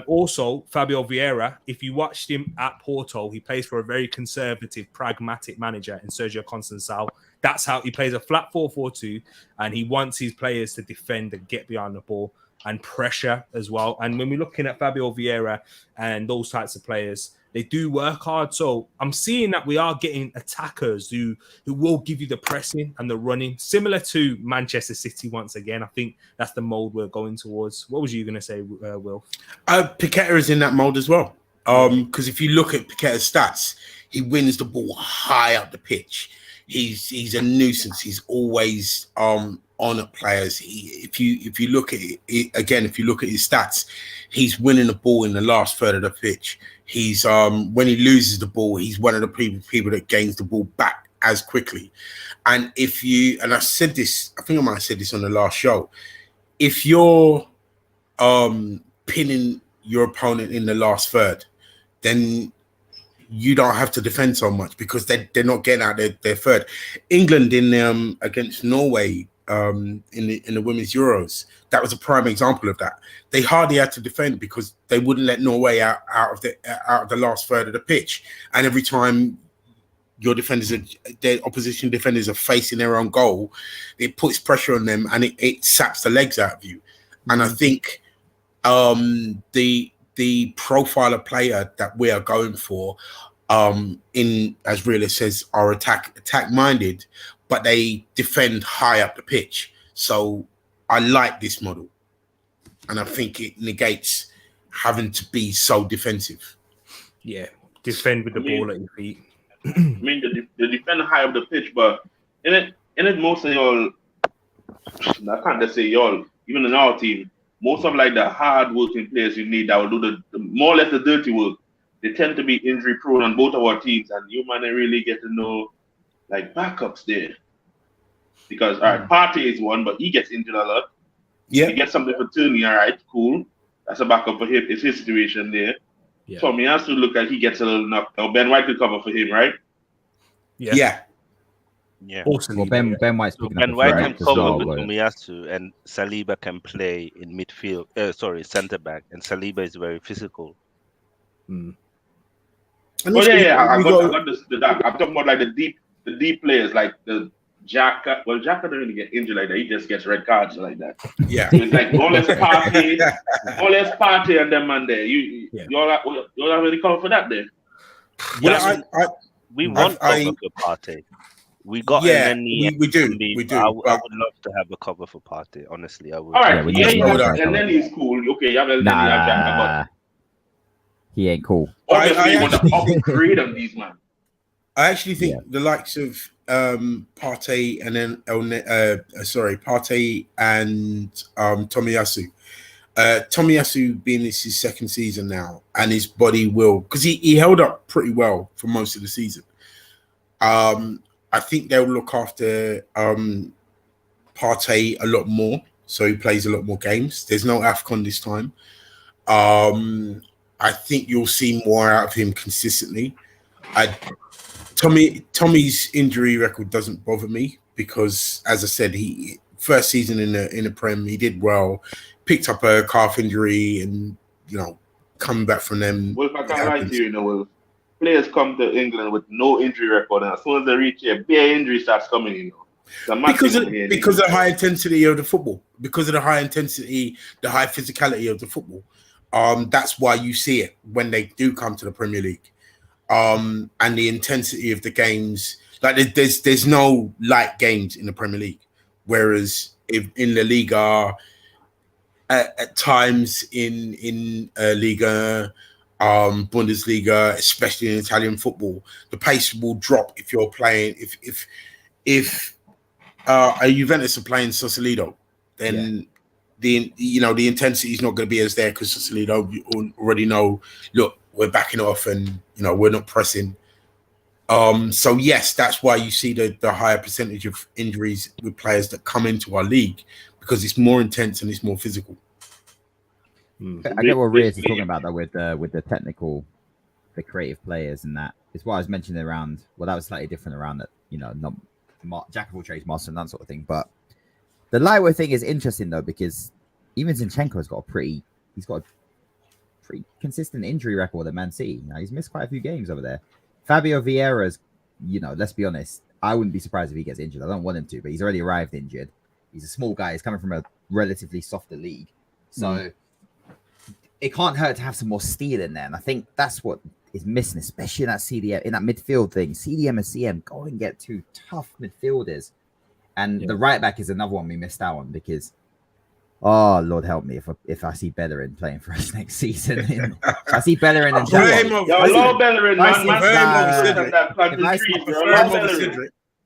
Also, Fabio Vieira, if you watched him at Porto, he plays for a very conservative, pragmatic manager in Sergio Conceição. That's how he plays a flat 4-4-2, and he wants his players to defend and get behind the ball and pressure as well. And when we're looking at Fabio Vieira and those types of players, they do work hard. So I'm seeing that we are getting attackers who will give you the pressing and the running, similar to Manchester City once again. I think that's the mold we're going towards. What was you going to say, Will? Paqueta is in that mold as well. Because if you look at Paqueta's stats, he wins the ball high up the pitch. He's a nuisance. He's always on at players. If you look at it again, if you look at his stats, he's winning the ball in the last third of the pitch. He's when he loses the ball, he's one of the people that gains the ball back as quickly. And I said this, I think I might have said this on the last show. If you're pinning your opponent in the last third, then you don't have to defend so much because they're not getting out their third. England in against Norway in the women's Euros, that was a prime example of that. They hardly had to defend because they wouldn't let Norway out of the last third of the pitch. And every time your their opposition defenders are facing their own goal, it puts pressure on them and it saps the legs out of you. And I think the profile of player that we are going for, as Realist says, are attack minded, but they defend high up the pitch. So I like this model, and I think it negates having to be so defensive. Yeah, defend with the ball at your feet. I mean, they defend high up the pitch, but in it, most of y'all, I can't just say y'all, even in our team, most of like the hard working players you need that will do the more or less the dirty work, they tend to be injury prone on both of our teams, and you might not really get to know like backups there. Because all right, Partey is one, but he gets injured a lot. Yeah, he gets something for Tony, all right, cool. That's a backup for him. It's his situation there. Yeah. So he has to look like he gets a little knocked out. Ben White could cover for him, right? Yeah. Well, Ben White's Ben White can cover with Tomiyasu, and Saliba can play in midfield. Centre back, and Saliba is very physical. I got this. I'm talking about like the deep players, like the Xhaka. Well, Xhaka doesn't really get injured like that. He just gets red cards like that. Yeah. So it's like all less party, and them man there. You all have any cover for that there? Well, we want cover for Partey. We got we do. I would love to have a cover for Partey. Honestly, I would. All right, and then he's cool. Okay, nah, he ain't cool. Obviously, you want to upgrade on these man. I actually think the likes of Partey and then Partey and Tomiyasu. Tomiyasu being this his second season now, and his body will, because he held up pretty well for most of the season. I think they'll look after Partey a lot more, so he plays a lot more games. There's no AFCON this time. I think you'll see more out of him consistently. Tommy's injury record doesn't bother me because, as I said, he first season in the Prem, he did well, picked up a calf injury, and coming back from them. Well, if I can't lie to you, players come to England with no injury record, and as soon as they reach here, bare injury starts coming. Because of the high intensity of the football, because of the high intensity, the high physicality of the football. That's why you see it when they do come to the Premier League. And the intensity of the games, like there's no light games in the Premier League, whereas in the Liga, at times in Liga, Bundesliga, especially in Italian football, the pace will drop if you're playing. If a Juventus are playing Sausalito, then the intensity is not going to be as there because Sausalito already know. Look, we're backing off, and we're not pressing. So yes, that's why you see the higher percentage of injuries with players that come into our league, because it's more intense and it's more physical. I get what Reyes is talking about though with the technical, the creative players, and that is what I was mentioning around. Well, that was slightly different around that, not jack of all trades, master, and that sort of thing. But the lightweight thing is interesting though, because even Zinchenko's got a pretty consistent injury record at Man City. He's missed quite a few games over there. Fabio Vieira's, let's be honest, I wouldn't be surprised if he gets injured. I don't want him to, but he's already arrived injured. He's a small guy. He's coming from a relatively softer league. So it can't hurt to have some more steel in there. And I think that's what is missing, especially in that CDM, in that midfield thing. CDM and CM go and get two tough midfielders. And the right back is another one we missed out on, because Oh Lord, help me if I see Bellerin playing for us next season. If I see Bellerin and Low Bellerin, man.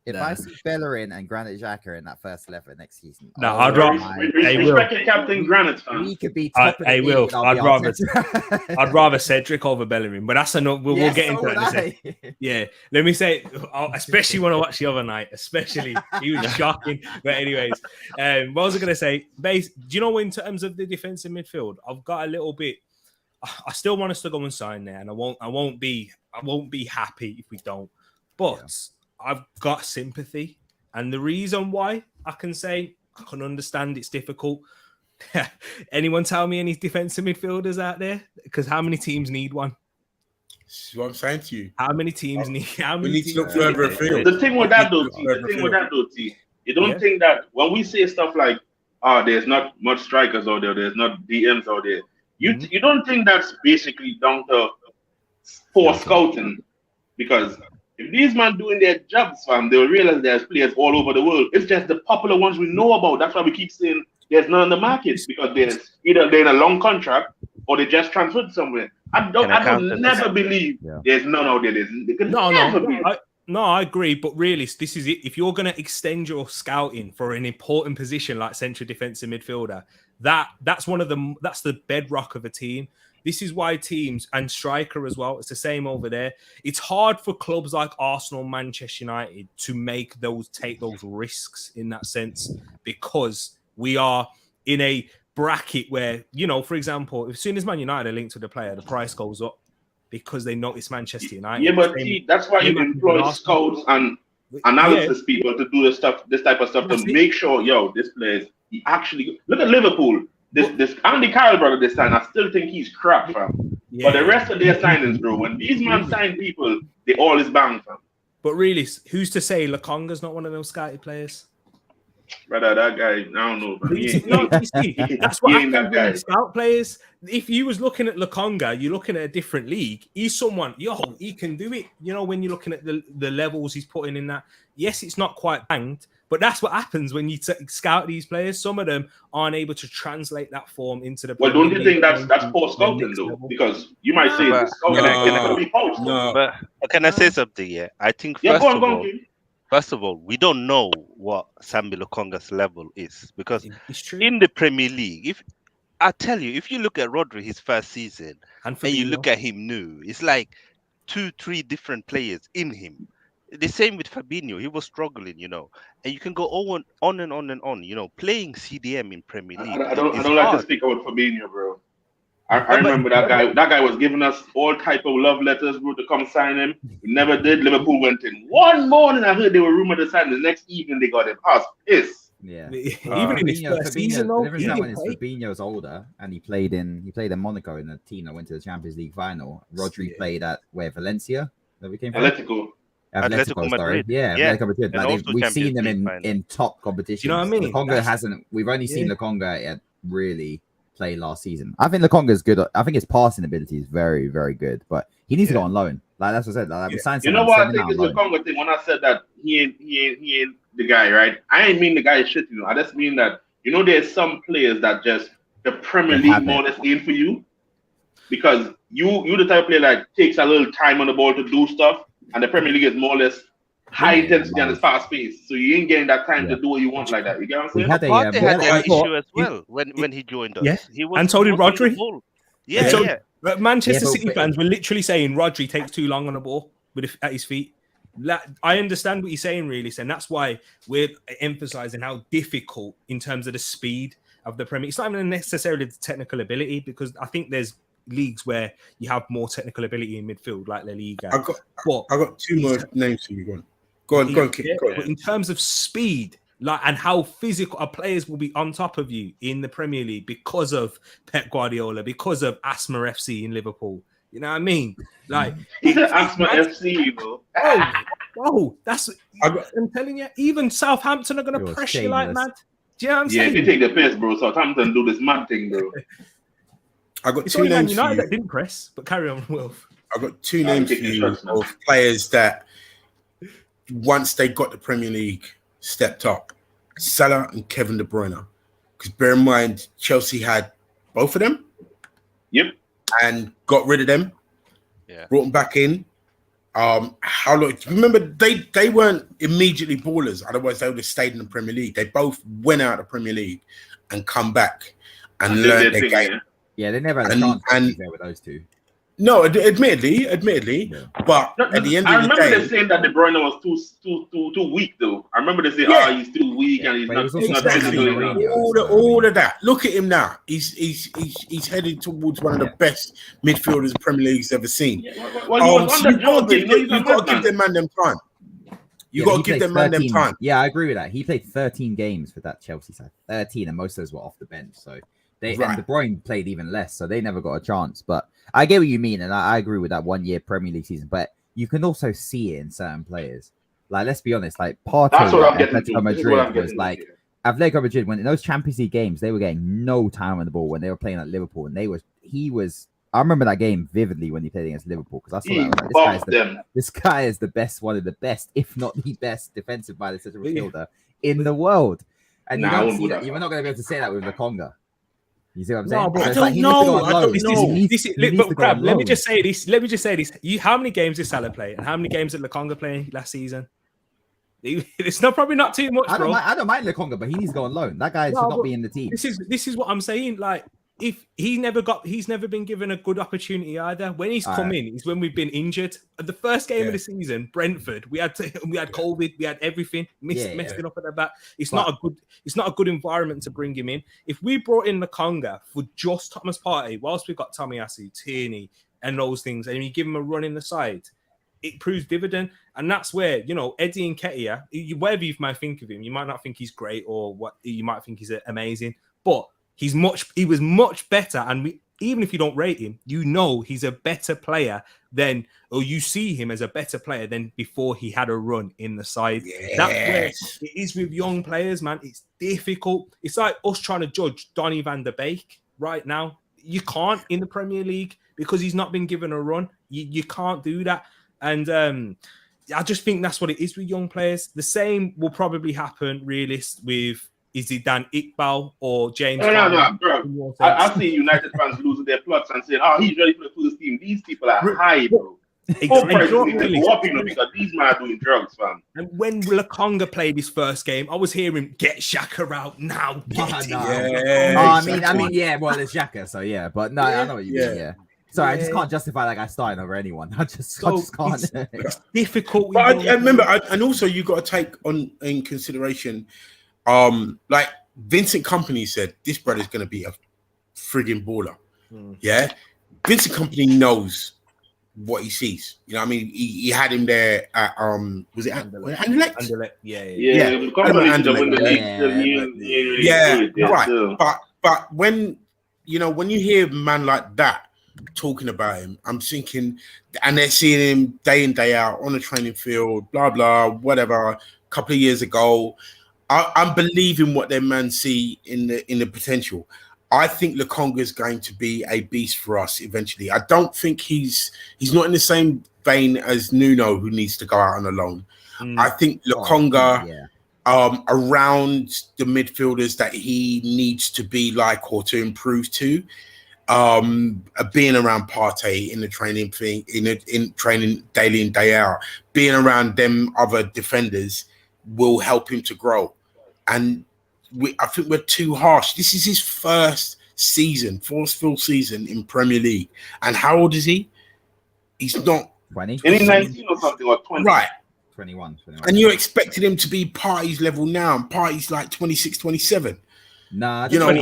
If I see Bellerin and Granit Xhaka in that first 11 next season, I'd rather respect your captain Granit. We could be top of the league. I'd rather Cedric over Bellerin, but that's enough. We'll get into that in a second. Yeah, let me say, especially when I watched the other night, especially he was shocking. But anyways, what was I going to say? Do you know, in terms of the defensive midfield, I've got a little bit. I still want us to go and sign there, and I won't be happy if we don't. But I've got sympathy, and the reason why I can say I can understand it's difficult. Anyone tell me any defensive midfielders out there? Because how many teams need one? That's what I'm saying to you. How many teams need? We need to look further afield. The thing with that though, T, you don't think that when we say stuff like, there's not much strikers out there, there's not DMs out there. You don't think that's basically down to poor scouting? Because if these men doing their jobs, fam, they'll realize there's players all over the world. It's just the popular ones we know about. That's why we keep saying there's none in the market, because there's either they're in a long contract or they just transferred somewhere. I never believe there's none out there. No, I agree. But really, this is it. If you're going to extend your scouting for an important position like central defensive midfielder, that's the bedrock of a team. This is why teams, and striker as well, it's the same over there. It's hard for clubs like Arsenal, Manchester United to take those risks in that sense, because we are in a bracket where, for example, as soon as Man United are linked with a player, the price goes up because they notice Manchester United. Yeah, but that's why you employ scouts and analysis people to do this type of stuff, to make sure, this player actually look at Liverpool. This Andy Carroll brother this time, I still think he's crap, fam. Yeah. But the rest of their signings, bro, when these men sign people, they always bang, fam. But really, who's to say Lokonga's not one of those scouted players? Brother, that guy, I don't know. That's what happens with scout players. If you was looking at Lokonga, you're looking at a different league. He's someone, he can do it. When you're looking at the levels he's putting in that. Yes, it's not quite banged, but that's what happens when you scout these players. Some of them aren't able to translate that form into the. Well, don't you think that's poor scouting though? Level. Because you might say it's going to be post. No, but can I say something? Yeah, I think first of all, we don't know what Sambi Lokonga's level is, because in the Premier League, if you look at Rodri his first season and you look at him new, it's like 2-3 different players in him. The same with Fabinho, he was struggling, and you can go on and on, playing CDM in Premier League. I don't like to speak about Fabinho, bro. I remember that guy. That guy was giving us all type of love letters, bro, to come sign him. We never did. Liverpool went in one morning. I heard they were rumored to sign. The next evening they got him. I was pissed. Yeah, even in his first season, though, Fabinho's older, and he played in Monaco in the team that went to the Champions League final. Rodri played at Valencia. That we came from. Atletico Madrid. Atletico Madrid. Like we've seen them in top competitions. You know what I mean? Lokonga hasn't. We've only seen Lokonga really play last season. I think Lokonga's good. I think his passing ability is very, very good, but he needs to go on loan. Like that's what I said. Like, we signed. You know what I think is Lokonga thing? When I said that he ain't the guy, right? I ain't mean the guy is shit. I just mean that there's some players that just the Premier League more or less ain't for you, because you the type of player that takes a little time on the ball to do stuff. And the Premier League is more or less high intensity and it's fast paced, so you ain't getting that time to do what you want like that. You get what I'm saying? Partey had that issue as well when he joined us. Yeah, and so did Rodri. Manchester City fans were literally saying Rodri takes too long on the ball at his feet. I understand what you're saying, really, and that's why we're emphasizing how difficult in terms of the speed of the Premier. It's not even necessarily the technical ability, because I think there's leagues where you have more technical ability in midfield, like La Liga. I got two more names for you. Go on, Kit. But in terms of speed, and how physical our players will be on top of you in the Premier League because of Pep Guardiola, because of Asthma FC in Liverpool. You know what I mean? Like Asthma FC, bro. I'm telling you, even Southampton are going to pressure you like mad. Do you know what I'm saying? Yeah, they take the piss, bro. Southampton do this mad thing, bro. I got two names for you. That didn't press, but carry on, Wilf. I got two names for you of players that, once they got the Premier League, stepped up: Salah and Kevin De Bruyne. because bear in mind, Chelsea had both of them. Yep. And got rid of them. Yeah. Brought them back in. How long? Remember, they weren't immediately ballers. Otherwise, they would have stayed in the Premier League. They both went out of the Premier League and come back and learned their game. Yeah, they never had a chance to be there with those two. No, admittedly, but at the end of the day, I remember they saying that De Bruyne was too weak, though. I remember they saying, he's too weak and he's not exactly. All of that. Look at him now. He's headed towards one of the best midfielders the Premier League's ever seen. Yeah, well, you've got to give them man them time. You got to give them man them time. Yeah, I agree with that. He played 13 games for that Chelsea side, 13, and most of those were off the bench. So and De Bruyne played even less, so they never got a chance. But I get what you mean, and I agree with that 1 year Premier League season. But you can also see it in certain players. Like, let's be honest, like Partey at Atletico Madrid was like Atletico Madrid when in those Champions League games they were getting no time on the ball when they were playing at Liverpool, and he was. I remember that game vividly when he played against Liverpool because I saw that this guy is the best, one of the best, if not the best, defensive central midfielder in the world. And you don't see that. You're not going to be able to say that with Lokonga. You see what I'm saying? No, but I don't know. Let me just say this. How many games did Salah play, and how many games did Lokonga play last season? It's probably not too much, bro. I don't mind Lokonga, but he needs to go on loan. That guy should not be in the team. This is what I'm saying. Like, if he's never been given a good opportunity either. When he's come in, is when we've been injured. At the first game of the season, Brentford, we had COVID, we had everything, messed it up at the back. It's not a good environment to bring him in. If we brought in Lokonga for just Thomas Partey, whilst we've got Tomiyasu, Tierney, and those things, and you give him a run in the side, it proves dividend. And that's where, Eddie Nketiah, whatever you might think of him, you might not think he's great or what you might think he's amazing, but he was much better. And even if you don't rate him, he's a better player you see him as a better player than before he had a run in the side. Yes. That's where it is with young players, man. It's difficult. It's like us trying to judge Donny van der Beek right now. You can't in the Premier League because he's not been given a run. You can't do that. And I just think that's what it is with young players. The same will probably happen, with is it Dan Iqbal or James? No, bro. I've seen United fans losing their plots and saying, he's ready for the full team. These people are high, bro. Exactly. Because these men are doing drugs, fam. And when Lokonga played his first game, I was hearing, get Xhaka out now. Well, it's Xhaka, so yeah. But no, I know what you mean, yeah. Sorry, I just can't justify that guy starting over anyone. I just can't. It's difficult. But I remember, and also you got to take in consideration, like Vincent Kompany said, this brother's going to be a frigging baller. Yeah, Vincent Kompany knows what he sees. You know what I mean? He had him there at was it Anderlecht? Right. But when you hear a man like that talking about him, I'm thinking, and they're seeing him day in, day out on the training field, blah blah, whatever. A couple of years ago, I'm believing what their man see in the potential. I think Lokonga is going to be a beast for us eventually. I don't think he's not in the same vein as Nuno, who needs to go out on a loan. I think Lokonga around the midfielders that he needs to be like or to improve to. Being around Partey in the training thing, in training daily and day out, being around them other defenders will help him to grow. And I think we're too harsh. This is his first full season in Premier League. And how old is he? He's not 20. He's 19 or something, or 20. Right. 21. And you're expecting him to be Partey's level now, and Partey's like 26, 27. Nah, I don't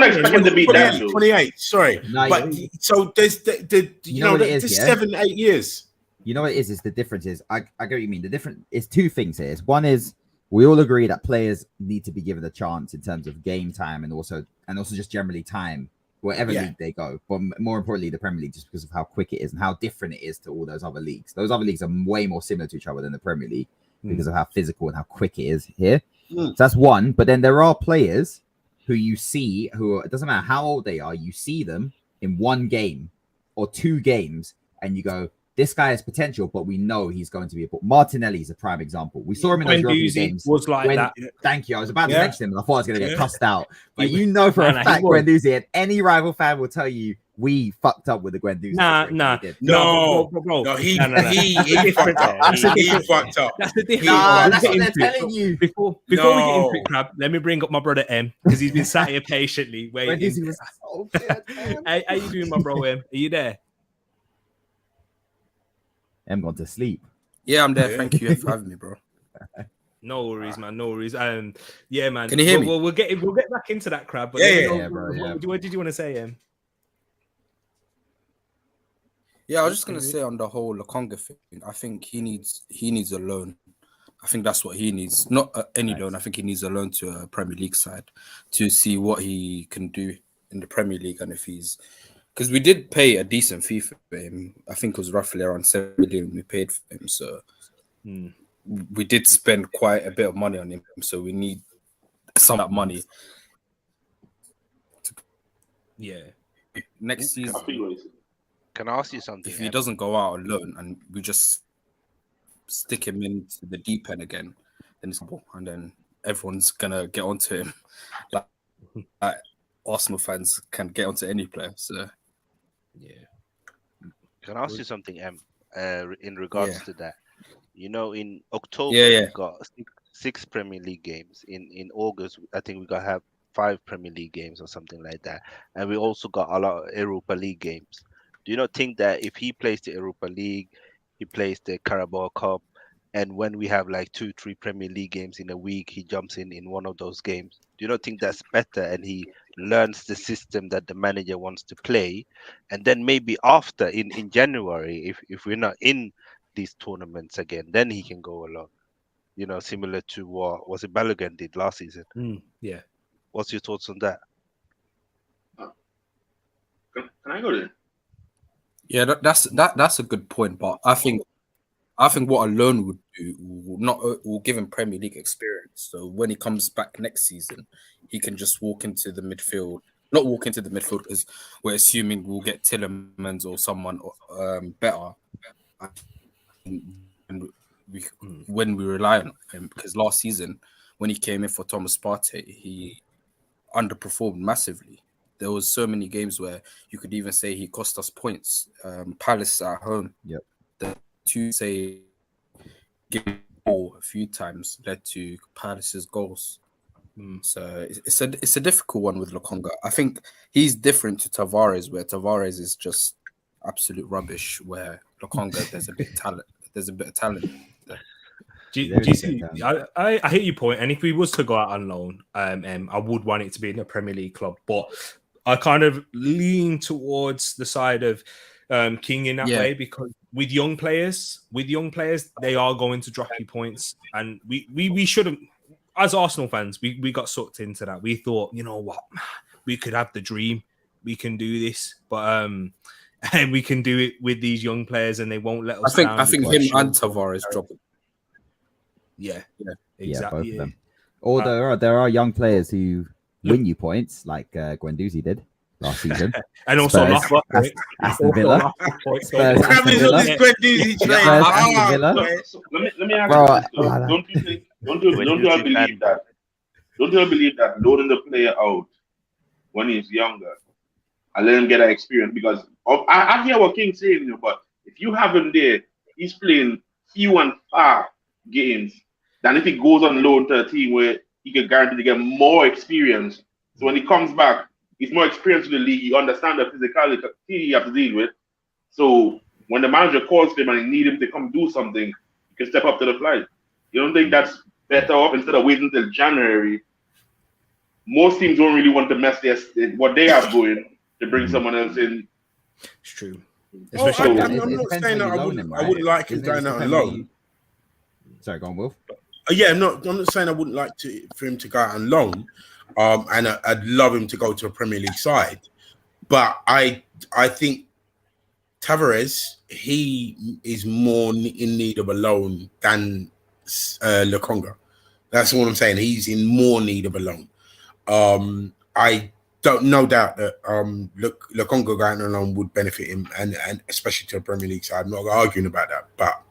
expect him to be that. 28. Sorry, but so there's there's 7, 8 years. You know what it is the difference is I get what you mean. The difference is two things here. One is we all agree that players need to be given a chance in terms of game time and also just generally time wherever league they go. But more importantly, the Premier League, just because of how quick it is and how different it is to all those other leagues. Those other leagues are way more similar to each other than the Premier League because of how physical and how quick it is here. So that's one. But then there are players who you see it doesn't matter how old they are, you see them in one game or two games and you go, this guy has potential, but we know he's going to be Martinelli is a prime example. We saw him in those European games. Was like that. Thank you. I was about to mention him, and I thought I was going to get cussed out. But He you know for a fact, was. Guendouzi, and any rival fan will tell you we fucked up with the Guendouzi. No, he fucked up. He fucked up. That's the difference. That's what they're telling you. Before we get into it, Crab, let me bring up my brother M, because he's been sat here patiently waiting. Guendouzi was so good. How you doing, my bro M? Are you there? M gone to sleep. Yeah, I'm there. Thank you for having me, bro. No worries, man. No worries. Yeah, man. Can you hear me? We'll get back into that, Crab. But what did you want to say, M? Yeah, I was just gonna say on the whole Lokonga thing. I think he needs a loan. I think that's what he needs. Not any loan. I think he needs a loan to a Premier League side to see what he can do in the Premier League, and if he's. Because we did pay a decent fee for him. I think it was roughly around 7 million we paid for him. So we did spend quite a bit of money on him. So we need some of that money. Yeah. Next season, can I ask you something? if he doesn't go out on loan and we just stick him into the deep end again, then it's and then everyone's gonna get onto him. Like Arsenal fans can get onto any player. So. Yeah. Can I ask you something, Em? In regards to that, in October we got six Premier League games. In August, I think we got to have 5 Premier League games or something like that, and we also got a lot of Europa League games. Do you not think that if he plays the Europa League, he plays the Carabao Cup, and when we have like 2-3 Premier League games in a week, he jumps in one of those games? Do you not think that's better, and he learns the system that the manager wants to play, and then maybe after in January, if we're not in these tournaments again, then he can go along, similar to what was it Balogun did last season? Yeah. What's your thoughts on that? Can I go there? Yeah, that's a good point, but I think what a loan would do will give him Premier League experience. So when he comes back next season, he can just walk into the midfield. Not walk into the midfield because we're assuming we'll get Tillemans or someone better. And when we rely on him, because last season when he came in for Thomas Partey, he underperformed massively. There was so many games where you could even say he cost us points. Palace at home. Yep. To say game ball a few times led to Palace's goals. So it's a difficult one with Lokonga. I think he's different to Tavares, where Tavares is just absolute rubbish, where Lokonga there's a bit of talent there. Do you see? I hit your point, and if we was to go out on loan, I would want it to be in a Premier League club, but I kind of lean towards the side of King in that way, because with young players, they are going to drop you points, and we shouldn't. As Arsenal fans, we got sucked into that. We thought, you know what, we could have the dream, we can do this, but and we can do it with these young players, and they won't let us. I think him and Tavares drop it. Yeah, exactly. Yeah, both of them. Or there are young players who win you points, like Guendouzi did last season. And also Aston Villa. Let me ask you this. Don't you believe that? Don't you believe that loading the player out when he's younger and let him get that experience? Because I hear what King's saying, but if you have him there, he's playing few and far games than if he goes on loan to a team where he can guarantee to get more experience. So when he comes back, he's more experienced in the league. He understands the physicality he has to deal with. So when the manager calls him and he needs him to come do something, he can step up to the plate. You don't think that's better off instead of waiting until January? Most teams don't really want to mess what they have going to bring someone else in. It's true. I'm not saying that I wouldn't like him going out on loan. Sorry, go on, Wolf. I'm not saying I wouldn't like for him to go out on loan. And I'd love him to go to a Premier League side. But I think Tavares, he is more in need of a loan than Lokonga. That's what I'm saying. He's in more need of a loan. I no doubt that Lukonga going along would benefit him, and especially to the Premier League side. I'm not arguing about that, but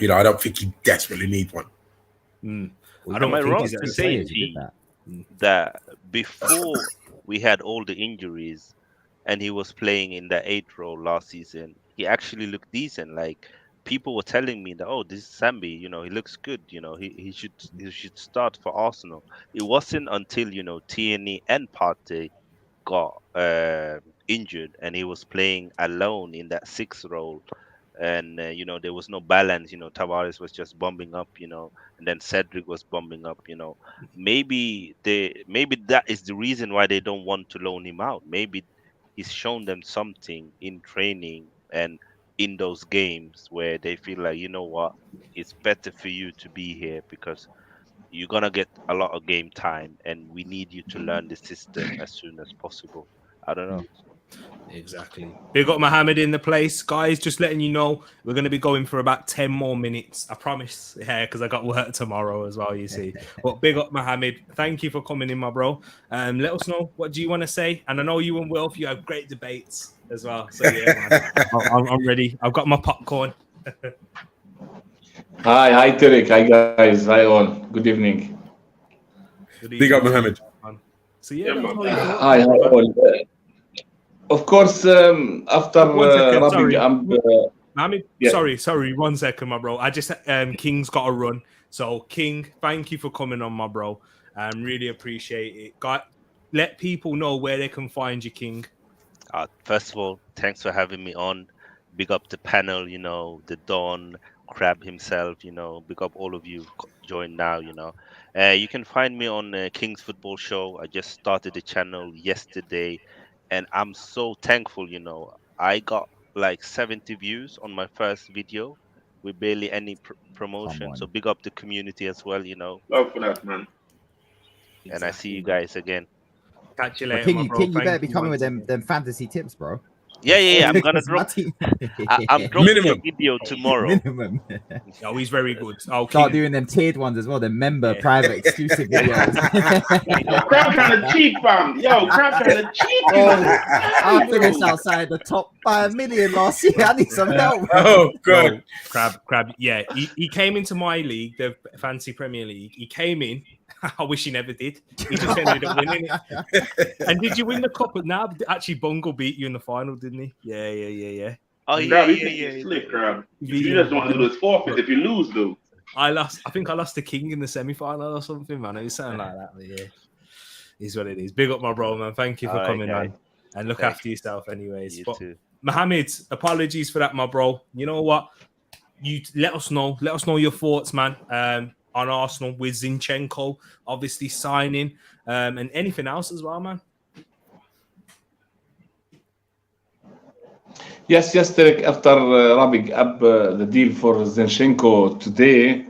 I don't think he desperately need one. I don't Am I think wrong he's to ever say played. G, that before we had all the injuries and he was playing in the 8th role last season, he actually looked decent. Like people were telling me that, oh, this is Sambi, he looks good. He should start for Arsenal. It wasn't until Tierney and Partey got injured and he was playing alone in that 6th role, and there was no balance. Tavares was just bombing up, and then Cedric was bombing up. Maybe that is the reason why they don't want to loan him out. Maybe he's shown them something in training and in those games where they feel like, what, it's better for you to be here because you're gonna get a lot of game time and we need you to learn the system as soon as possible. I don't know. Exactly. Big up Mohammed in the place. Guys, just letting you know, we're going to be going for about 10 more minutes. I promise. Yeah, because I got work tomorrow as well, you see. But big up Mohammed. Thank you for coming in, my bro. Let us know, what do you want to say? And I know you and Wilf, you have great debates as well. So yeah, man, I'm ready. I've got my popcorn. Hi, Tereak. Hi, guys. Hi, all. Good evening. Big up Mohammed. So yeah, hi, all. Of course, after rubbing up... Mohammed, yeah. Sorry, 1 second, my bro. I just King's got a run. So King, thank you for coming on, my bro. Really appreciate it. Let people know where they can find you, King. First of all, thanks for having me on. Big up the panel, the Don, Crab himself, big up all of you join now, you can find me on King's Football Show. I just started the channel yesterday and I'm so thankful, I got like 70 views on my first video with barely any promotion. So big up the community as well, Love for that, man. Exactly. And I see you guys again. Catch you later, King, my bro. you better be coming with them fantasy tips, bro. Yeah. I'm gonna drop. I'm dropping a video tomorrow. Minimum. Oh, he's very good. Start doing them tiered ones as well. The member private exclusive videos. Crab trying to cheat, fam. Crab trying to cheat. I finished outside the top 5 million last year. I need some help. Oh, God. Crab. Yeah, he came into my league, the Fantasy Premier League. He came in. I wish he never did. He just ended up winning it. And did you win the cup? Now, actually, Bungle beat you in the final, didn't he? Yeah. Oh, yeah. Slick, Crab. You just want to do those forfeits if you lose, though. I think I lost the King in the semi-final or something, man. It was something like that. But yeah, is what it is. Big up, my bro, man. Thank you for coming, man. And look after yourself, anyways. You but too. Mohammed, apologies for that, my bro. You know what? You let us know. Let us know your thoughts, man. On Arsenal with Zinchenko, obviously signing, and anything else as well, man. Yes, Tereak, after wrapping up the deal for Zinchenko today,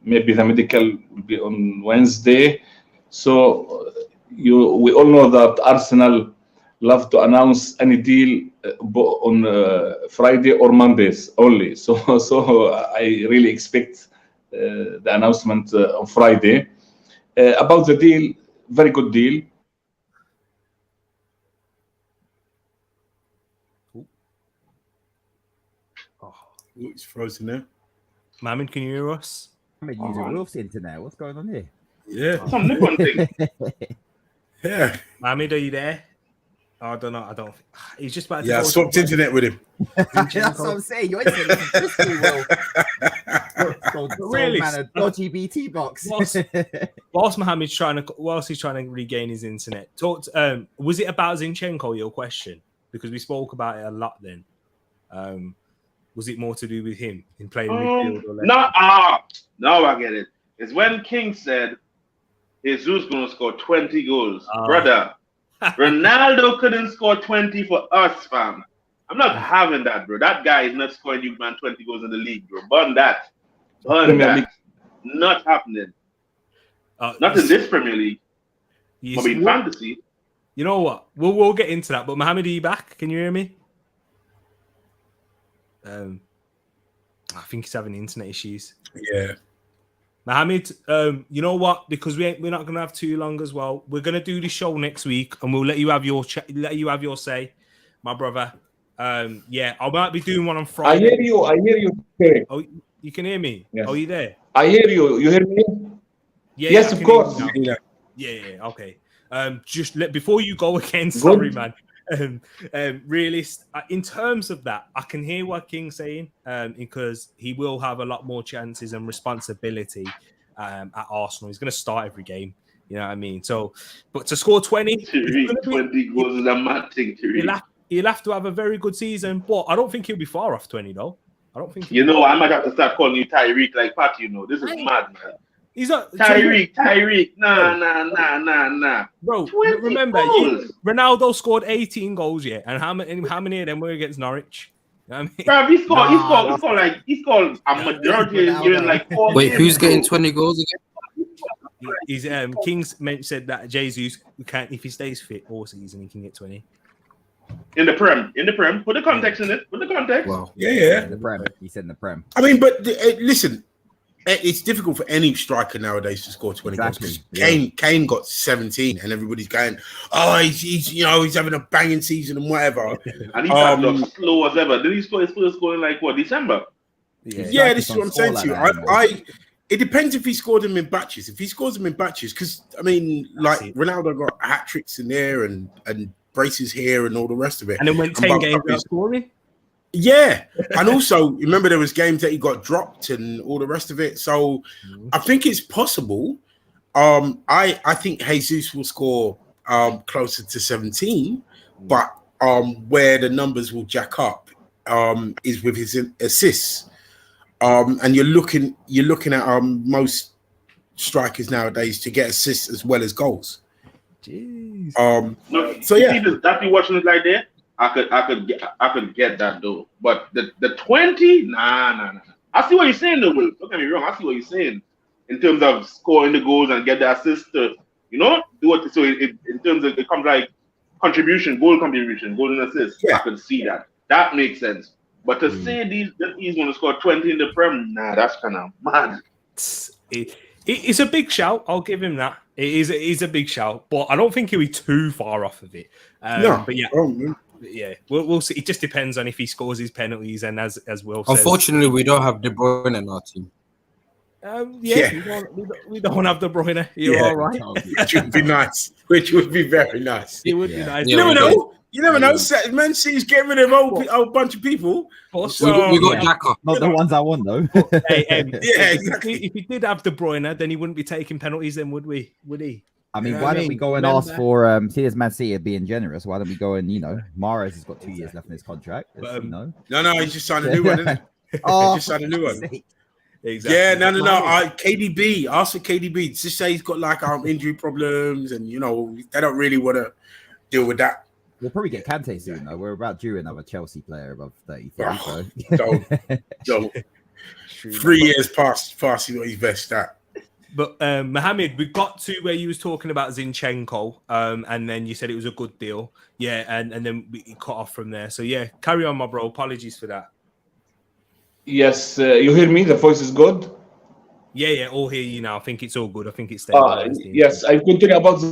maybe the medical will be on Wednesday. So we all know that Arsenal love to announce any deal on Friday or Mondays only. So I really expect the announcement on Friday. About the deal, very good deal. It's frozen there. Mohammed, can you hear us? I'm using Wolf's internet. What's going on here? Yeah. Some new one thing. Yeah. Mohammed, are you there? I don't know. He's just about to I swapped internet with him. That's what I'm saying. Your internet is really man, a dodgy BT box. Whilst Mohammed's whilst he's trying to regain his internet, was it about Zinchenko, your question? Because we spoke about it a lot then. Was it more to do with him in playing midfield? Or no, I get it. It's when King said Jesus going to score 20 goals. Brother, Ronaldo couldn't score 20 for us, fam. I'm not having that, bro. That guy is not scoring you, man, 20 goals in the league, bro. Burn that. Not happening. Not in this Premier League. But in fantasy. You know what? We'll get into that. But Mohammed, are you back? Can you hear me? I think he's having internet issues. Yeah. Mohammed, you know what? Because we're not gonna have too long as well. We're gonna do the show next week, and we'll let you have your say, my brother. Yeah, I might be doing one on Friday. I hear you. Tereak. Oh, you can hear me? Yes. Oh, you there? I hear you. You hear me? Yeah, Yes, I of can hear course. you now. Yeah. Okay. Before you go again, sorry, man. Realist in terms of that, I can hear what King's saying, because he will have a lot more chances and responsibility at Arsenal. He's going to start every game. You know what I mean? So, but to score 20, Tereak, 20 goals is a mad thing, Tereak. He'll have to have a very good season, but I don't think he'll be far off 20 though. I don't think. You know, I might have to start calling you Tereak like Pat. You know, this is mad, man. He's not Tereak. Nah. Bro, remember, Ronaldo scored 18 goals, yeah, and how many of them were against Norwich? You know what I mean? Bro, he scored a majority of years, like 4 Wait, games, who's getting bro. 20 goals again? He's Kings said that Jesus can, if he stays fit all season, he can get 20. In the Prem. Put the context in it. Put the context. Wow. Yeah. The Prem. He said in the Prem. I mean, but listen, it's difficult for any striker nowadays to score 20 goals. Kane got 17, and everybody's going, "Oh, he's having a banging season and whatever." And he started off slow as ever. Did he score his first goal in like what, December? Yeah, this is what I'm saying to you. It depends if he scored them in batches. If he scores them in batches, because I mean, like Ronaldo got hat tricks in there and braces here and all the rest of it, and then went 10 games without scoring. Yeah, and also remember there was games that he got dropped and all the rest of it. So I think it's possible. I think Jesus will score closer to 17, but where the numbers will jack up is with his assists. And you're looking at most strikers nowadays to get assists as well as goals. Jeez. So yeah, that be watching it like that. I could get that though, but the 20, nah. I see what you're saying though, Will. Don't get me wrong. I see what you're saying in terms of scoring the goals and get the assist to, do it. So in terms of it comes like goal contribution, goal and assist. Yeah. I can see that. That makes sense. But to say that he's going to score 20 in the Prem, nah, that's kind of mad. It's a big shout. I'll give him that. It is a big shout, but I don't think he'll be too far off of it. No, but yeah, we'll see. It just depends on if he scores his penalties, and as Will says, unfortunately, we don't have De Bruyne in our team. We don't have De Bruyne. You're all right. Which would be nice. Which would be very nice. It would be nice. You never know. You never know. Man City's getting rid of a whole bunch of people. We got Xhaka. Not the ones I want, though. Exactly. If he did have De Bruyne, then he wouldn't be taking penalties, then would we? Would he? I mean, why don't we go and ask for see as Man City being generous? Why don't we go and Mahrez has got 2 years left in his contract. No, he's just signed a new one, isn't he? Oh, just signed a new one. Exactly. Yeah, no. KDB, ask for KDB. Just say he's got like injury problems, and they don't really want to deal with that. We'll probably get Kante soon, though. We're about due another Chelsea player above 33. Oh, don't. 3 years past his best at. But Mohammed, we got to where you was talking about Zinchenko, and then you said it was a good deal. Yeah, and then we cut off from there. So yeah, carry on, my bro. Apologies for that. Yes, you hear me? The voice is good? Yeah, all hear you now. I think it's all good. I think it's stable. Yes, I continue about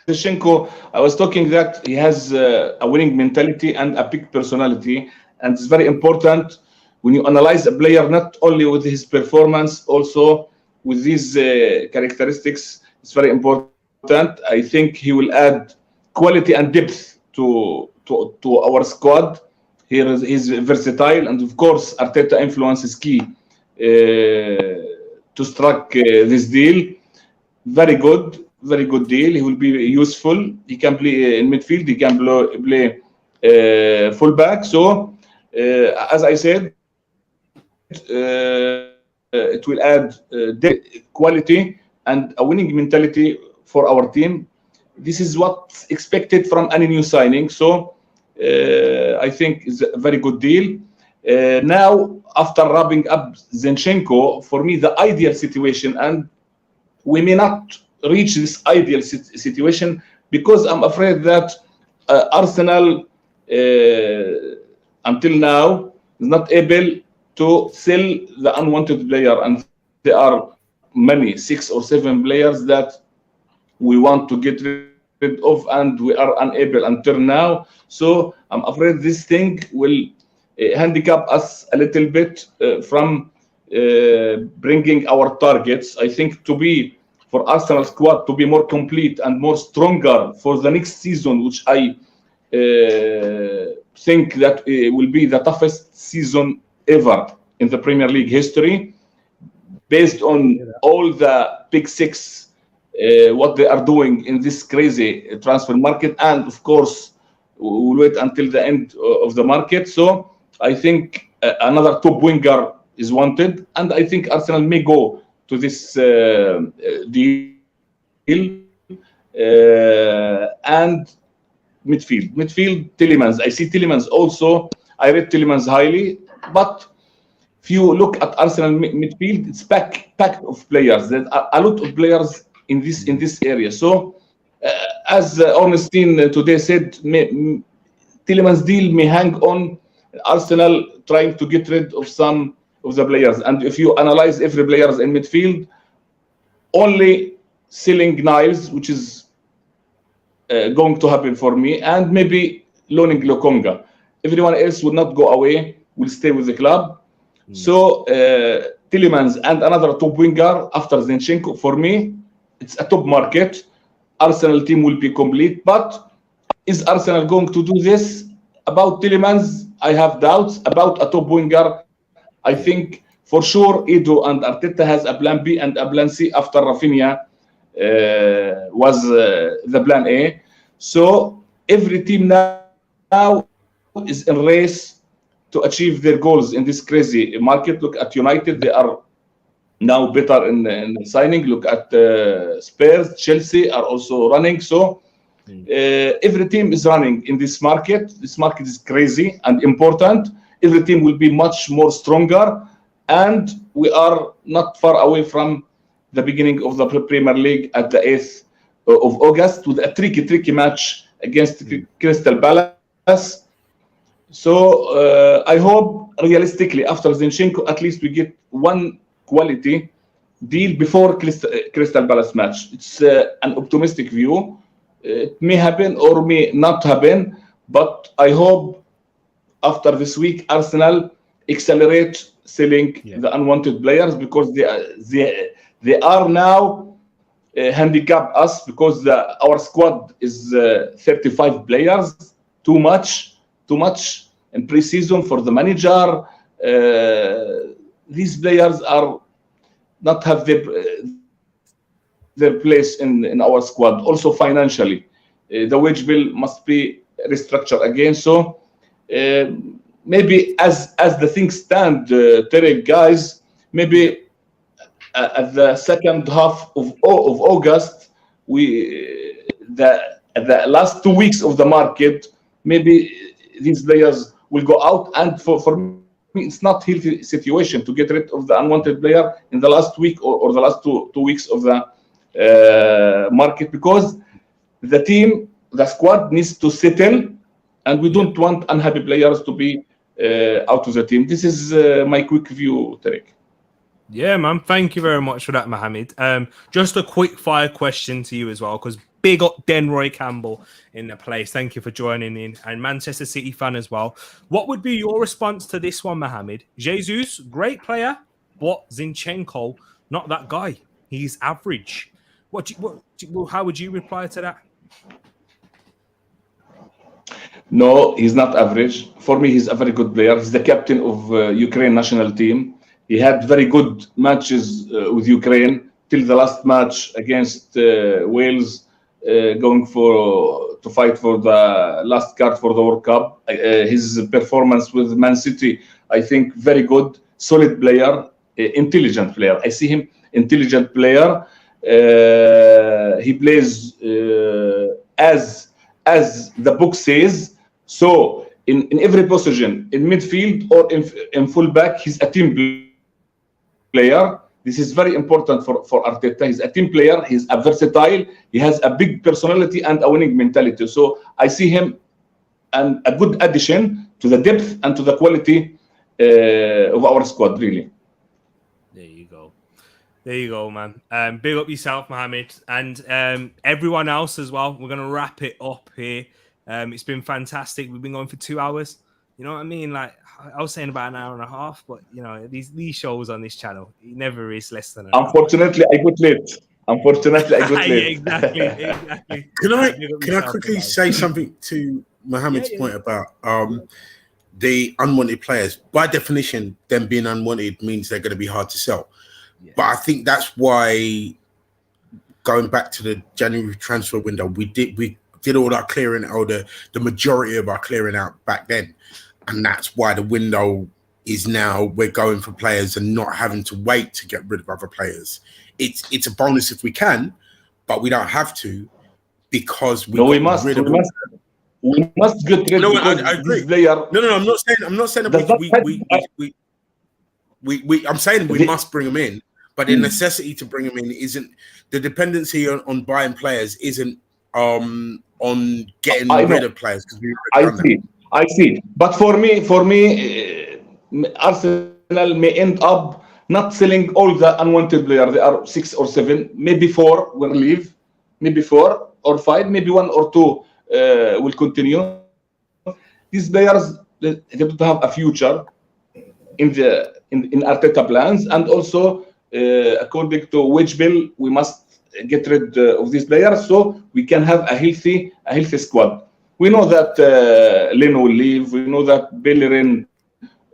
Zinchenko. I was talking that he has a winning mentality and a big personality, and it's very important when you analyze a player not only with his performance, also with these characteristics. It's very important. I think he will add quality and depth to our squad. He's versatile, and of course, Arteta influence is key to strike this deal. Very good deal. He will be useful. He can play in midfield. He can play fullback. So, as I said, it will add quality and a winning mentality for our team. This is what's expected from any new signing. So, I think it's a very good deal. Now, after wrapping up Zinchenko, for me, the ideal situation, and we may not reach this ideal situation because I'm afraid that Arsenal, until now, is not able to sell the unwanted player, and they are many 6 or 7 players that we want to get rid of, and we are unable until now. So I'm afraid this thing will handicap us a little bit from bringing our targets. I think for Arsenal squad to be more complete and more stronger for the next season, which I think that will be the toughest season ever in the Premier League history, based on all the big six, what they are doing in this crazy transfer market. And of course, we'll wait until the end of the market. So I think another top winger is wanted, and I think Arsenal may go to this deal. And midfield, Tielemans. I see Tielemans also. I rate Tielemans highly, but if you look at Arsenal midfield, it's packed of players. There's a lot of players in this area. So, as Ornstein today said, Tielemans deal may hang on Arsenal trying to get rid of some of the players. And if you analyze every player in midfield, only selling Niles, which is going to happen for me, and maybe loaning Lokonga. Everyone else will not go away, will stay with the club. So Tielemans and another top winger after Zinchenko, for me, it's a top market. Arsenal team will be complete, but is Arsenal going to do this? About Tielemans, I have doubts. About a top winger, I think for sure Edo and Arteta has a plan B and a plan C after Rafinha was the plan A. So every team now is in race to achieve their goals in this crazy market. Look at United, they are now better in signing. Look at Spurs, Chelsea are also running. So every team is running in this market. This market is crazy and important. Every team will be much more stronger, and we are not far away from the beginning of the Premier League at the 8th of August with a tricky match against Crystal Palace. So I hope realistically after Zinchenko, at least we get one quality deal before Crystal Palace match. It's an optimistic view. It may happen or may not happen, but I hope after this week Arsenal accelerate selling the unwanted players, because they are now handicap us, because our squad is 35 players, too much in pre-season for the manager. These players are not have their place in our squad. Also financially, the wage bill must be restructured again. So maybe as the things stand, Tereak guys, maybe at the second half of August, the last 2 weeks of the market, maybe these players will go out. And for me, it's not healthy situation to get rid of the unwanted player in the last week or the last two weeks of the market, because the squad needs to settle, and we don't want unhappy players to be out of the team. This is my quick view, Tereak. Yeah, man. Thank you very much for that, Mohammed. Just a quick fire question to you as well, because big up Denroy Campbell in the place. Thank you for joining in. And Manchester City fan as well. What would be your response to this one, Mohammed? Jesus, great player, but Zinchenko, not that guy. He's average. How would you reply to that? No, he's not average. For me, he's a very good player. He's the captain of Ukraine national team. He had very good matches with Ukraine till the last match against Wales, going to fight for the last card for the World Cup. His performance with Man City, I think, very good, solid player, intelligent player. I see him intelligent player. He plays as the book says. So in every position, in midfield or in fullback, he's a team player. This is very important for Arteta. He's a team player. He's a versatile. He has a big personality and a winning mentality. So I see him a good addition to the depth and to the quality of our squad, really. There you go. There you go, man. Big up yourself, Mohammed, and everyone else as well. We're gonna wrap it up here. It's been fantastic. We've been going for 2 hours. You know what I mean? Like I was saying, about an hour and a half, but you know these shows on this channel, it never is less than an hour. Unfortunately, I got late. Yeah, exactly. Can I quickly say something to Mohammed's point about the unwanted players? By definition, them being unwanted means they're going to be hard to sell. Yeah. But I think that's why, going back to the January transfer window, we did all our clearing out, the majority of our clearing out back then, and that's why the window is now we're going for players and not having to wait to get rid of other players. It's a bonus if we can, but we don't have to, because we must get rid of. I agree. No, I'm not saying that I'm saying we must bring them in, but the necessity to bring them in isn't the dependency on buying players, isn't on getting rid of players, because I see. But for me, Arsenal may end up not selling all the unwanted players. There are 6 or 7, maybe 4 will leave, maybe 4 or 5, maybe 1 or 2 will continue. These players, they don't have a future in Arteta plans, and also according to wage bill, we must get rid of these players so we can have a healthy squad. We know that Leno will leave. We know that Bellerin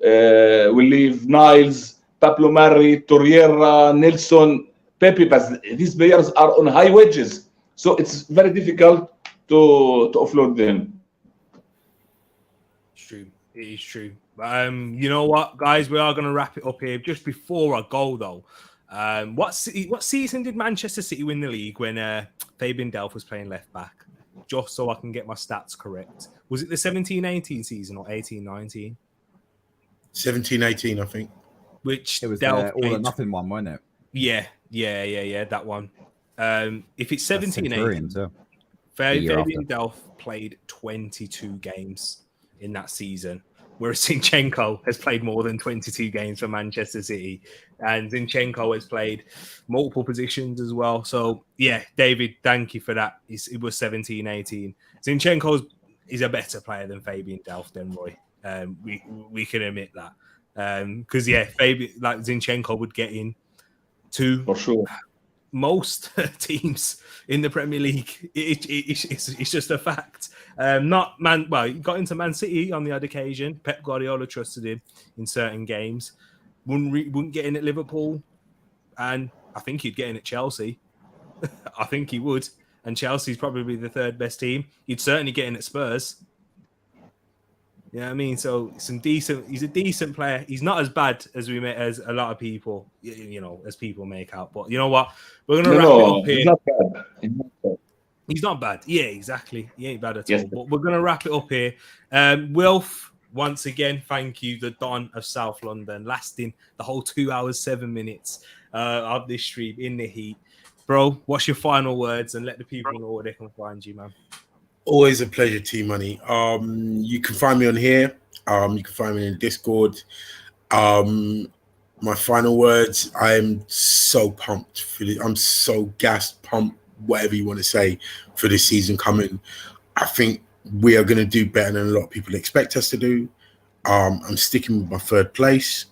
will leave. Niles, Pablo Mari, Torreira, Nelson, Pepe. But these players are on high wages, so it's very difficult to offload them. It's true. It is true. You know what, guys? We are going to wrap it up here. Just before I go, though, what season did Manchester City win the league when Fabian Delph was playing left back? Just so I can get my stats correct. Was it the 17-18 season or 18-19? 17-18, I think. Which it was the all or nothing one, wasn't it? Yeah, that one. If it's 17-18, Fabian Delph played 22 games in that season, whereas Zinchenko has played more than 22 games for Manchester City, and Zinchenko has played multiple positions as well. So, yeah, David, thank you for that. It was 17-18. Zinchenko is a better player than Fabian Delph, then, Roy. We can admit that. Because, Zinchenko would get in to for sure most teams in the Premier League. It's just a fact. He got into Man City on the odd occasion. Pep Guardiola trusted him in certain games. Wouldn't get in at Liverpool, and I think he'd get in at Chelsea. I think he would, and Chelsea's probably the third best team. He'd certainly get in at Spurs. You know what I mean? So he's a decent player. He's not as bad as as a lot of people, as people make out. But you know what? We're gonna wrap it up here. He's not bad. He's not bad. Yeah, exactly. He ain't bad at all. But we're gonna wrap it up here. Wilf, once again, thank you, the Don of South London, lasting the whole 2 hours, 7 minutes of this stream in the heat. Bro, what's your final words, and let the people know where they can find you, man. Always a pleasure, T-Money. You can find me on here. You can find me in Discord. My final words, I'm so pumped for this. I'm so gassed, pumped, whatever you want to say, for this season coming. I think we are going to do better than a lot of people expect us to do. I'm sticking with my 3rd place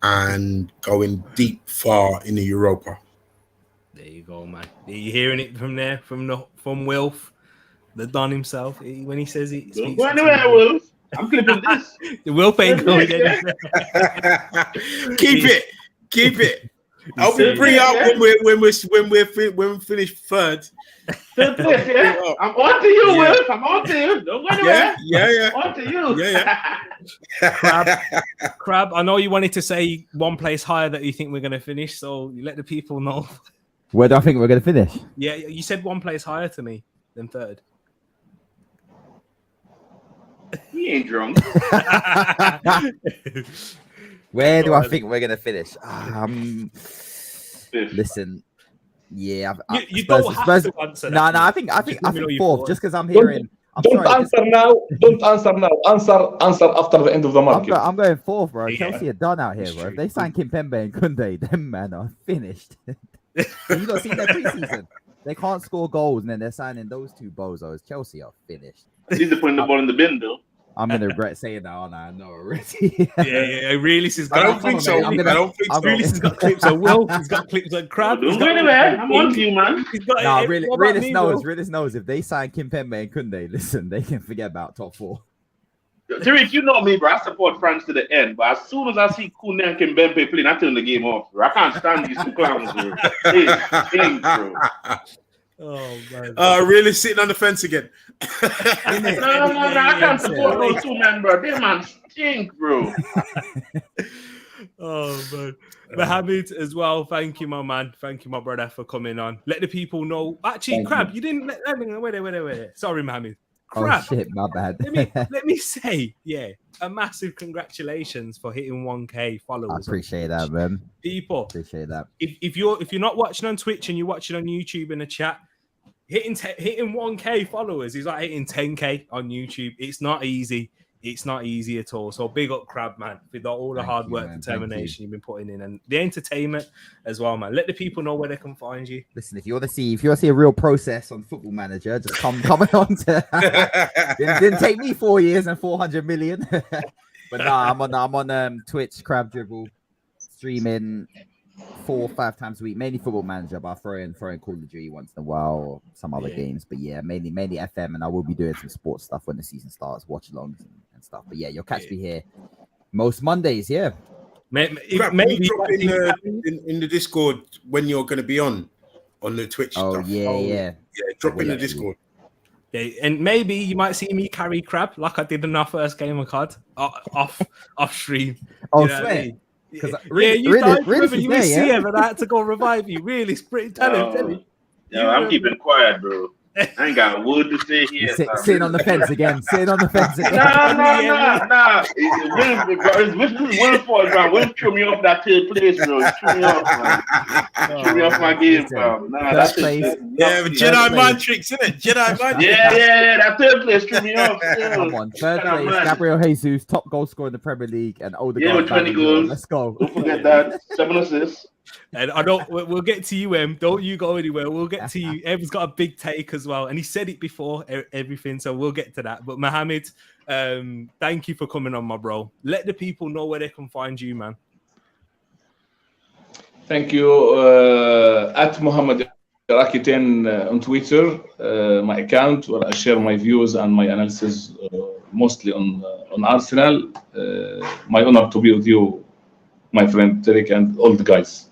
and going deep, far in the Europa. There you go, man. Are you hearing it from there, from Wilf? The Don himself, when he says it. Don't go anywhere, Will. I'm clipping this. The Wilf ain't going anywhere. Keep it. I'll be bring out when we finish 3rd. 3rd place, yeah. I'm on to you, Will. I'm on to you. Don't go anywhere. Yeah. On to you. Yeah. Crab. I know you wanted to say 1 place higher that you think we're going to finish, so you let the people know. Where do I think we're going to finish? Yeah, you said 1 place higher to me than 3rd. He ain't drunk. Where do I think we're going to finish? Listen, yeah. You don't have to answer that. No, I think 4th, just because I'm hearing Don't answer now. Don't answer now. Answer after the end of the market. I'm going fourth, bro. Yeah. Chelsea are done out here, bro. If they sign Kimpembe and Kunde, them man are finished. You not seen their preseason? They can't score goals, and then they're signing those two bozos. Chelsea are finished. He's putting the ball in the bin, though. I'm gonna regret saying that, aren't I? I know already. Yeah. Realist has I got. don't think so. I don't think so. Realist has got clips of Will. He's got clips of Crab. Don't go anywhere. I'm on to you, man. Nah, Realist knows if they sign Kimpembe and Kunde, listen, they can forget about top 4. Tereak, you know me, bro. I support France to the end, but as soon as I see Kunde and Kimpembe playing, I turn the game off, bro. I can't stand these two clowns, bro. They stink, bro. Oh man. Really sitting on the fence again. No, I can't support those two men, bro. They man stink, bro. Oh man. Mohammed as well. Thank you, my man. Thank you, my brother, for coming on. Let the people know. Actually, Crab, you didn't let me wait. Sorry, Mohammed. Crab. Oh shit, my bad. let me say, a massive congratulations for hitting 1K followers. I appreciate that, man. People, appreciate that. If you're not watching on Twitch and you're watching on YouTube in the chat, hitting 1K followers is like hitting 10K on YouTube. It's not easy. It's not easy at all. So big up, Crab, man, with all the hard work, determination you've been putting in, and the entertainment as well, man. Let the people know where they can find you. Listen, if you want to see a real process on Football Manager, just come on to. Didn't take me 4 years and 400 million, but nah, I'm on Twitch, Crab Dribble, streaming 4 or 5 times a week, mainly Football Manager, but I throw in Call of Duty once in a while or some other games. But yeah, mainly FM, and I will be doing some sports stuff when the season starts, watch alongs and stuff. But yeah, you'll catch me here most Mondays. Yeah, maybe drop in the Discord when you're going to be on the Twitch. Stuff. Yeah. Drop in the Discord. Yeah, and maybe you might see me carry Crab like I did in our first game of COD off stream. Oh, swear. Because you died, remember you were CM and I had to go revive you. Really, tell him. Yeah, I'm keeping quiet, bro. I ain't got wood to say here. Sitting on the fence again. Nah. This is Will's fault, man. Will threw me off that third place, bro. Threw me off, man. Threw me off my game, fam. Nah, that's it. Yeah, Jedi mind tricks, isn't it? Jedi mind tricks. Yeah. That third place threw me off. Come on, third place. Gabriel Jesus, top goal scorer in the Premier League, and Odegaard. With 20 goals. Let's go. Don't forget that. 7 assists. And we'll get to you, Em. Don't you go anywhere. We'll get to you. Em's got a big take as well. And he said it before, everything. So we'll get to that. But Mohammed, thank you for coming on, my bro. Let the people know where they can find you, man. Thank you. At Mohammed Rakiten on Twitter, my account, where I share my views and my analysis mostly on Arsenal. My honor to be with you, my friend Tereak, and all the guys.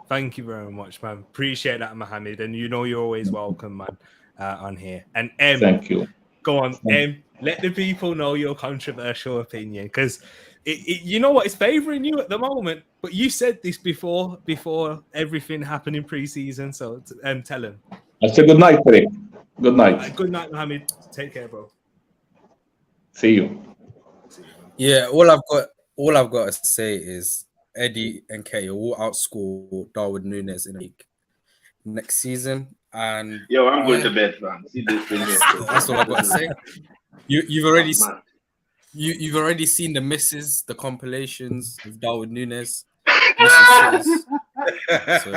Thank you very much, man. Appreciate that, Mohammed. And you know you're always welcome, man, on here. And Em, thank you. Go on, Em. Let the people know your controversial opinion, because you know what, it's favouring you at the moment. But you said this before everything happened in pre-season. So tell him. I say good night, Tereak. Good night. Good night, Mohammed. Take care, bro. See you. Yeah, all I've got to say is Eddie and Kay will outscore Darwin Núñez in the league next season. And I'm going to bed, man. See this thing here. That's all I've got to say. You've already seen the misses, the compilations of Darwin Núñez. So,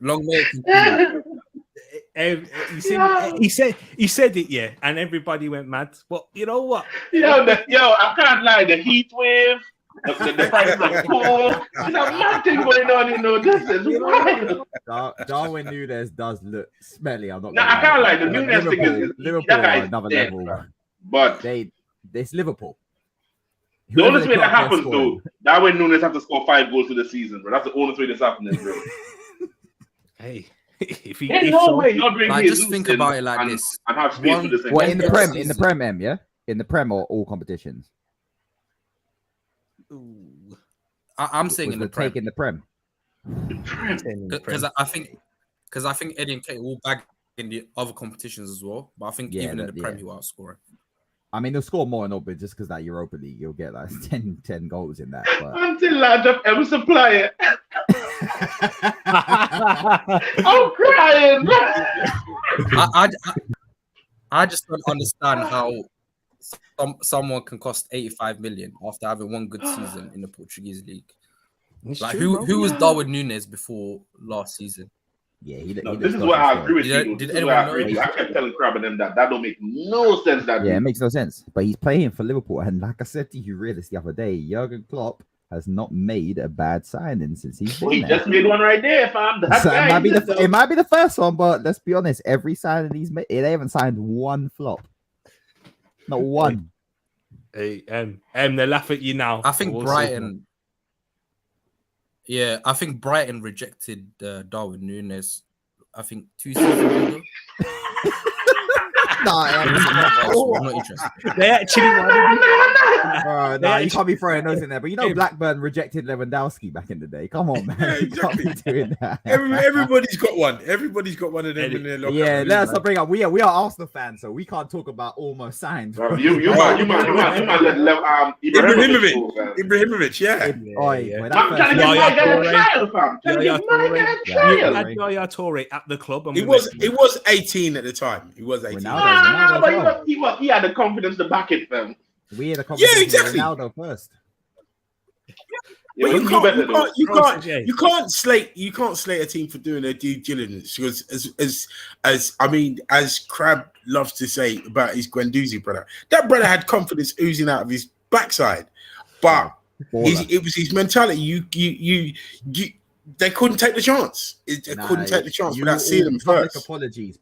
long may it continue. He said it, yeah, and everybody went mad. But you know what? I can't lie. The heat wave, the price of coal. There's a mad thing going on. This is wild. Darwin Núñez does look smelly. I can't lie. The Núñez thing is Liverpool are another level. But it's Liverpool. The only way that happens, though, Darwin Núñez have to score 5 goals for the season, bro. That's the only way this happens, bro. Hey. There's no way you're bringing just think about it like this. And have space for this. What in the Prem, Em, yeah? In the Prem or all competitions? I'm saying in the Prem. In the Prem. Because I think Eddie and Kate will bag in the other competitions as well. But I think even in the Prem, he will outscore. I mean, he'll score more in all, but just because that Europa League, you'll get like 10 goals in that. But... Until I just ever supply it. I'm crying. I just don't understand how someone can cost 85 million after having one good season in the Portuguese league. It's Like true, bro. who was Darwin Núñez before last season? Yeah, this is where I agree with you. Did This is where I anyone agree with know? you. I kept telling Crab and them that don't make no sense. That Yeah, it makes no sense. But he's playing for Liverpool, and like I said to you, really, the other day, Jurgen Klopp has not made a bad signing since he's been he there. just made one right there, fam. So it might be the first one, but let's be honest. Every signing he's made, they haven't signed one flop, not one. Hey, they laugh at you now. I think Brighton. Yeah, I think Brighton rejected Darwin Núñez. I think 2 seasons ago. I'm not interested. They actually You can't be throwing those in there. But you know, Blackburn rejected Lewandowski back in the day. Come on, man. Yeah, exactly. You can't be doing that. Everybody's got one. Everybody's got one of them in their locker. Yeah, let's not bring up. We are Arsenal fans, so we can't talk about almost signed. You might let Ibrahimovic, yeah. Yaya Toure at the club. He was 18 at the time. He was 18. But he had the confidence to back it, fam. We had the confidence. Yeah, exactly. Ronaldo first. But you can't slate a team for doing their due diligence, because as Crab loves to say about his Guendouzi brother, that brother had confidence oozing out of his backside, but it was his mentality. They couldn't take the chance. Couldn't take the chance without seeing them first.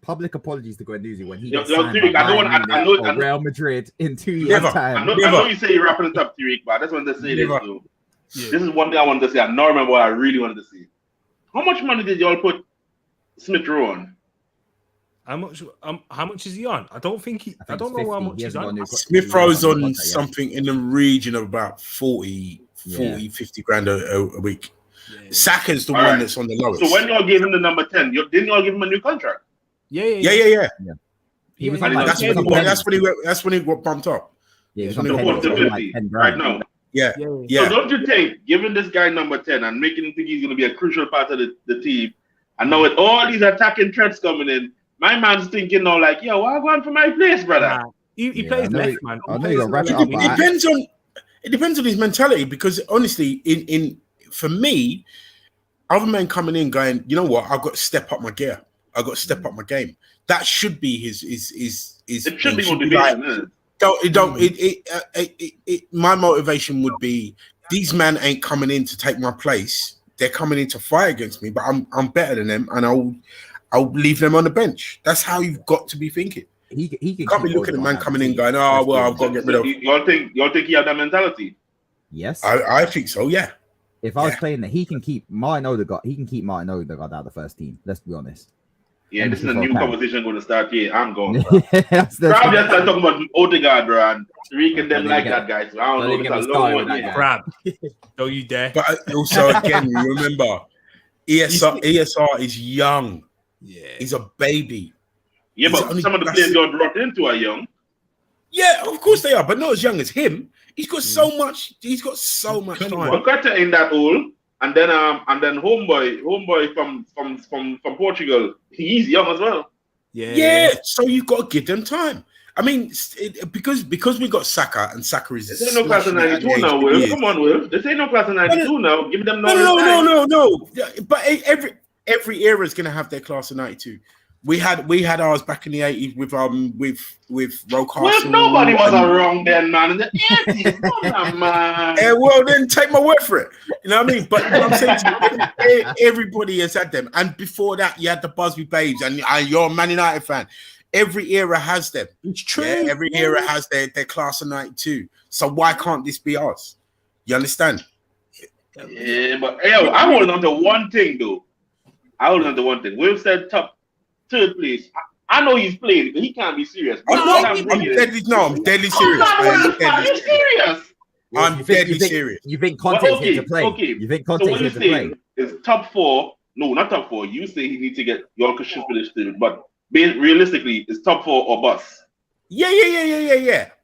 Public apologies to Guendouzi when he I know Real Madrid in 2 years' time. I know you say you're wrapping it up, Tereak, but I just wanted to say this too. Yeah. This is one thing I wanted to say. I now remember what I really wanted to see. How much money did y'all put Smith Rowe on? How much is he on? I don't know how much he's on. Smith Rowe's on something in the region of about 50 grand a week. Yeah. Saka's the one that's on the lowest. So when y'all gave him the number 10, didn't y'all give him a new contract? Yeah. He was that's when he got bumped up. Yeah, he was on 50 right now. Yeah. So don't you think giving this guy number 10 and making him think he's going to be a crucial part of the team, and now with all these attacking threats coming in, my man's thinking now like, yo, why going for my place, brother? He plays left, man. It depends on his mentality, because honestly, for me, other men coming in going, you know what, I've got to step up my gear. I've got to step up my game. That should be his. It should be motivation, isn't it? My motivation would be, these men ain't coming in to take my place. They're coming in to fight against me, but I'm better than them, and I'll leave them on the bench. That's how you've got to be thinking. He can't be looking at man coming in going, oh well, I've got to get rid of. Y'all think he have that mentality? Yes, I think so. Yeah. If I was playing that, he can keep Martin Odegaard. He can keep Martin Odegaard out of the first team. Let's be honest. Yeah, this is a new conversation going to start here. I'm going. Probably just start talking about Odegaard, bro, and Tereak and them like that, guys. So I don't know. It's a long one. Crab. Don't you dare. But also, again, remember, ESR is young. Yeah. He's a baby. Yeah, but some of the players you're brought into are young. Yeah, of course they are, but not as young as him. He's got so much. He's got so much time. Bukayo in that old, and then homeboy from Portugal. He's young as well. Yeah. So you've got to give them time. I mean, because we got Saka, and Saka is. This ain't no class of 92 now, Will. Come on, Will. This ain't no class of 92 now. Give them no. But every era is going to have their class of 92. We had ours back in the 80s with Rocastle. Well, nobody was wrong then, man. In the 80s, man. Yeah, well, then take my word for it. You know what I mean? But I'm saying to you, everybody has had them. And before that, you had the Busby Babes, and you're a Man United fan. Every era has them. It's true. Yeah, every era has their class of 92. So why can't this be us? You understand? Yeah, but I hold on to one thing, though. Will said top third place. I know he's playing, but he can't be serious. I'm deadly serious. Are you serious? I'm deadly serious. You think Conte's here to play? Okay. You think Conte's here to play? Is top 4? No, not top 4. You say he needs to get Yorkshire should finish third, but realistically, it's top 4 or bust. Yeah.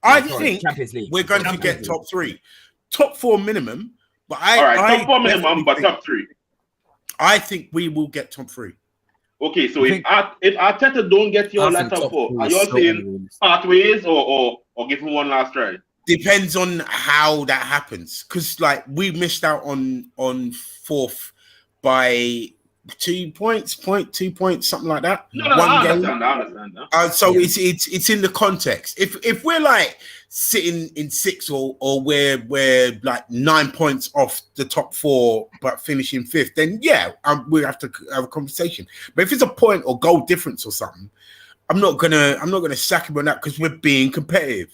I think we're going to get top 3, top 4 minimum. But top 4 minimum, but top 3. I think we will get top 3. Okay, so if Arteta don't get your letter for, are you all saying pathways or give him one last try? Depends on how that happens, because like we missed out on fourth by 2 points, 2 points, something like that. No, I understand. So it's in the context. If we're like sitting in sixth or we're like 9 points off the top four but finishing fifth, then yeah, we have to have a conversation. But if it's a point or goal difference or something, I'm not gonna sack him on that because we're being competitive.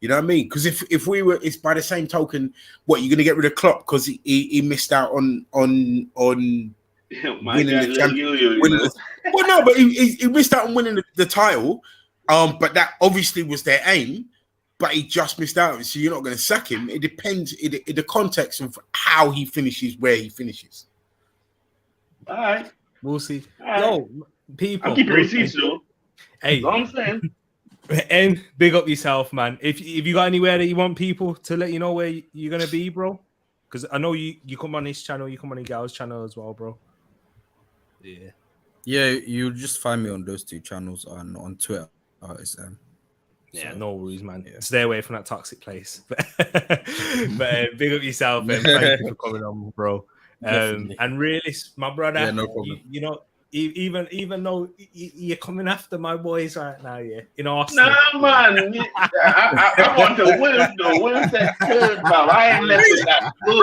You know what I mean? Because if we were, it's by the same token, what you're gonna get rid of Klopp because he missed out on winning the Champions. Well, no, but he missed out on winning the title. But that obviously was their aim. But he just missed out, so you're not going to sack him. It depends in the context of how he finishes, where he finishes. All right, we'll see. Right. Yo, people, I'm keeping receipts though. Hey, that's what I'm saying. And big up yourself, man. If you got anywhere that you want people to let you know where you're gonna be, bro, because I know you come on this channel, you come on the Gal's channel as well, bro. Yeah, you just find me on those two channels on Twitter. Yeah, no worries, man. Yeah. Stay away from that toxic place. But big up yourself, and thank you for coming on, bro. And really, my brother, no problem. You know, even though you're coming after my boys right now, in Arsenal. Nah, man. I want to win, though. Win that good, bro. I ain't letting that go.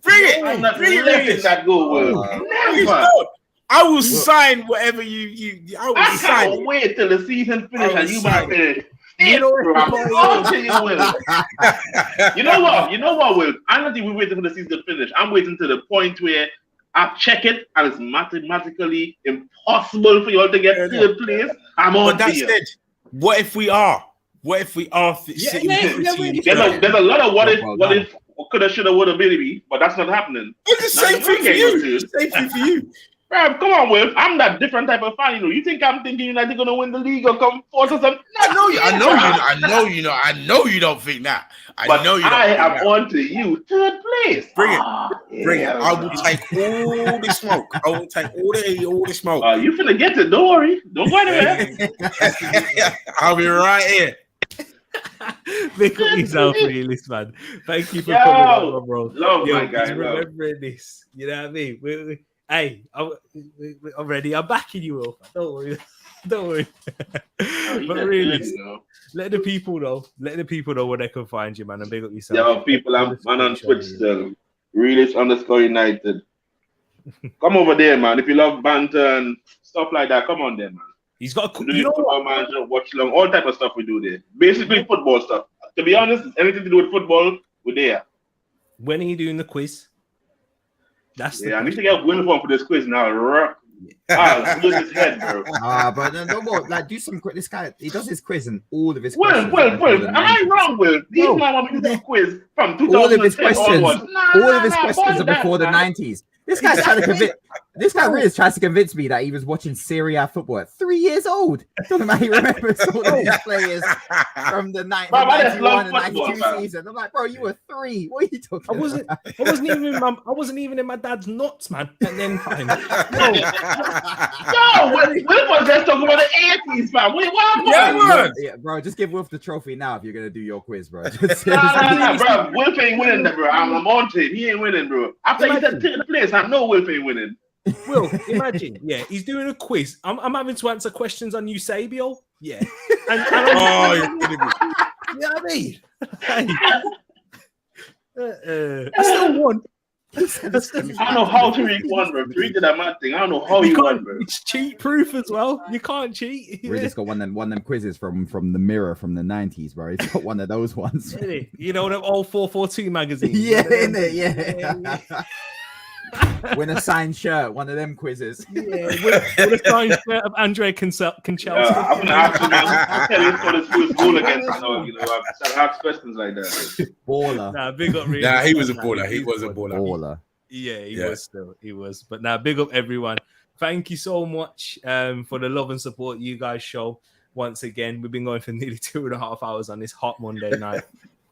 Bring it. I'm not letting that go, Will. Never. I will sign whatever you. I can't wait till the season finish and you might finish. You know what, Will? I'm not even waiting for the season to finish. I'm waiting to the point where I check it and it's mathematically impossible for you all to get third place. I'm on to you. What if we are? What if we are sitting There's a lot of what if, coulda, shoulda, woulda, maybe, but that's not happening. It's the same thing for you. Same thing for you. Bro, come on, Will. I'm that different type of fan, you know. You think I'm thinking that they're gonna win the league or come fourth or something? I know you don't think that. I am on to you. Third place. Bring it. I will take all the smoke. I will take all the smoke. You finna get it, don't worry. Don't go anywhere. I'll be right here. Make up yourself, realist, man. Thank you for coming on, bro. Love my guy. Remembering this. You know what I mean? Hey, I'm ready. I'm backing you up. Don't worry. But really, let the people know. Let the people know where they can find you, man. And big up yourself. Yeah, people, I'm on Twitch still. Realist_United. Come over there, man. If you love banter and stuff like that, come on there, man. He's got a football manager, watch along, all type of stuff we do there. Basically, football stuff. To be honest, anything to do with football, we're there. When are you doing the quiz? I need to get Will for this quiz now. I'll lose his head, bro. But no more. Like, do some. This guy, he does his quiz and all of his. Will. Am I wrong, Will? These man want me to do a quiz from 2010 all of his questions. All of his questions are before the 90s. This guy's trying to convince. This guy really tries to convince me that he was watching Serie A football at 3 years old. Talking about he remembers all of these players from the 91 and 92 season. I'm like, bro, you were 3. What are you talking about? I wasn't even in my dad's nuts, man. And then fine. Will was just talking about the 80s, man. Wait, what? Yeah, bro, just give Wolf the trophy now if you're gonna do your quiz, bro. Nah, bro. Wolf ain't winning, bro. I'm on to it. He ain't winning, bro. After he said take the place, I know Wolf ain't winning. Will, imagine, he's doing a quiz. I'm having to answer questions on Eusebio. Yeah. You're kidding me. You know what I mean? I still won. I don't know how Tereak won, bro. Tereak did that mad thing. I don't know how he won, bro. It's cheat proof as well. You can't cheat. We just got one of them quizzes from the Mirror from the 90s, bro. He's got one of those ones. Really? You know, them old 442 magazines. Yeah, innit? Yeah. Win a signed shirt, one of them quizzes. Yeah, win a signed shirt of Andre Cancel. I'm going to ask him, I'll tell you for the school against I know, I ask questions like that. Baller. Nah, big up. Really. Nah, he was a baller. He was a baller. Yeah, he was still. He was. But now, big up everyone. Thank you so much for the love and support you guys show. Once again, we've been going for nearly 2.5 hours on this hot Monday night.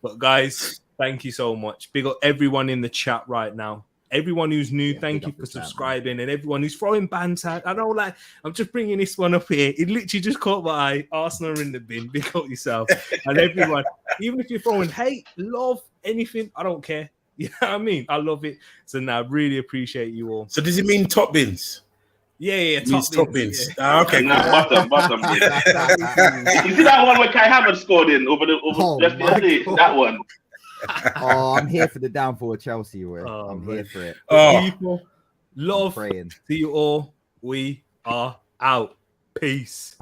But guys, thank you so much. Big up everyone in the chat right now. Everyone who's new, Yeah, thank big you up for the chat, man. subscribing, and everyone who's throwing banter. I know, like, I'm just bringing this one up here. It literally just caught my eye. Arsenal are in the bin. Pick up yourself, and everyone, even if you're throwing hate, love, anything, I don't care. You know what I mean? I love it. So now, I really appreciate you all. So does it mean top bins? Yeah, It means top bins. Yeah. Ah, okay, Nah, bottom. You see that one where Kai Havertz scored in over Oh just the my other day? God. That one. Oh, I'm here for the downfall of Chelsea. Oh, I'm man. here for it. Oh. People, love praying. to you all. We are out. Peace.